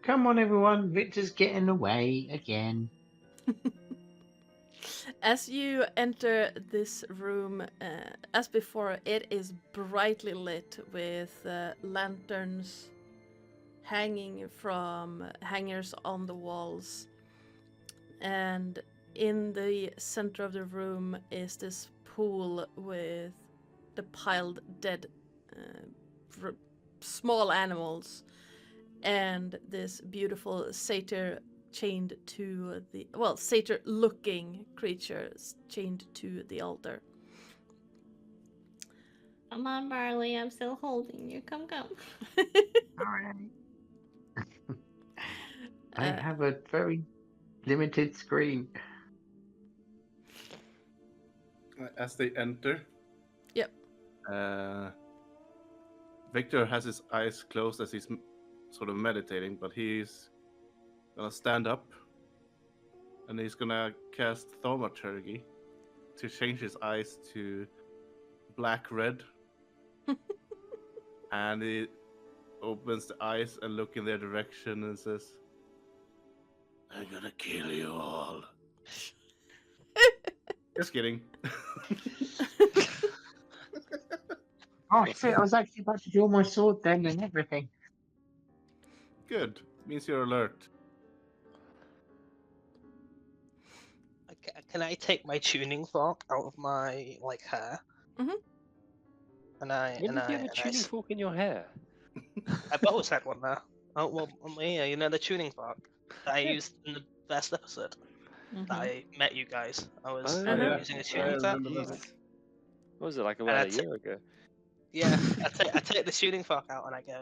Come on, everyone. Victor's getting away again. As you enter this room, as before, it is brightly lit with lanterns hanging from hangers on the walls. And in the center of the room is this pool with the piled dead small animals and this beautiful satyr chained to the satyr-looking creature chained to the altar. Come on, Barley, I'm still holding you. Come. Alright. I have a very limited screen. As they enter. Yep. Victor has his eyes closed as he's sort of meditating, but he's gonna stand up and he's gonna cast Thaumaturgy to change his eyes to black-red. And he opens the eyes and look in their direction and says, I'm gonna kill you all. Just kidding. Oh shit, I was actually about to draw my sword then and everything. Good. Means you're alert. Can I take my tuning fork out of my hair? Mhm. And I When did you have a tuning fork in your hair? I've always had one there. Oh well, on my ear, the tuning fork that I used in the first episode that I met you guys. I was using a tuning fork. What was it, like about a year ago? Yeah, I take the tuning fork out and I go,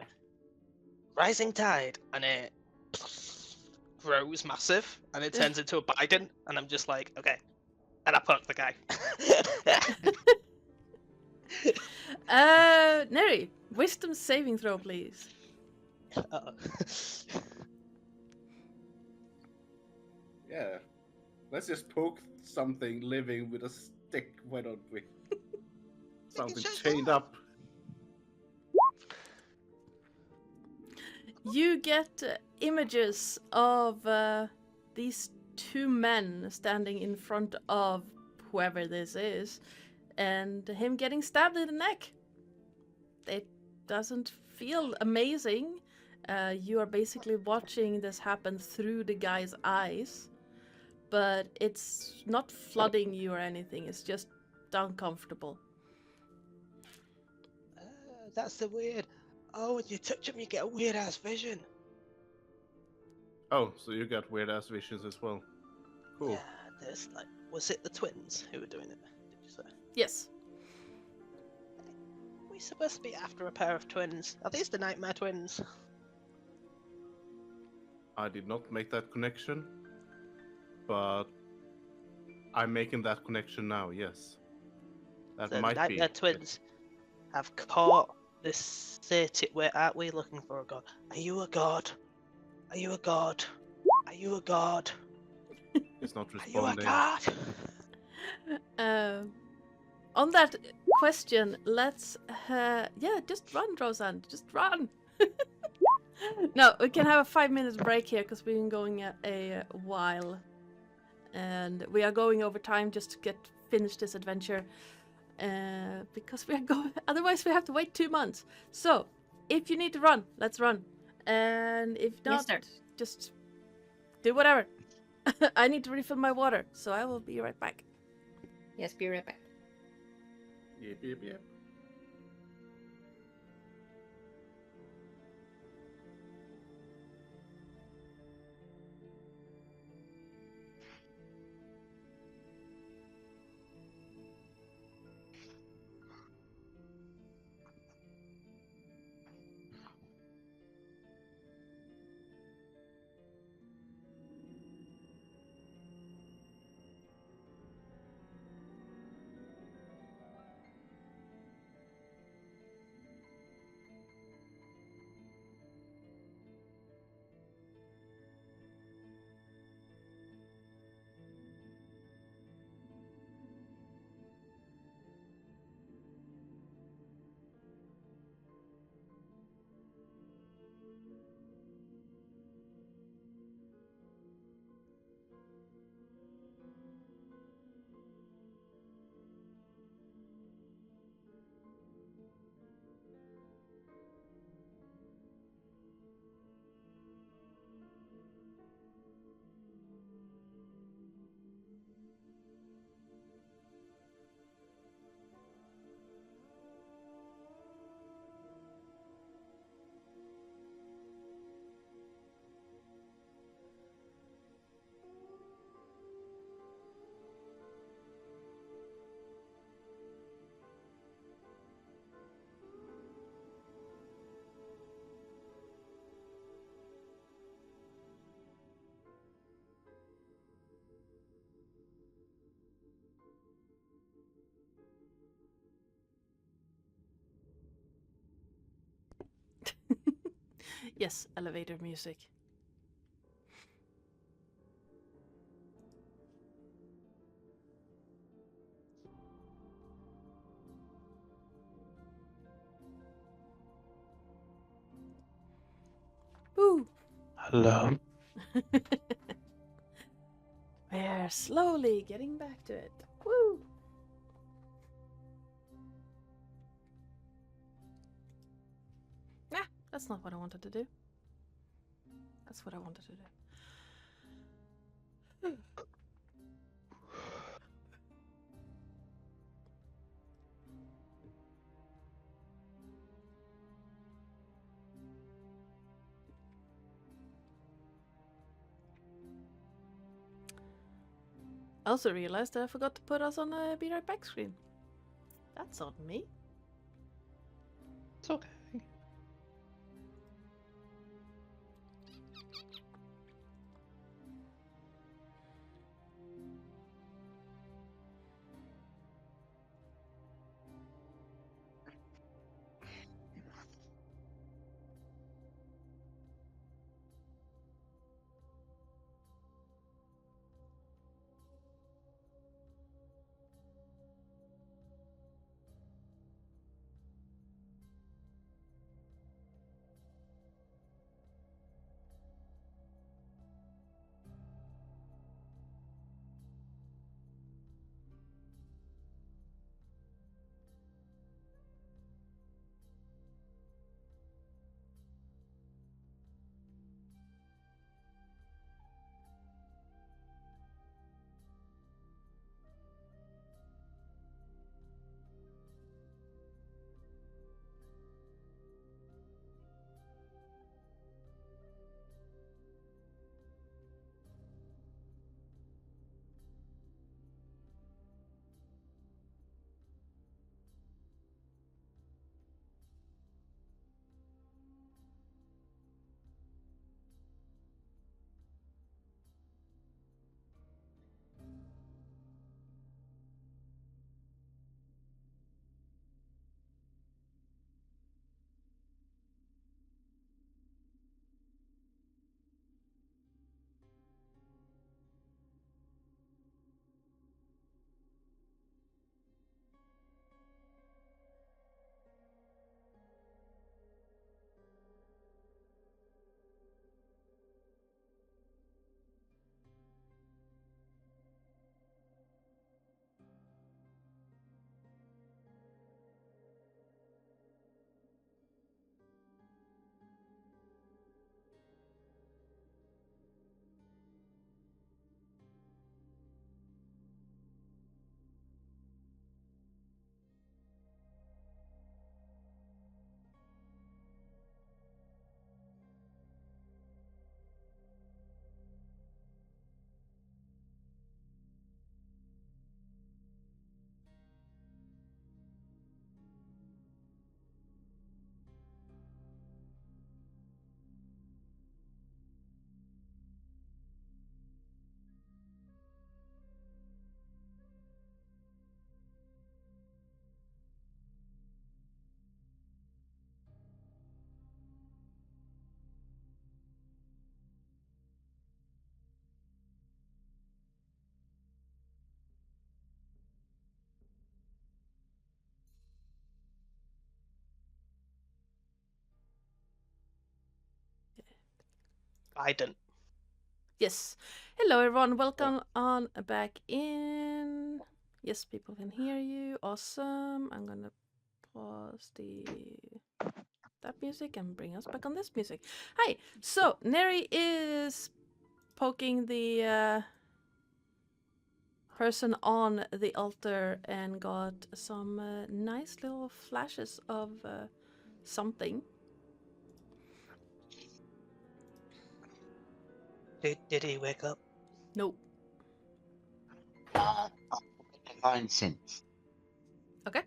rising tide, and it grows massive and it turns into a Biden, and I'm just like, okay, and I poke the guy. Neri, wisdom saving throw, please. Yeah. Let's just poke something living with a stick, why don't we? Something chained up. You get images of these two men standing in front of whoever this is, and him getting stabbed in the neck. It doesn't feel amazing. You are basically watching this happen through the guy's eyes, but it's not flooding you or anything. It's just uncomfortable. That's the weird. Oh, when you touch him, you get a weird ass vision. Oh, so you got weird ass visions as well. Cool. Yeah, there's was it the twins who were doing it? Did you say? Yes. Are we supposed to be after a pair of twins? Are these the nightmare twins? I did not make that connection, but I'm making that connection now. Yes, that The might be. Nightmare Twins have caught this city. Where aren't we looking for a god? Are you a god? Are you a god? Are you a god? It's not Are you a responding. god? On that question, let's just run, Roseanne. Just run. No, we can have a 5-minute break here because we've been going a while, and we are going over time just to finish this adventure. Because we are going. Otherwise, we have to wait 2 months. So, if you need to run, let's run. And if not, just do whatever. I need to refill my water, so I will be right back. Yes, be right back. Yep. Yes, elevator music. Woo! Hello. We're slowly getting back to it. Woo! Ah, that's not what I wanted to do. That's what I wanted to do. I also realized that I forgot to put us on a Be Right Back screen. That's on me. It's okay. Biden. Yes. Hello, everyone. Welcome on back in. Yes, people can hear you. Awesome. I'm gonna pause that music and bring us back on this music. Hi. So Neri is poking the person on the altar and got some nice little flashes of something. Did he wake up? Nope. Divine sense. Okay.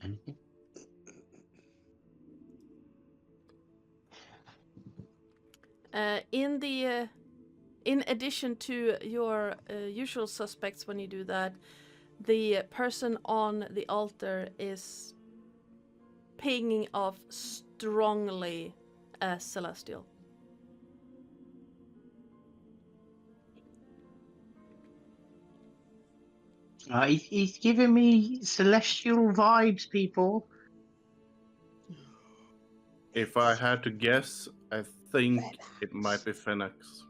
Anything? In addition to your usual suspects when you do that, the person on the altar is pinging off strongly as celestial. He's giving me celestial vibes, people. If I had to guess, I think it might be Phoenix.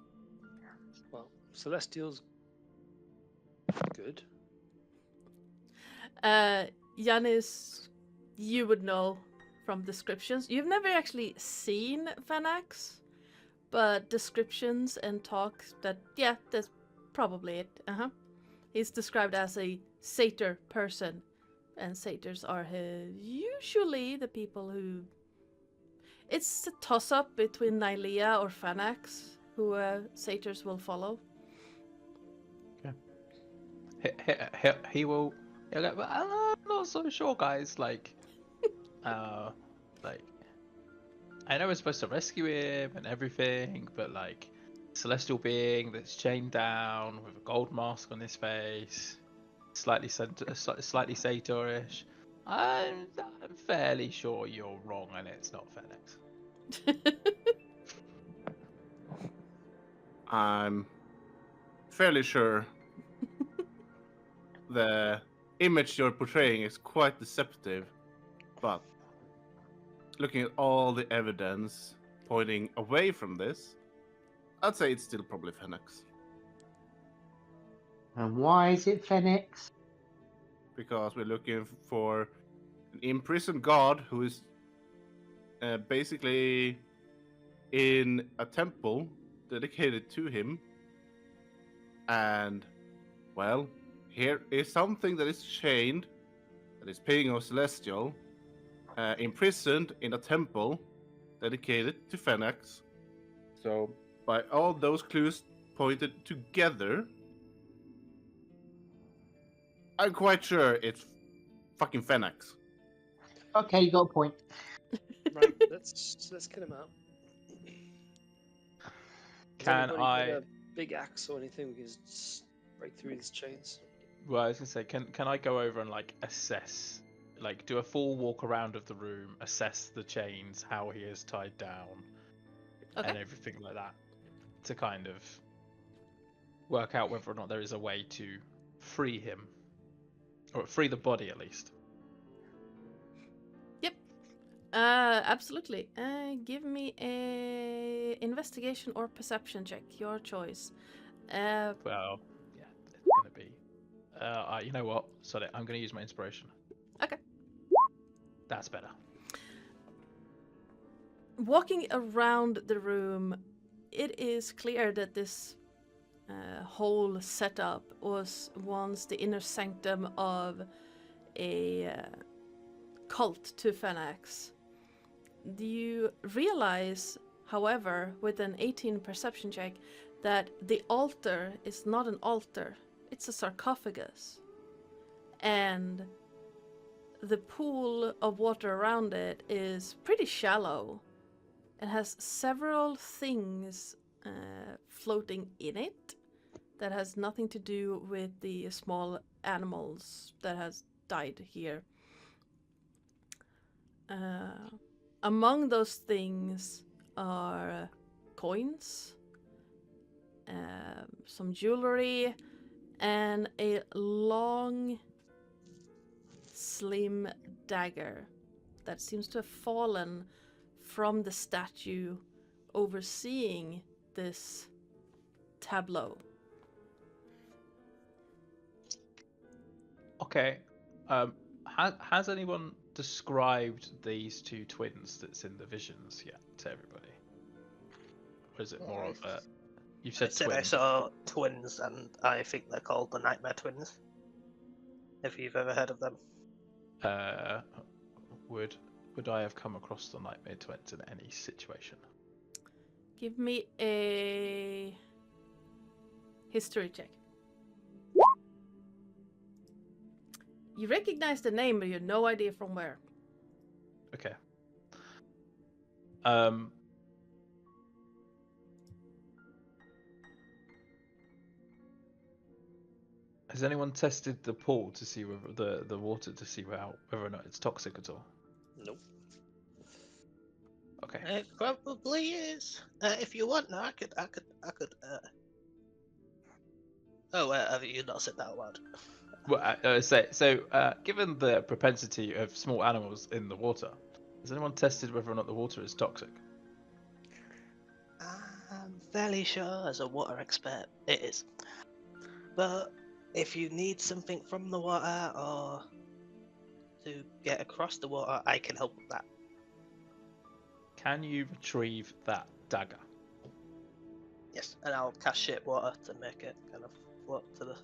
Well, Celestial's good. Yanis, you would know from descriptions. You've never actually seen Fanax, but descriptions and talk that, yeah, that's probably it. He's described as a satyr person, and satyrs are usually the people who... It's a toss-up between Nylea or Fanax, who satyrs will follow. He will. He'll go, I'm not so sure, guys. Like, like, I know we're supposed to rescue him and everything, but like, celestial being that's chained down with a gold mask on his face, slightly satyrish. I'm fairly sure you're wrong, and it's not Phoenix. I'm fairly sure the image you're portraying is quite deceptive, but looking at all the evidence pointing away from this, I'd say it's still probably Phoenix. And why is it Phoenix? Because we're looking for an imprisoned god who is basically in a temple dedicated to him. And, well, here is something that is chained, that is paying off celestial, imprisoned in a temple dedicated to Phoenix. So, by all those clues pointed together, I'm quite sure it's fucking Phoenix. Okay, you got a point. Right, let's get him out. Does Can anybody I? get a big axe or anything we can just break through these chains? Well, I was gonna say, can I go over and like assess, like do a full walk around of the room, assess the chains, how he is tied down, Okay. and everything like that, to kind of work out whether or not there is a way to free him, or free the body at least. Yep. Absolutely. Give me a investigation or perception check, your choice. Well, yeah, it's gonna be. You know what? Sorry, I'm gonna use my inspiration. Okay. That's better. Walking around the room, it is clear that this whole setup was once the inner sanctum of a cult to Phoenix. Do you realize, however, with an 18 perception check, that the altar is not an altar, it's a sarcophagus. And the pool of water around it is pretty shallow and has several things floating in it that has nothing to do with the small animals that has died here. Among those things are coins, some jewelry, and a long, slim dagger that seems to have fallen from the statue overseeing this tableau. Okay. Has anyone described these two twins that's in the visions yet to everybody? Or is it more of a... You've I said said I twins. saw twins, and I think they're called the Nightmare Twins. If you've ever heard of them. Would I have come across the Nightmare Twins in any situation? Give me a history check. You recognize the name, but you have no idea from where. Okay. Has anyone tested the pool to see whether the water to see whether or not it's toxic at all? Nope. Okay. It probably is. If you want, no, I could. Oh, have you not said that out loud? Well, given the propensity of small animals in the water, has anyone tested whether or not the water is toxic? I'm fairly sure, as a water expert, it is. But if you need something from the water or to get across the water, I can help with that. Can you retrieve that dagger? Yes, and I'll cast shit water to make it kind of float to the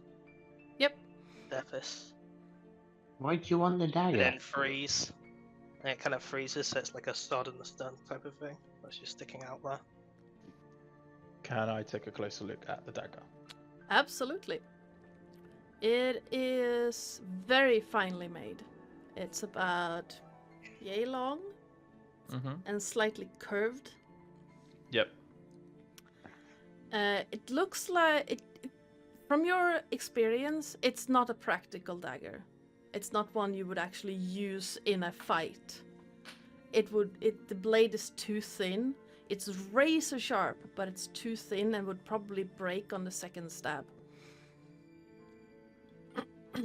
surface. Why do you want the And dagger? then freeze. And it kind of freezes, so it's like a sword in the stone type of thing. That's just sticking out there. Can I take a closer look at the dagger? Absolutely. It is very finely made. It's about yay long Mm-hmm. and slightly curved. Yep. It looks like from your experience, it's not a practical dagger. It's not one you would actually use in a fight. The blade is too thin. It's razor sharp, but it's too thin and would probably break on the second stab.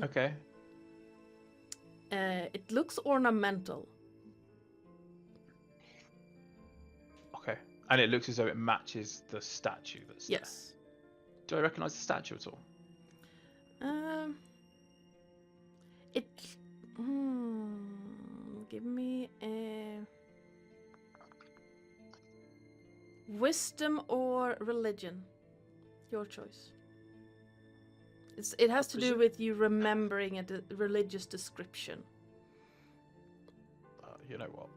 Okay. It looks ornamental. Okay. And it looks as though it matches the statue that's there. Yes. Do I recognise the statue at all? Give me a wisdom or religion. Your choice. It has to do with you remembering a religious description. You know what?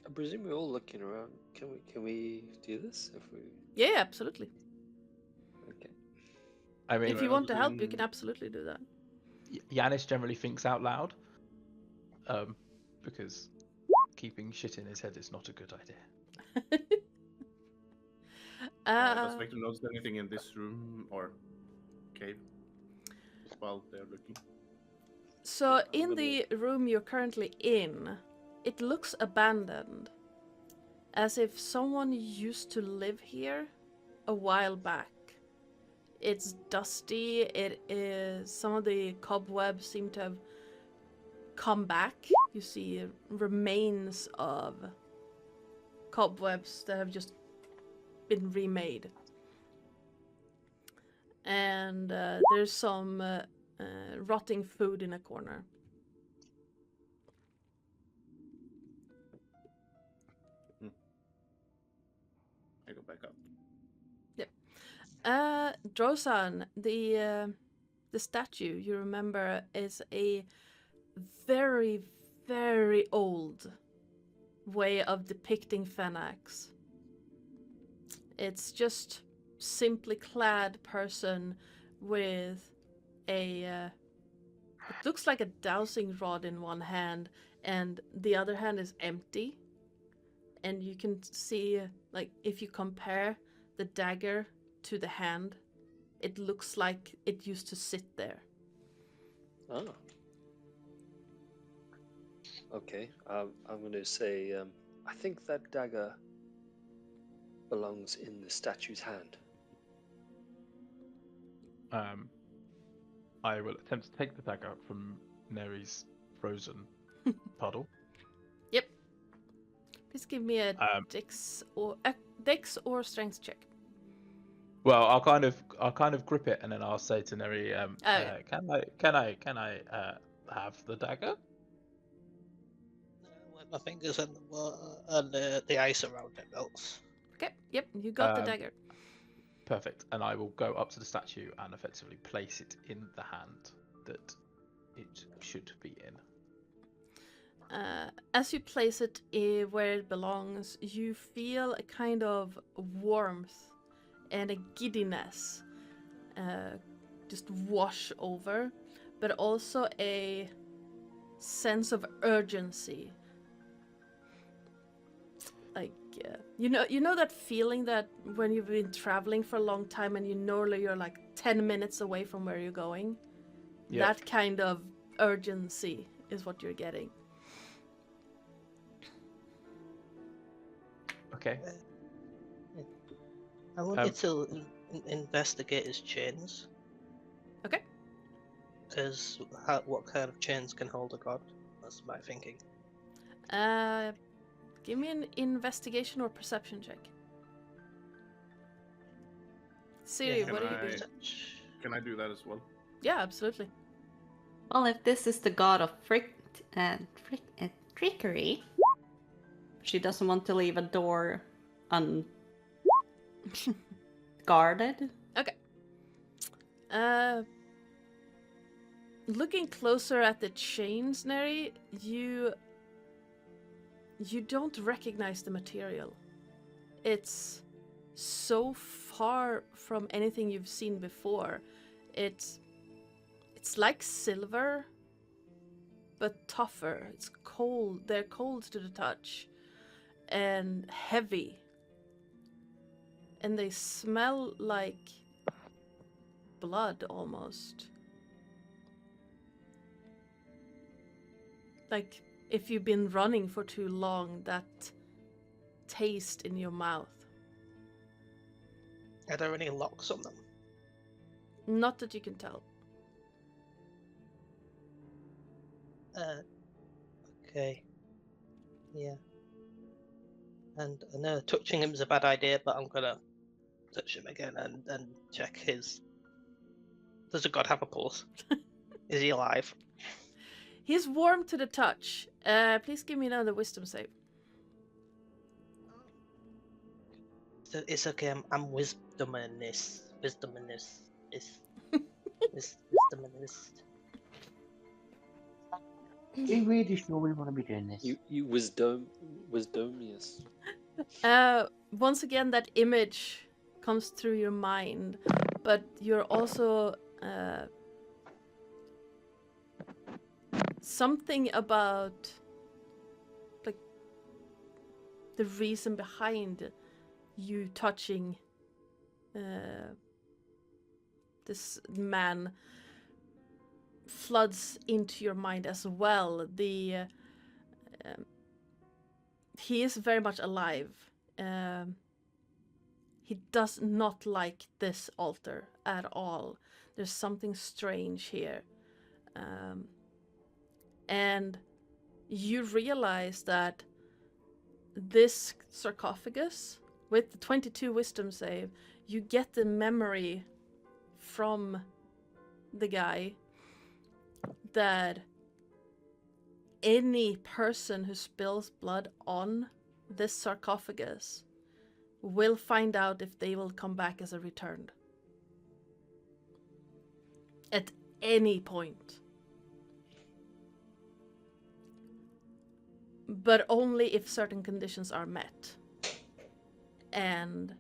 I presume we're all looking around. Can we do this if we? Yeah, absolutely. Okay. I mean, If you want to help, you can absolutely do that. Yanis generally thinks out loud, because keeping shit in his head is not a good idea. Does Victor notice anything in this room or cave while they're looking? So in the room you're currently in, it looks abandoned, as if someone used to live here a while back. It's dusty. It is, some of the cobwebs seem to have come back. You see remains of cobwebs that have just been remade. And there's some rotting food in a corner. I go back up. Drosan, the statue you remember is a very, very old way of depicting Fenax. It's just simply clad person with a it looks like a dowsing rod in one hand and the other hand is empty, and you can see, like, if you compare the dagger to the hand, it looks like it used to sit there. Oh. Okay. I'm going to say I think that dagger belongs in the statue's hand. I will attempt to take the dagger from Neri's frozen puddle. Yep. Please give me a dex or strength check. Well, I'll kind of grip it, and then I'll say to Neri, Okay. can I have the dagger? With my fingers in the water and the ice around it melts. Okay, yep, you got the dagger. Perfect. And I will go up to the statue and effectively place it in the hand that it should be in. As you place it where it belongs, you feel a kind of warmth and a giddiness just wash over, but also a sense of urgency. Like, you know that feeling that when you've been traveling for a long time and you know you're like 10 minutes away from where you're going? Yep. That kind of urgency is what you're getting. Okay. I wanted to investigate his chains. Okay. Because what kind of chains can hold a god? That's my thinking. Give me an investigation or perception check. Siri, Yeah, what are you doing? Can I do that as well? Yeah, absolutely. Well, if this is the god of trickery, she doesn't want to leave a door unguarded. Okay. Looking closer at the chains, Neri, you don't recognize the material. It's so far from anything you've seen before. It's like silver, but tougher. It's cold. They're cold to the touch and heavy. And they smell like blood almost. Like if you've been running for too long, that taste in your mouth. Are there any locks on them? Not that you can tell. Okay. Yeah. And I know touching him is a bad idea, but I'm gonna touch him again and check his... Does the god have a pulse? Is he alive? He's warm to the touch. Please give me another wisdom save. It's okay, I'm wisdominist. Wisdominist. Are you really sure we want to be doing this? You wisdomius. Once again, that image comes through your mind, but you're also something about like the reason behind you touching this man floods into your mind as well. He is very much alive. He does not like this altar at all. There's something strange here. And you realize that this sarcophagus, with the 22 wisdom save, you get the memory from the guy that any person who spills blood on this sarcophagus will find out if they will come back as a returned. At any point. But only if certain conditions are met. And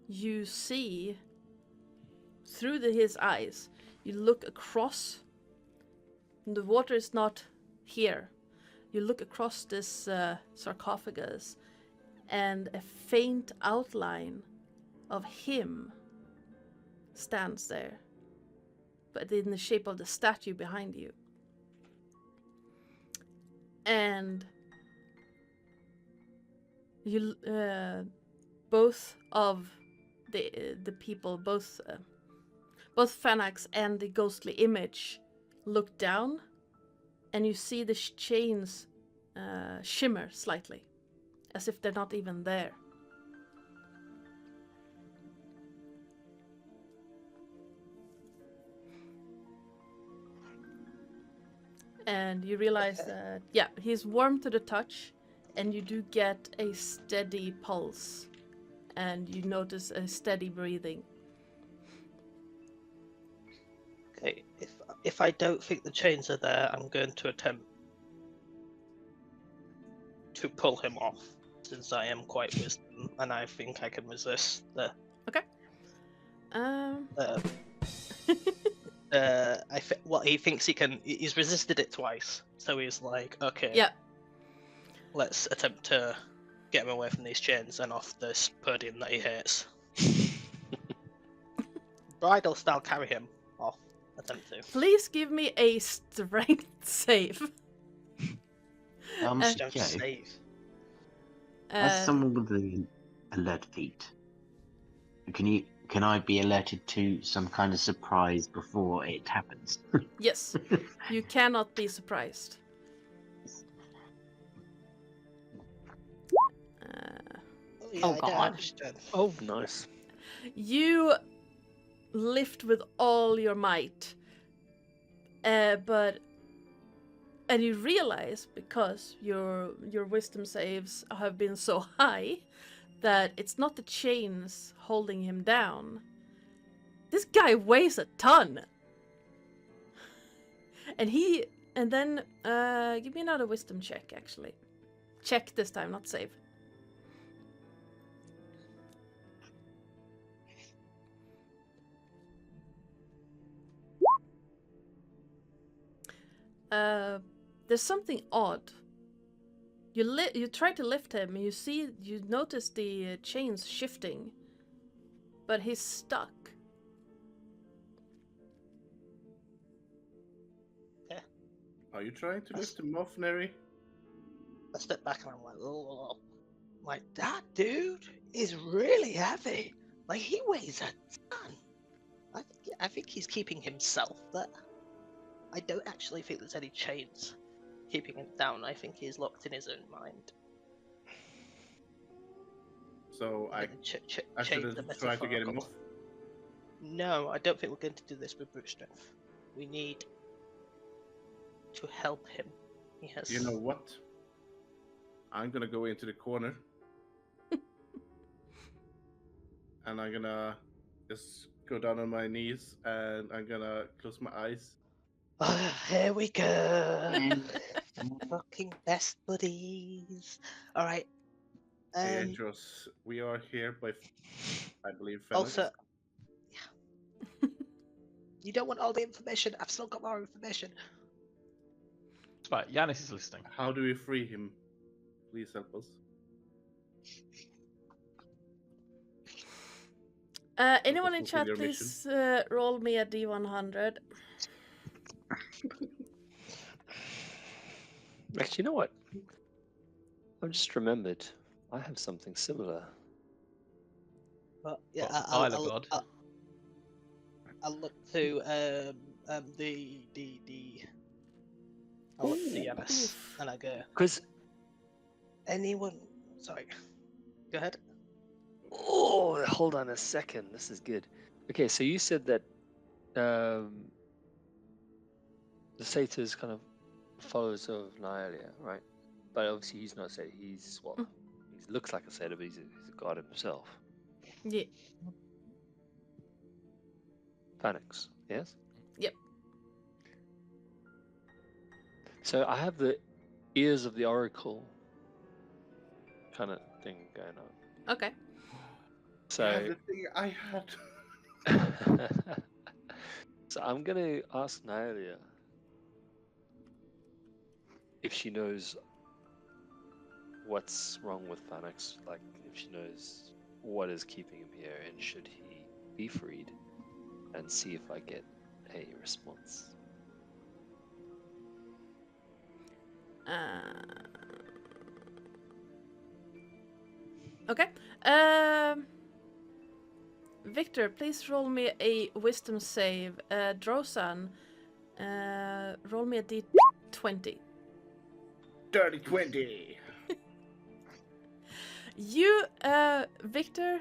you see through his eyes, you look across. The water is not here. You look across this sarcophagus, and a faint outline of him stands there, but in the shape of the statue behind you. And you, both of the people, both Fanax and the ghostly image, look down, and you see the chains shimmer slightly, as if they're not even there. And you realize that, yeah, he's warm to the touch, and you do get a steady pulse, and you notice a steady breathing. Okay, if I don't think the chains are there, I'm going to attempt to pull him off, since I am quite wisdom, and I think I can resist the. Okay. Well, he thinks he can. He's resisted it twice, so he's like, okay, Yeah. let's attempt to get him away from these chains and off this podium that he hates. Bridal style carry him off. Attempt to. Please give me a strength save. Don't Joe, save. as someone with the alert feat, can I be alerted to some kind of surprise before it happens? Yes, you cannot be surprised. Yeah, I don't God. understand. Oh, nice. You lift with all your might, and you realize, because your wisdom saves have been so high, that it's not the chains holding him down. This guy weighs a ton, and then give me another wisdom check. Actually, check this time, not save. There's something odd. You try to lift him, and you notice the chains shifting, but he's stuck. Are you trying to lift him off, Neri? I step back and I'm like, oh, like that dude is really heavy. Like he weighs a ton. I think he's keeping himself there. I don't actually think there's any chains keeping him down. I think he's locked in his own mind. So I chains should are try to get him metaphorical. off. No, I don't think we're going to do this with brute strength. We need to help him. He has. You know what? I'm gonna go into the corner. And I'm gonna just go down on my knees and I'm gonna close my eyes. Here we go. Fucking best buddies. Alright. Andros, we are here by, I believe, Felix. Also, yeah. You don't want all the information. I've still got more information. It's fine. Yanis is listening. How do we free him? Please help us. Anyone in fulfill chat, your please roll me a D100. Actually, you know what? I've just remembered. I have something similar. But yeah, What, I'll God? I'll look to the I'll look to Yanis and I go. Because Anyone? Sorry. Go ahead. oh, hold on a second. This is good. Okay, so you said that the satyrs kind of followers of Nyalia, right? But obviously he's not a satyr. He's well, he looks like a satyr, but he's a god himself. Yeah. Phalanx, yes? Yep. So I have the ears of the oracle kind of thing going on. Okay. So Yeah, the thing I had. so I'm gonna ask Nyalia if she knows what's wrong with Phalanx, like if she knows what is keeping him here and should he be freed, and see if I get a response. Okay. Victor, please roll me a wisdom save. Drosan, roll me a D20. Dirty 20. You, Victor,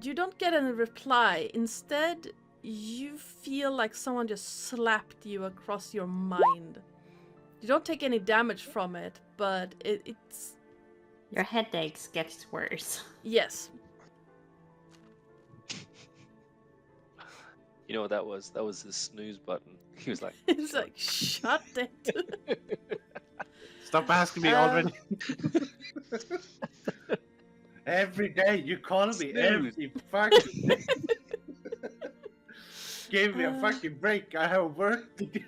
you don't get any reply. Instead, you feel like someone just slapped you across your mind. You don't take any damage from it, but it's... Your headaches gets worse. Yes. You know what that was? That was the snooze button. He was like, It's like, shut it. Stop asking me already. Every day you call me. Every fucking day. Give me a fucking break. I have work to do.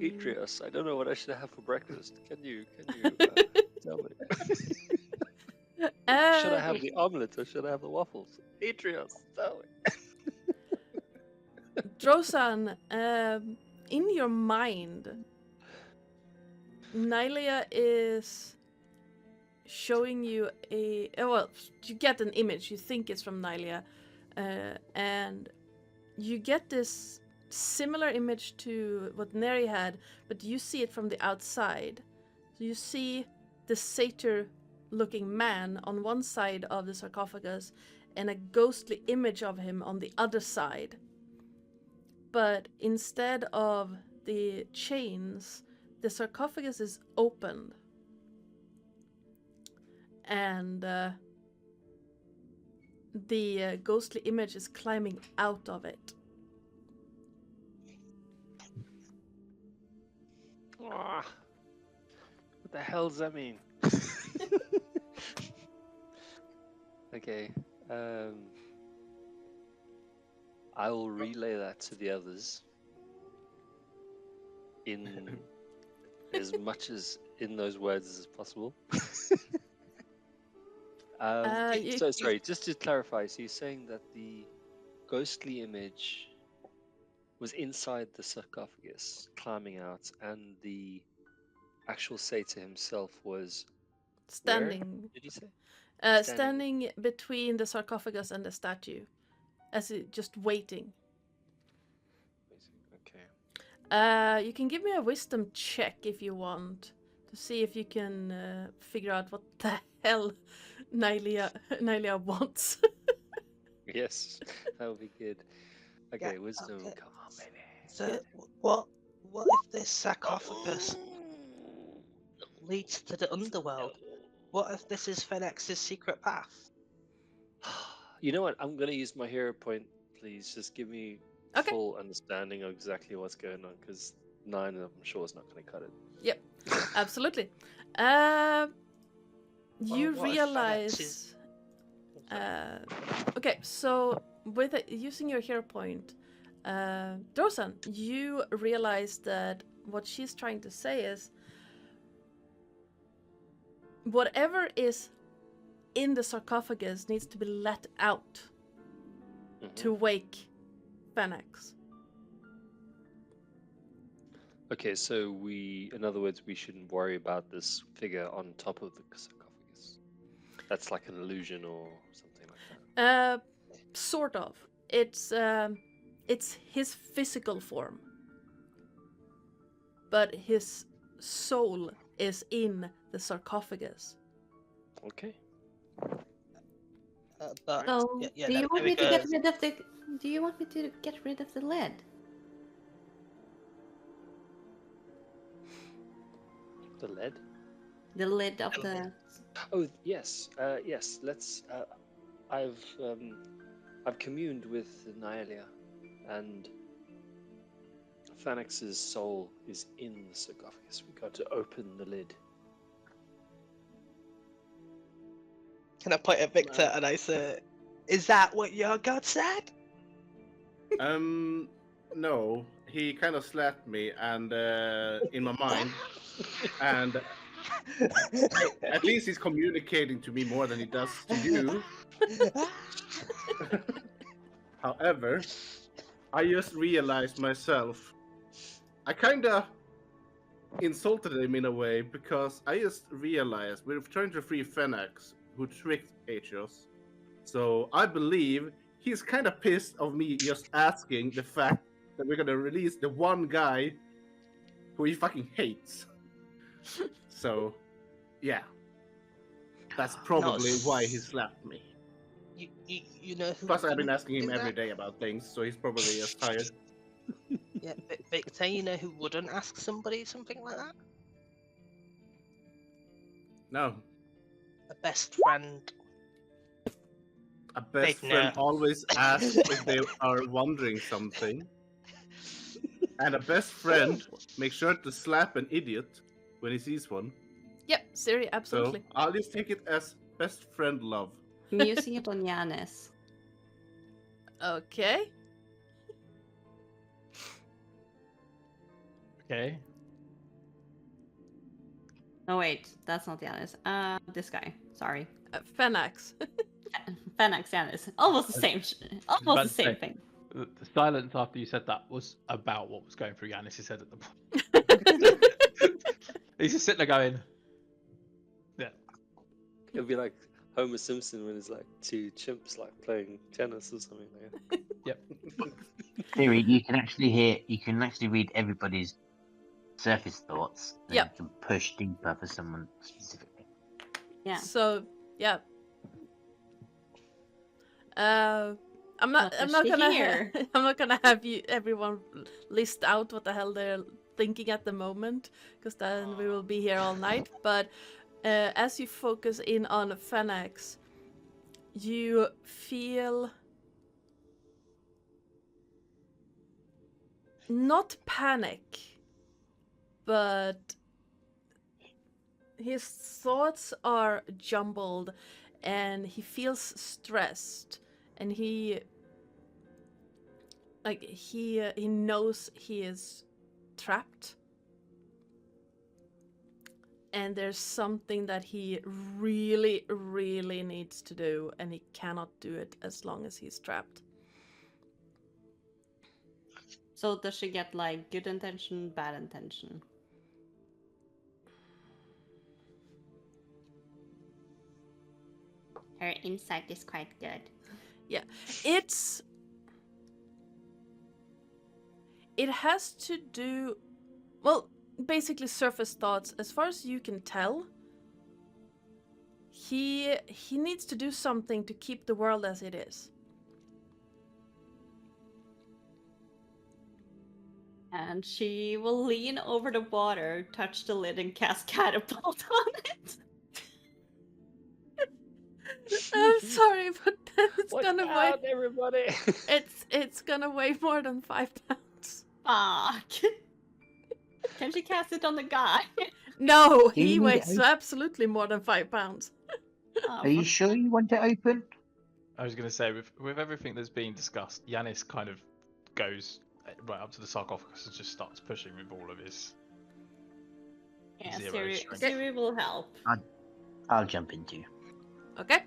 Atreus, I don't know what I should have for breakfast. Can you tell me? Should I have the omelette or should I have the waffles? Atreus, tell me. Drosan, in your mind, Nylia is showing you well, you get an image, you think it's from Nylia, and you get this similar image to what Neri had, but you see it from the outside. So you see the satyr-looking man on one side of the sarcophagus and a ghostly image of him on the other side. But instead of the chains, the sarcophagus is opened. And the ghostly image is climbing out of it. Ah, what the hell does that mean? Okay. I will relay that to the others in as much as in those words as possible. So sorry, just to clarify, so you're saying that the ghostly image was inside the sarcophagus, climbing out, and the actual satyr himself was Standing. where, did you say? Standing between the sarcophagus and the statue, as it just waiting. Okay. You can give me a wisdom check if you want to see if you can figure out what the hell Nylia wants. Yes, that would be good. Okay, Yeah, wisdom. okay. Come on, baby. So, what if this sarcophagus leads to the underworld? What if this is Fenix's secret path? You know what? I'm gonna use my hero point, please. Just give me Okay. full understanding of exactly what's going on, because 9, I'm sure, is not gonna cut it. Yep, absolutely. You Well, what if realize. Fenix is- Okay, so with using your hero point, Drosan, you realize that what she's trying to say is whatever is in the sarcophagus needs to be let out to wake Phoenix. Okay, so in other words, we shouldn't worry about this figure on top of the sarcophagus. That's like an illusion or something like that. Sort of. It's his physical form, but his soul is in the sarcophagus. Okay. But So, yeah, do you that- want me to get because- rid of the? Do you want me to get rid of the lead? The lead? The lid of the. Oh yes, yes. Let's. I've communed with Nylia, and Phoenix's soul is in the sarcophagus. We got to open the lid. Can I point at Victor and I say, "Is that what your god said?" No. He kind of slapped me, and in my mind, and at least he's communicating to me more than he does to you. However, I just realized myself, I kind of insulted him in a way, because I just realized we're trying to free Phoenix, who tricked Atreus. So I believe he's kind of pissed of me just asking the fact that we're gonna release the one guy who he fucking hates. So, yeah. That's probably why he slapped me. You know who? Plus, I've been wouldn't asking him do every that? day about things, so he's probably as tired. Yeah, Victor, you know who wouldn't ask somebody something like that? No. A best friend. A best Wait, friend no. always asks if they are wondering something. And a best friend makes sure to slap an idiot when he sees one. Yep, Siri, absolutely. So I'll just take it as best friend love. I'm using it on Yanis. Okay. Okay. Oh wait, that's not Yanis. This guy. Sorry. Phenax. Phenax Yanis. Almost the same. Almost the Let's same say- thing. The silence after you said that was about what was going through Yanis' head at the point. He's just sitting there going, yeah. It'll be like Homer Simpson when it's like two chimps like playing tennis or something like that. Yep. Theory, you can actually read everybody's surface thoughts. And Yep. You can push deeper for someone specifically. Yeah. So yeah. I'm not What does she gonna hear? I'm not gonna have everyone list out what the hell they're thinking at the moment, because then we will be here all night. But as you focus in on Phenax, you feel not panic, but his thoughts are jumbled and he feels stressed, and he knows he is trapped, and there's something that he really, really needs to do, and he cannot do it as long as he's trapped. So does she get like good intention, bad intention? Her insight is quite good. Yeah, it has to do, well, basically surface thoughts. As far as you can tell, he needs to do something to keep the world as it is. And she will lean over the water, touch the lid, and cast catapult on it. I'm sorry, but it's Watch gonna out, weigh. everybody! It's gonna weigh more than 5 pounds. Fuck. Can she cast it on the guy? No, Do you he need weighs it absolutely more than 5 pounds. Oh, Are you sure you want it open? I was going to say, with everything that's being discussed, Yanis kind of goes right up to the sarcophagus and just starts pushing with all of his yeah, zero Siri, strength. Siri will help. I'll jump into. Okay.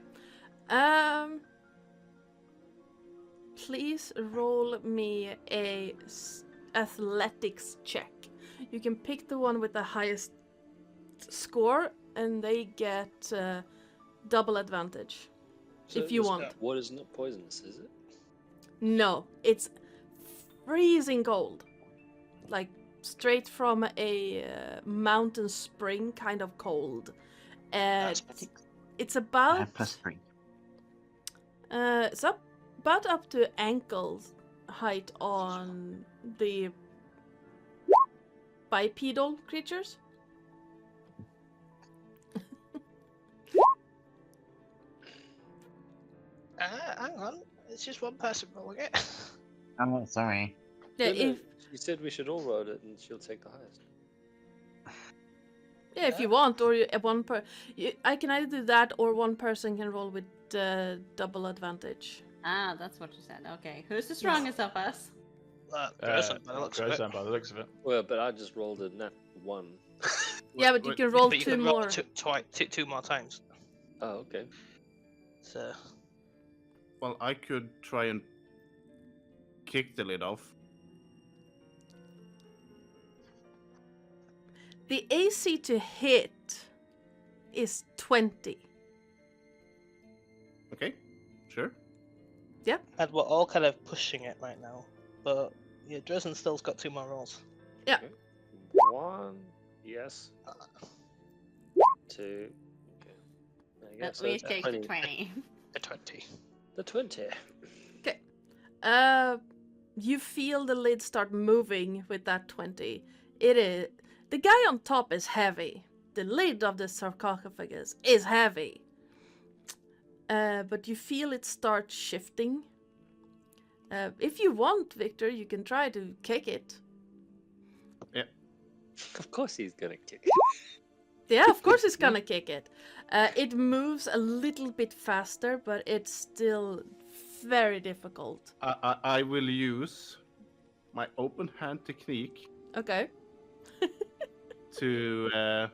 Please roll me a athletics check. You can pick the one with the highest score, and they get double advantage. So if you this want. water is not poisonous, is it? No, it's freezing cold. Like straight from a mountain spring kind of cold. It's I about have +3. it's about up to ankle height on the bipedal creatures. Hang on, it's just one person rolling it. Oh, sorry. Yeah, No, no, if She said we should all roll it and she'll take the highest. yeah, if you want, or I can either do that, or one person can roll with double advantage. Ah, that's what you said. Okay, who's the strongest of us? Grayson, by the looks of it. Grayson, by the looks of it. Well, but I just rolled a nat 1. Yeah, but you Wait, can roll But you 2 can roll more. two more times. Oh, okay. So Well, I could try and kick the lid off. The AC to hit is 20. Okay, sure. and we're all kind of pushing it right now. But yeah, Dresden still's got 2 more rolls. Yeah. 1. Yes. 2. Okay. There you go. Let So me it's take 20. the 20. A 20. The 20. You feel the lid start moving with that 20. It is the guy on top is heavy. The lid of the sarcophagus is heavy. But you feel it start shifting. If you want, Victor, you can try to kick it. Of course he's gonna kick. Yeah, of course it's gonna kick it. It moves a little bit faster, but it's still very difficult. I will use my open hand technique Okay. to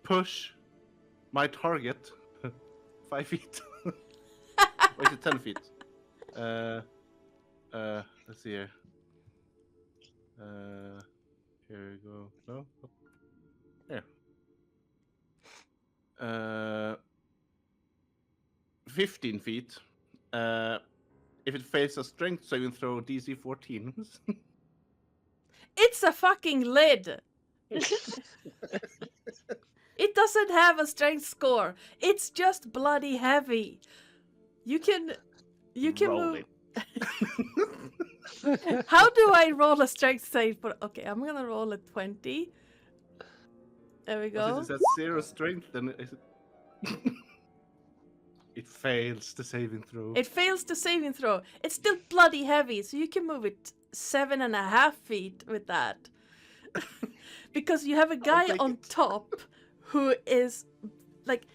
push my target 5 feet. Or is it 10 feet? Let's see here. Here we go. No? Here. 15 feet. If it fails a strength saving throw DC 14. It's a fucking lid! It doesn't have a strength score. It's just bloody heavy. You can Roll move. it. How do I roll a strength save for? Okay, I'm gonna roll a 20. There we go. Since it has 0 strength, then it fails the saving throw. It fails the saving throw. It's still bloody heavy, so you can move it 7.5 feet with that. Because you have a guy take on it. top who is like,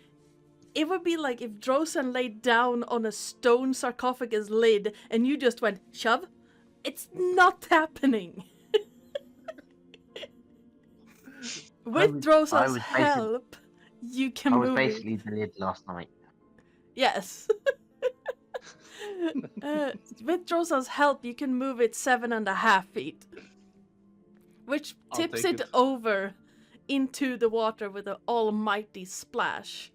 it would be like if Drosan laid down on a stone sarcophagus lid and you just went shove. It's not happening. With Drosan's help, you can I was move it. basically the lid last night. Yes. With Drosan's help, you can move it 7.5 feet, which I'll tips take it it. over into the water with an almighty splash.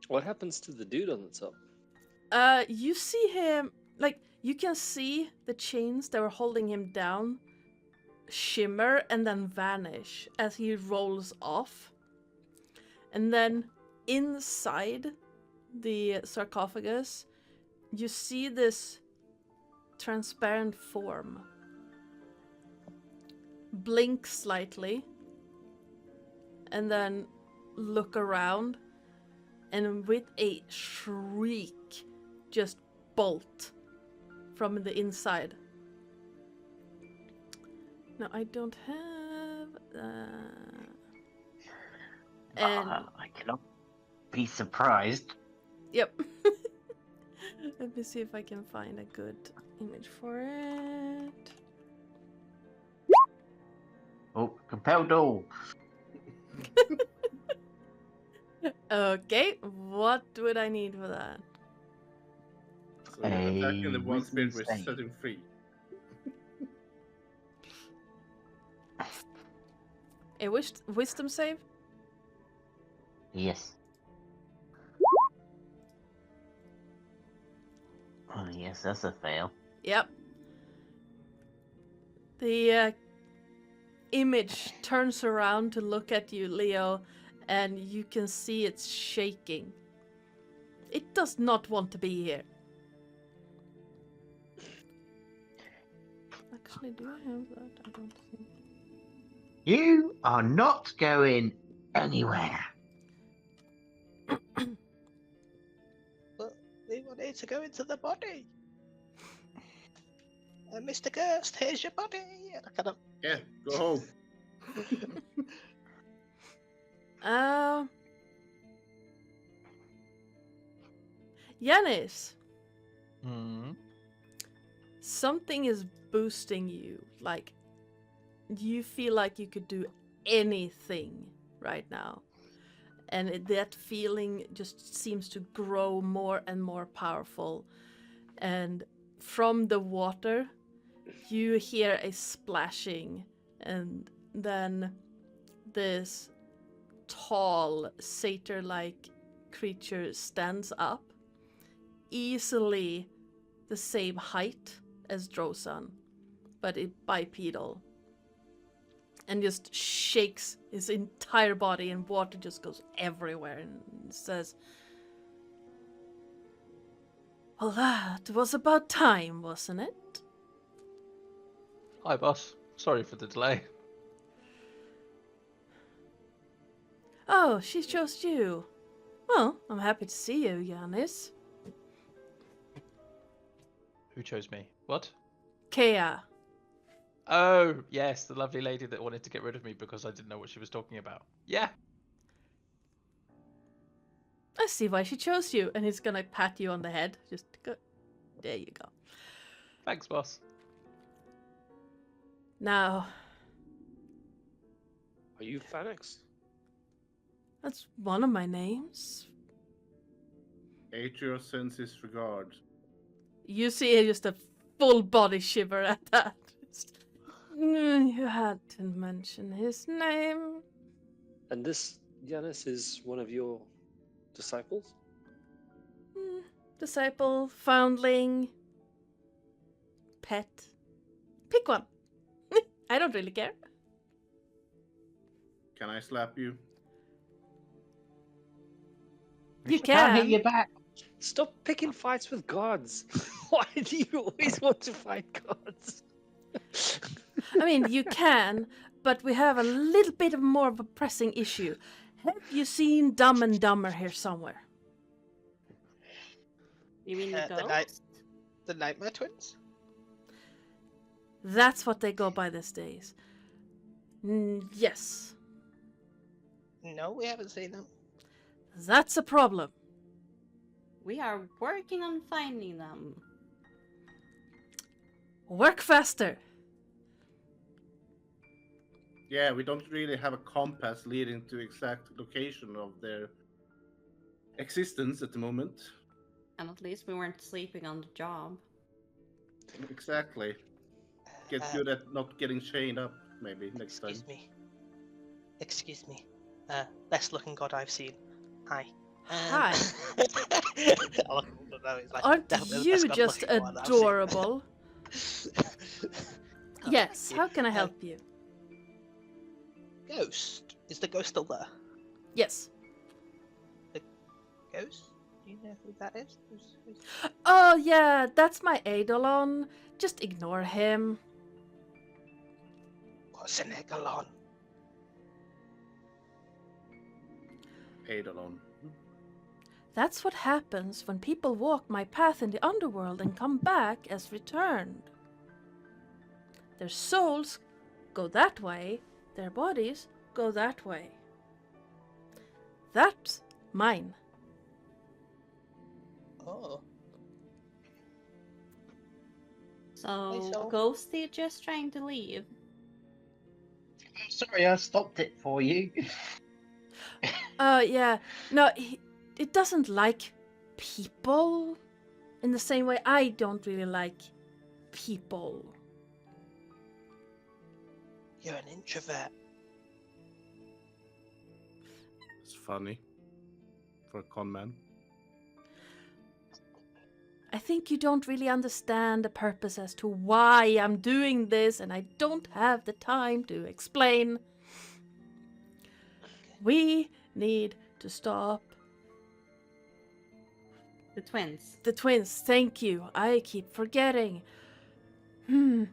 What happens to the dude on the top? You see him, like, you can see the chains that were holding him down shimmer and then vanish as he rolls off. And then inside the sarcophagus, you see this transparent form blink slightly and then look around, and with a shriek just bolt from the inside. No, I don't have and I cannot be surprised. yep. Let me see if I can find a good image for it. Oh, compelled all. Okay, what would I need for that? So you're attacking the one wisdom spirit we're save. setting free. A wisdom save? Yes. Oh, yes, that's a fail. Yep. The image turns around to look at you, Leo, and you can see it's shaking. It does not want to be here. Actually, do I have that? I don't think. You are not going anywhere. But we wanted to go into the body. Mr. Ghost, here's your body. And I kind of Yeah, go home. Yanis, Hmm. something is boosting you. Like, you feel like you could do anything right now. And that feeling just seems to grow more and more powerful. And from the water, you hear a splashing, and then this tall, satyr-like creature stands up, easily the same height as Drosan, but bipedal. And just shakes his entire body, and water just goes everywhere, and says, "Well, that was about time, wasn't it?" Hi, boss. Sorry for the delay. "Oh, she chose you. Well, I'm happy to see you, Yanis." Who chose me? What? Kea. Oh, yes, the lovely lady that wanted to get rid of me because I didn't know what she was talking about. Yeah. "I see why she chose you." And he's gonna pat you on the head. Just go. There you go. Thanks, boss. Now, Are you Phanex? that's one of my names. Atrio sends his regards. You see just a full body shiver at that. You had to mention his name. And this Yanis is one of your disciples? Disciple, foundling, pet. Pick one. I don't really care. Can I slap you? You I can't hit can. you back. Stop picking fights with gods. Why do you always want to fight gods? I mean, you can, but we have a little bit of more of a pressing issue. Have you seen Dumb and Dumber here somewhere? You mean the the ghost? The Nightmare Twins? That's what they go by these days. Yes. No, we haven't seen them. That's a problem. We are working on finding them. Work faster. Yeah, we don't really have a compass leading to exact location of their existence at the moment. And at least we weren't sleeping on the job. Exactly. Get good at not getting chained up, maybe, next time. Excuse me. Best looking god I've seen. Hi. Hi. I look older now, it's like, Aren't definitely the you best just good-looking one I've seen. adorable? Oh, Yes, thank you. how can I help you? Ghost. Is the ghost still there? Yes. Ghost? Do you know who that is? Who's... Oh, yeah, that's my Eidolon. Just ignore him. What's an Egalon? Eidolon. That's what happens when people walk my path in the underworld and come back as returned. Their souls go that way, their bodies go that way. That's mine. Oh. So, Ghosty just trying to leave. Sorry, I stopped it for you. Yeah. No, it doesn't like people in the same way I don't really like people. You're an introvert. It's funny. For a con man. I think you don't really understand the purpose as to why I'm doing this, and I don't have the time to explain. We need to stop The twins. the twins. Thank you. I keep forgetting. No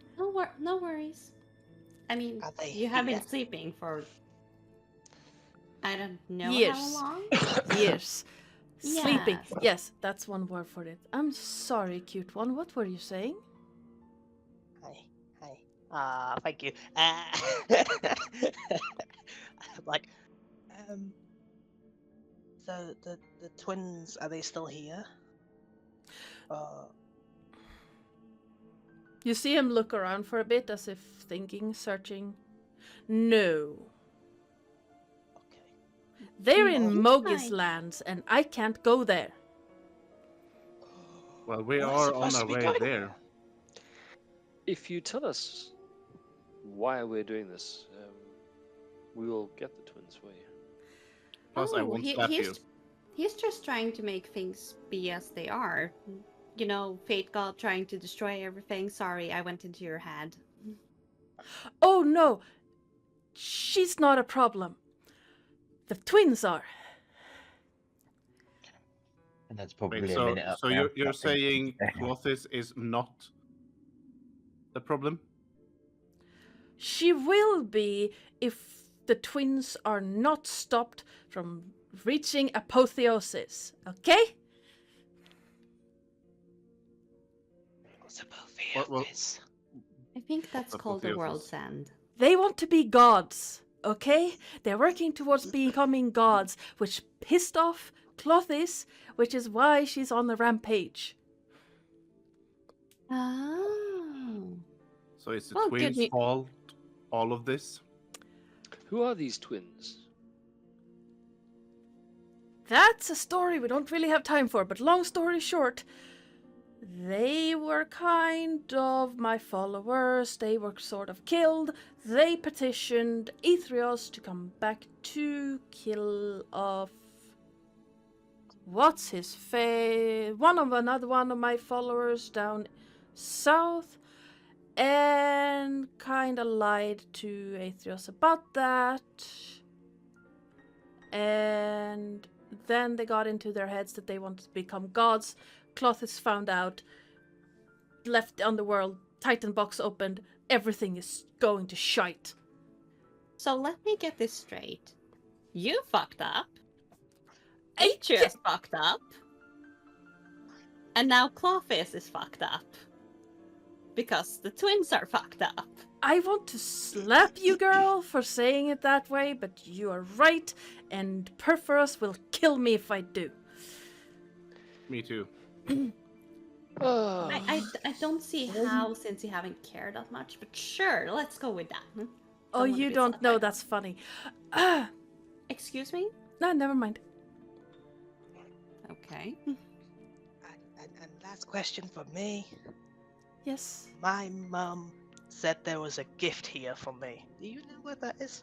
worries. I mean, Are they you have here? been sleeping for I don't know Years. how long. Years. Sleeping. Yes. Yes, that's one word for it. I'm sorry, cute one. What were you saying? Hi. Thank you. Like, the twins, are they still here? You see him look around for a bit as if thinking, searching. No. Okay. They're in No, Mogis fine. lands and I can't go there. Well, we We're are supposed on to our be way going there. If you tell us why we're doing this, we will get the twins for you. Plus, I won't slap you. He's just trying to make things be as they are. You know, Fate God trying to destroy everything. Sorry, I went into your head. Oh no, she's not a problem. The twins are. And that's probably Wait, a so minute up so now. you're saying Clothis is not the problem? She will be if the twins are not stopped from reaching apotheosis, okay? What's What- I think that's called the world's Apotheosis. end. They want to be gods, okay? They're working towards becoming gods, which pissed off Clothis, which is why she's on the rampage. Oh. So it's the Well, good twins' ne- fault, all of this? Who are these twins? That's a story we don't really have time for, but long story short, they were kind of my followers. They were sort of killed. They petitioned Aetherios to come back to kill off. What's his face? Another one of my followers down south, and kind of lied to Aetherios about that. And then they got into their heads that they wanted to become gods. Clothis found out, left the underworld, Titan box opened, everything is going to shite. So let me get this straight. You fucked up. I Atrius fucked up. And now Clawface is fucked up. Because the twins are fucked up. I want to slap you, girl, for saying it that way, but you are right, and Perforos will kill me if I do. Me too. Oh. I don't see how, since you haven't cared that much, but sure, let's go with that. Oh, wanna you be don't know, satisfied. that's funny. Ah, Excuse me? no, never mind. Okay. And last question for me. Yes. My mum said there was a gift here for me. Do you know what that is?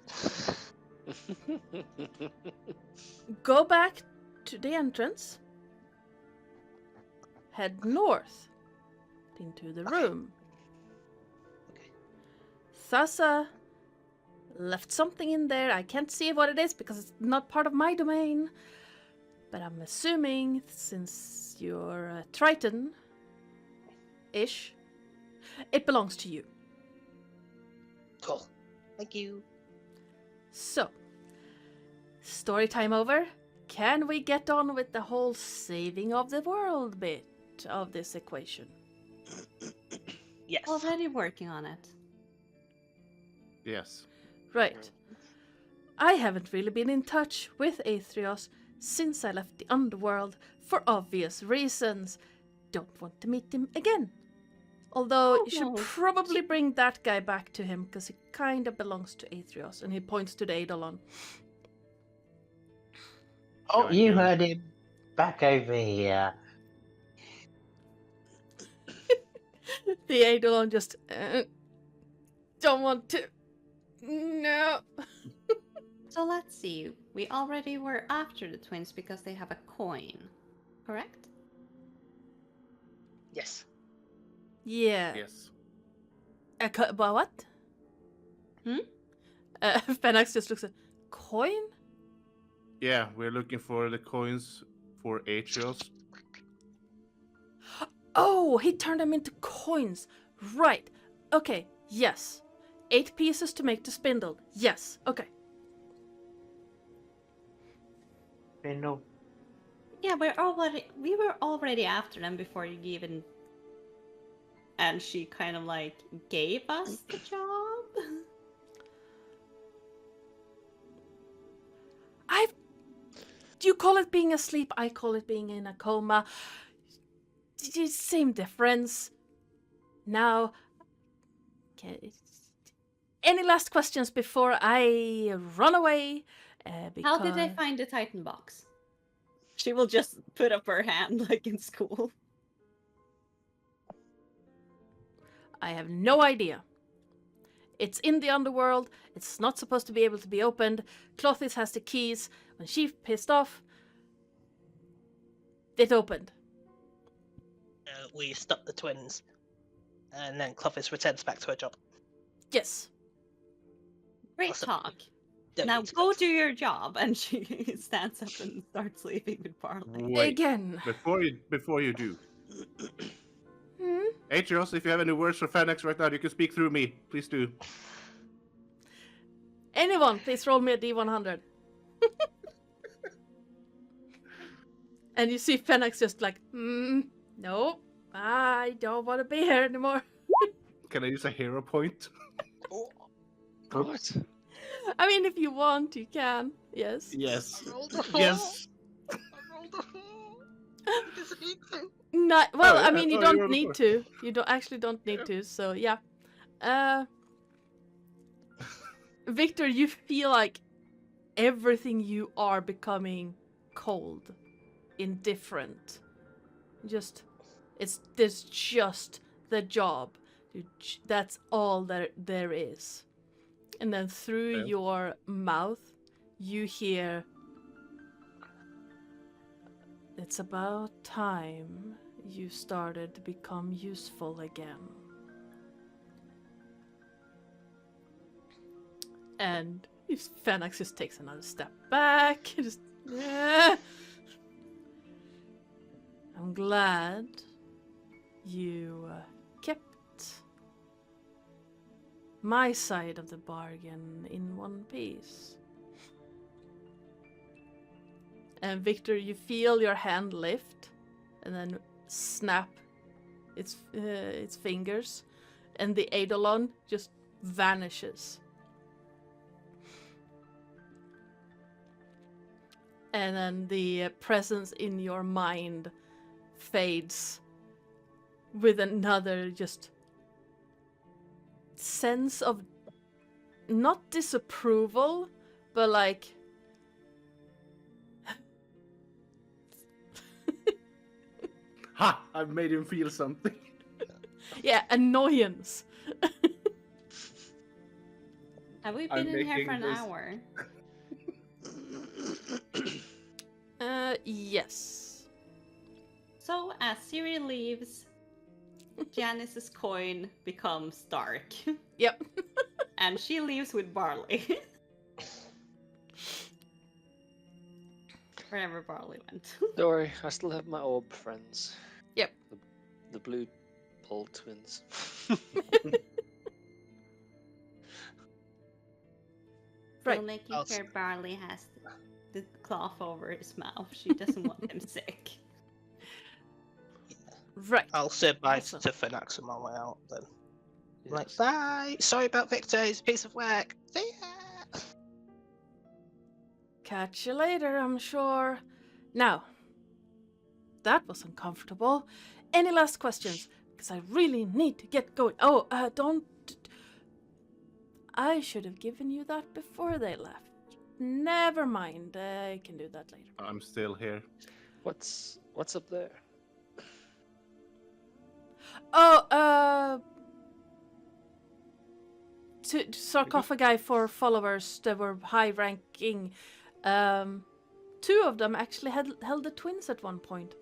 Go back to the entrance. Head north into the room. Okay. Thassa left something in there. I can't see what it is because it's not part of my domain. But I'm assuming since you're a Triton-ish, it belongs to you. Cool. Thank you. So, story time over. Can we get on with the whole saving of the world bit of this equation? Yes. Already working on it. Yes. Right. I haven't really been in touch with Aetherios since I left the underworld for obvious reasons. Don't want to meet him again. Although Oh, you should no. probably bring that guy back to him because he kind of belongs to Aetherios, and he points to the Eidolon. Oh, Going you good. heard him. Back over here. The Eidolon just don't want to. No. So let's see. We already were after the twins because they have a coin. Correct? Yes. Yeah. Yes. But what? Hmm? Fenax just looks at coin. Yeah, we're looking for the coins for Atrios. Oh, he turned them into coins. Right. Okay. Yes. 8 pieces to make the spindle. Yes. Okay. Spindle. Yeah, we were already after them before you even. And she kind of like gave us the job. You call it being asleep. I call it being in a coma. Same difference. Now, any last questions before I run away? How did they find the Titan box? She will just put up her hand like in school. I have no idea. It's in the underworld. It's not supposed to be able to be opened. Clothis has the keys. When she pissed off, it opened. We stopped the twins, and then Clovis returns back to her job. Yes. Great Awesome. talk. Don't Now need to go go. do your job. And she stands up and starts leaving with Barley. Wait, Again. before you do, Hmm? Atrios, if you have any words for Fenix right now, you can speak through me. Please do. Anyone, please roll me a D100. And you see Fenix just like, no, I don't want to be here anymore. Can I use a hero point? What? I mean, if you want, you can. Yes. Yes. I rolled a 4. Yes. I rolled a 4. I just need to. Well, Oh, I yeah. mean, you Oh, you don't rolled a need 4. to. You don't actually don't need to. So yeah. Victor, you feel like everything you are becoming cold, indifferent. There's just the job. That's all there is. And then through Okay. your mouth, you hear, "It's about time you started to become useful again." And Fenix just takes another step back. Just, I'm glad you kept my side of the bargain in one piece. And Victor, you feel your hand lift and then snap its fingers, and the Eidolon just vanishes. And then the presence in your mind fades with another just sense of not disapproval, but like Ha! I've made him feel something. yeah, annoyance. Have we I'm been in here making for an this- hour? Yes. So as Siri leaves, Janice's coin becomes dark. Yep. And she leaves with Barley. Wherever Barley went. Don't worry, I still have my orb friends. Yep. The blue ball twins. Right. So making I'll sure Barley has the cloth over his mouth. She doesn't want him sick. Right. I'll say bye Awesome. to Phoenix on my way out then. Like, Yes. bye! Sorry about Victor, he's a piece of work. See ya! Catch you later, I'm sure. Now, that was uncomfortable. Any last questions? Because I really need to get going. Oh, don't. I should have given you that before they left. Never mind. I can do that later. I'm still here. What's up there? Oh, sarcophagi for followers that were high-ranking. 2 of them actually held the twins at one point.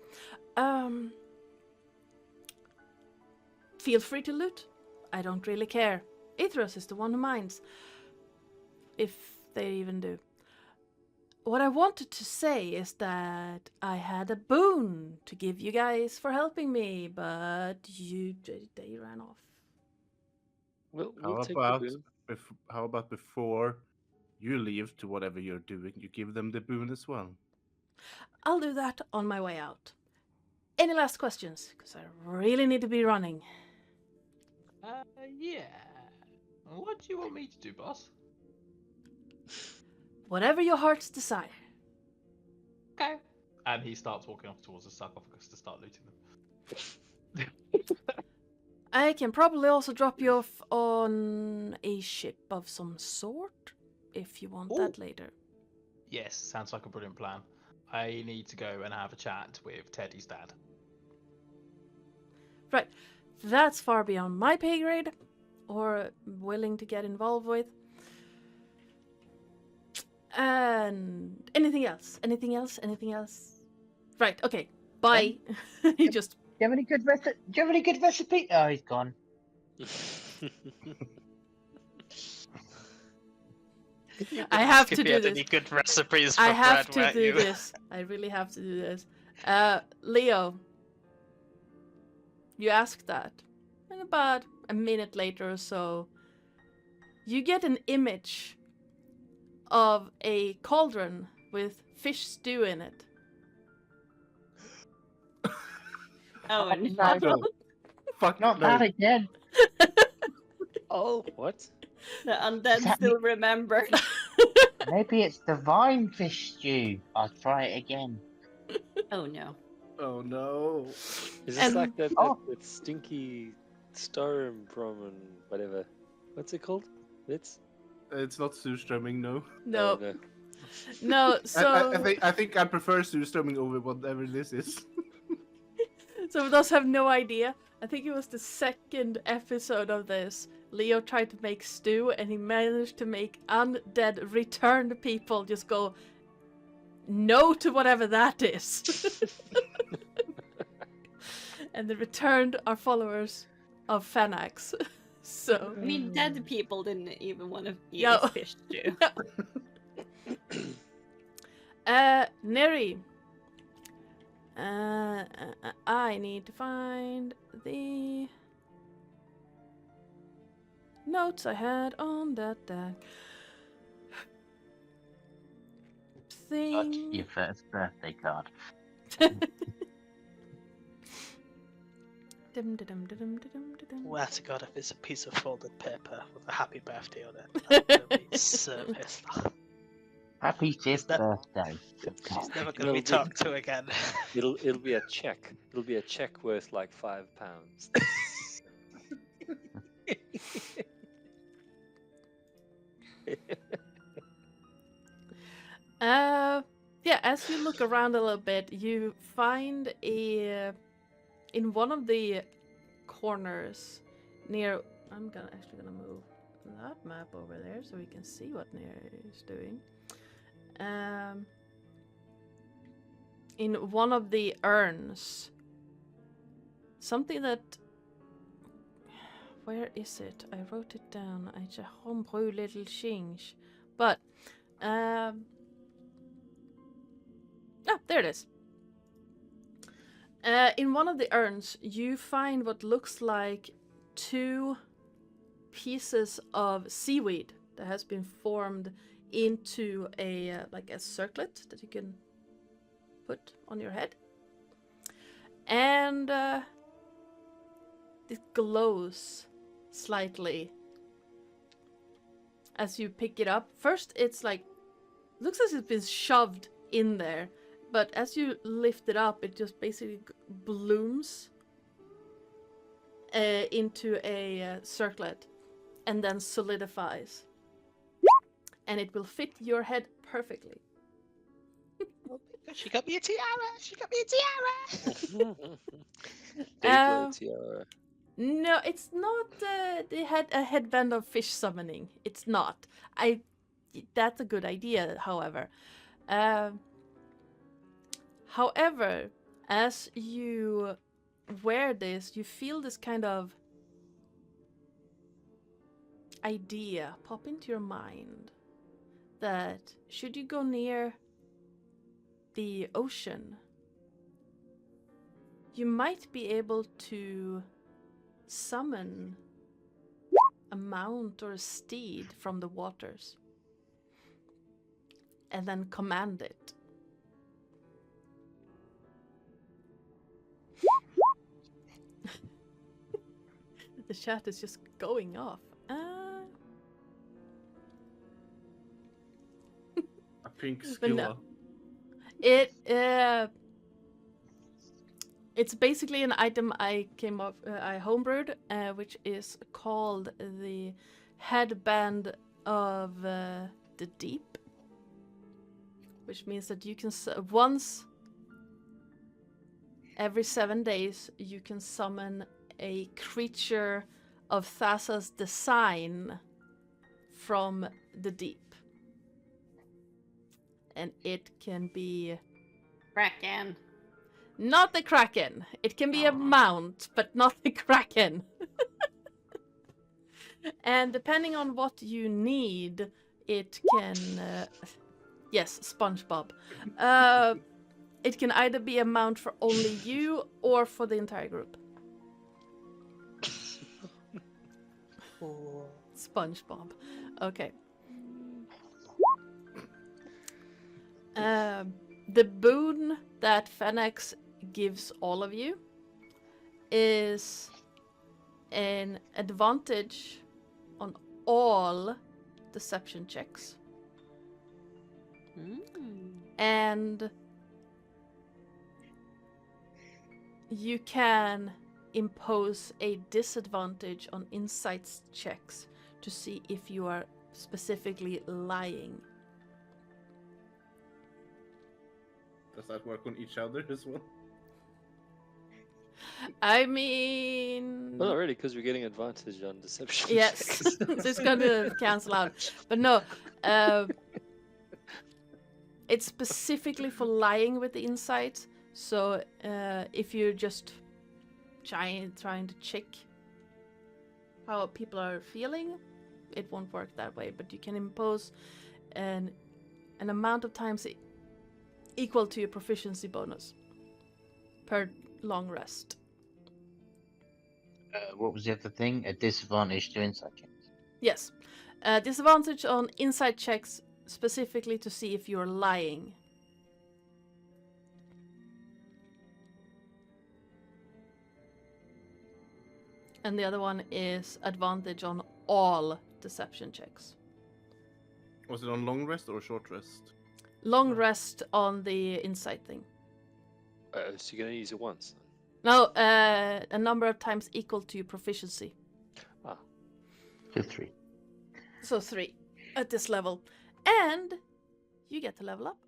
Feel free to loot. I don't really care. Theros is the one who minds. If they even do. What I wanted to say is that I had a boon to give you guys for helping me, but they ran off. We'll How take about the boon. how about before you leave to whatever you're doing, you give them the boon as well? I'll do that on my way out. Any last questions? Because I really need to be running. Yeah. What do you want me to do, boss? Whatever your hearts desire. Okay. And he starts walking off towards the sarcophagus to start looting them. I can probably also drop you off on a ship of some sort, if you want that later. Yes, sounds like a brilliant plan. I need to go and have a chat with Teddy's dad. Right. That's far beyond my pay grade, or willing to get involved with. And anything else? Anything else? Anything else? Right, okay. Bye. He just... Do you have any good recipe? Oh, he's gone. I have to If you do had this. any good recipes for I have bread, to weren't do you? this. I really have to do this. Leo, you ask that, and about a minute later or so, you get an image of a cauldron with fish stew in it. Oh, no. No, Fuck not no. that again. Oh, what? The undead that still remember. Maybe it's divine fish stew. I'll try it again. Oh, no. Oh no. Is this And- like that, Oh. that stinky storm from whatever? What's it called? It's It's not surströmming, no. No, no. no. So, I think I prefer surströmming over whatever this is. so for those who have no idea, I think it was the second episode of this. Leo tried to make stew, and he managed to make undead returned people just go no to whatever that is. And the returned are followers of Fanax. So, I mean, dead people didn't even want to eat Yo. his fish stew. Neri. I need to find the notes I had on that deck. Got Thing. your first birthday card. Swear to God, if it's a piece of folded paper with a happy birthday on it, I'm gonna be so pissed. Happy 5th That- birthday. She's never It'll gonna be be- talked to again. It'll be a check. It'll be a check worth like £5. Yeah, as you look around a little bit, you find in one of the corners near. I'm actually gonna move that map over there so we can see what Neri is doing. In one of the urns, something that. Where is it? I wrote it down. It's a homebrew little change, but there it is. In one of the urns, you find what looks like 2 pieces of seaweed that has been formed into a like a circlet that you can put on your head, and it glows slightly as you pick it up. First, it's like looks as if it's been shoved in there. But as you lift it up, it just basically blooms into a circlet and then solidifies. And it will fit your head perfectly. She got me a tiara! She got me a tiara! Dayblow tiara. No, it's not a headband of fish summoning. It's not. That's a good idea, however. However, as you wear this, you feel this kind of idea pop into your mind that should you go near the ocean, you might be able to summon a mount or a steed from the waters and then command it. The chat is just going off. A pink But no. skilla. It's basically an item I homebrewed, which is called the Headband of the Deep, which means that you can once every 7 days you can summon a creature of Thassa's design from the deep, and it can be Kraken. not the Kraken. It can be a mount, but not the Kraken. And depending on what you need, it can... yes, SpongeBob. It can either be a mount for only you or for the entire group. SpongeBob. Okay. The boon that Fennex gives all of you is an advantage on all deception checks. And you can impose a disadvantage on insights checks to see if you are specifically lying. Does that work on each other as well? I mean... Well, not really, because we're getting advantage on deception. Yes, checks. so it's going to cancel out. But no, it's specifically for lying with the insight. So if you're just trying to check how people are feeling, it won't work that way. But you can impose an amount of times equal to your proficiency bonus per long rest. What was the other thing? A disadvantage to insight checks. Yes. Disadvantage on insight checks specifically to see if you're lying. And the other one is advantage on all deception checks. Was it on long rest or short rest? Long rest on the insight thing. So you're gonna use it once. No, a number of times equal to your proficiency. So 3. So 3 at this level. And you get to level up.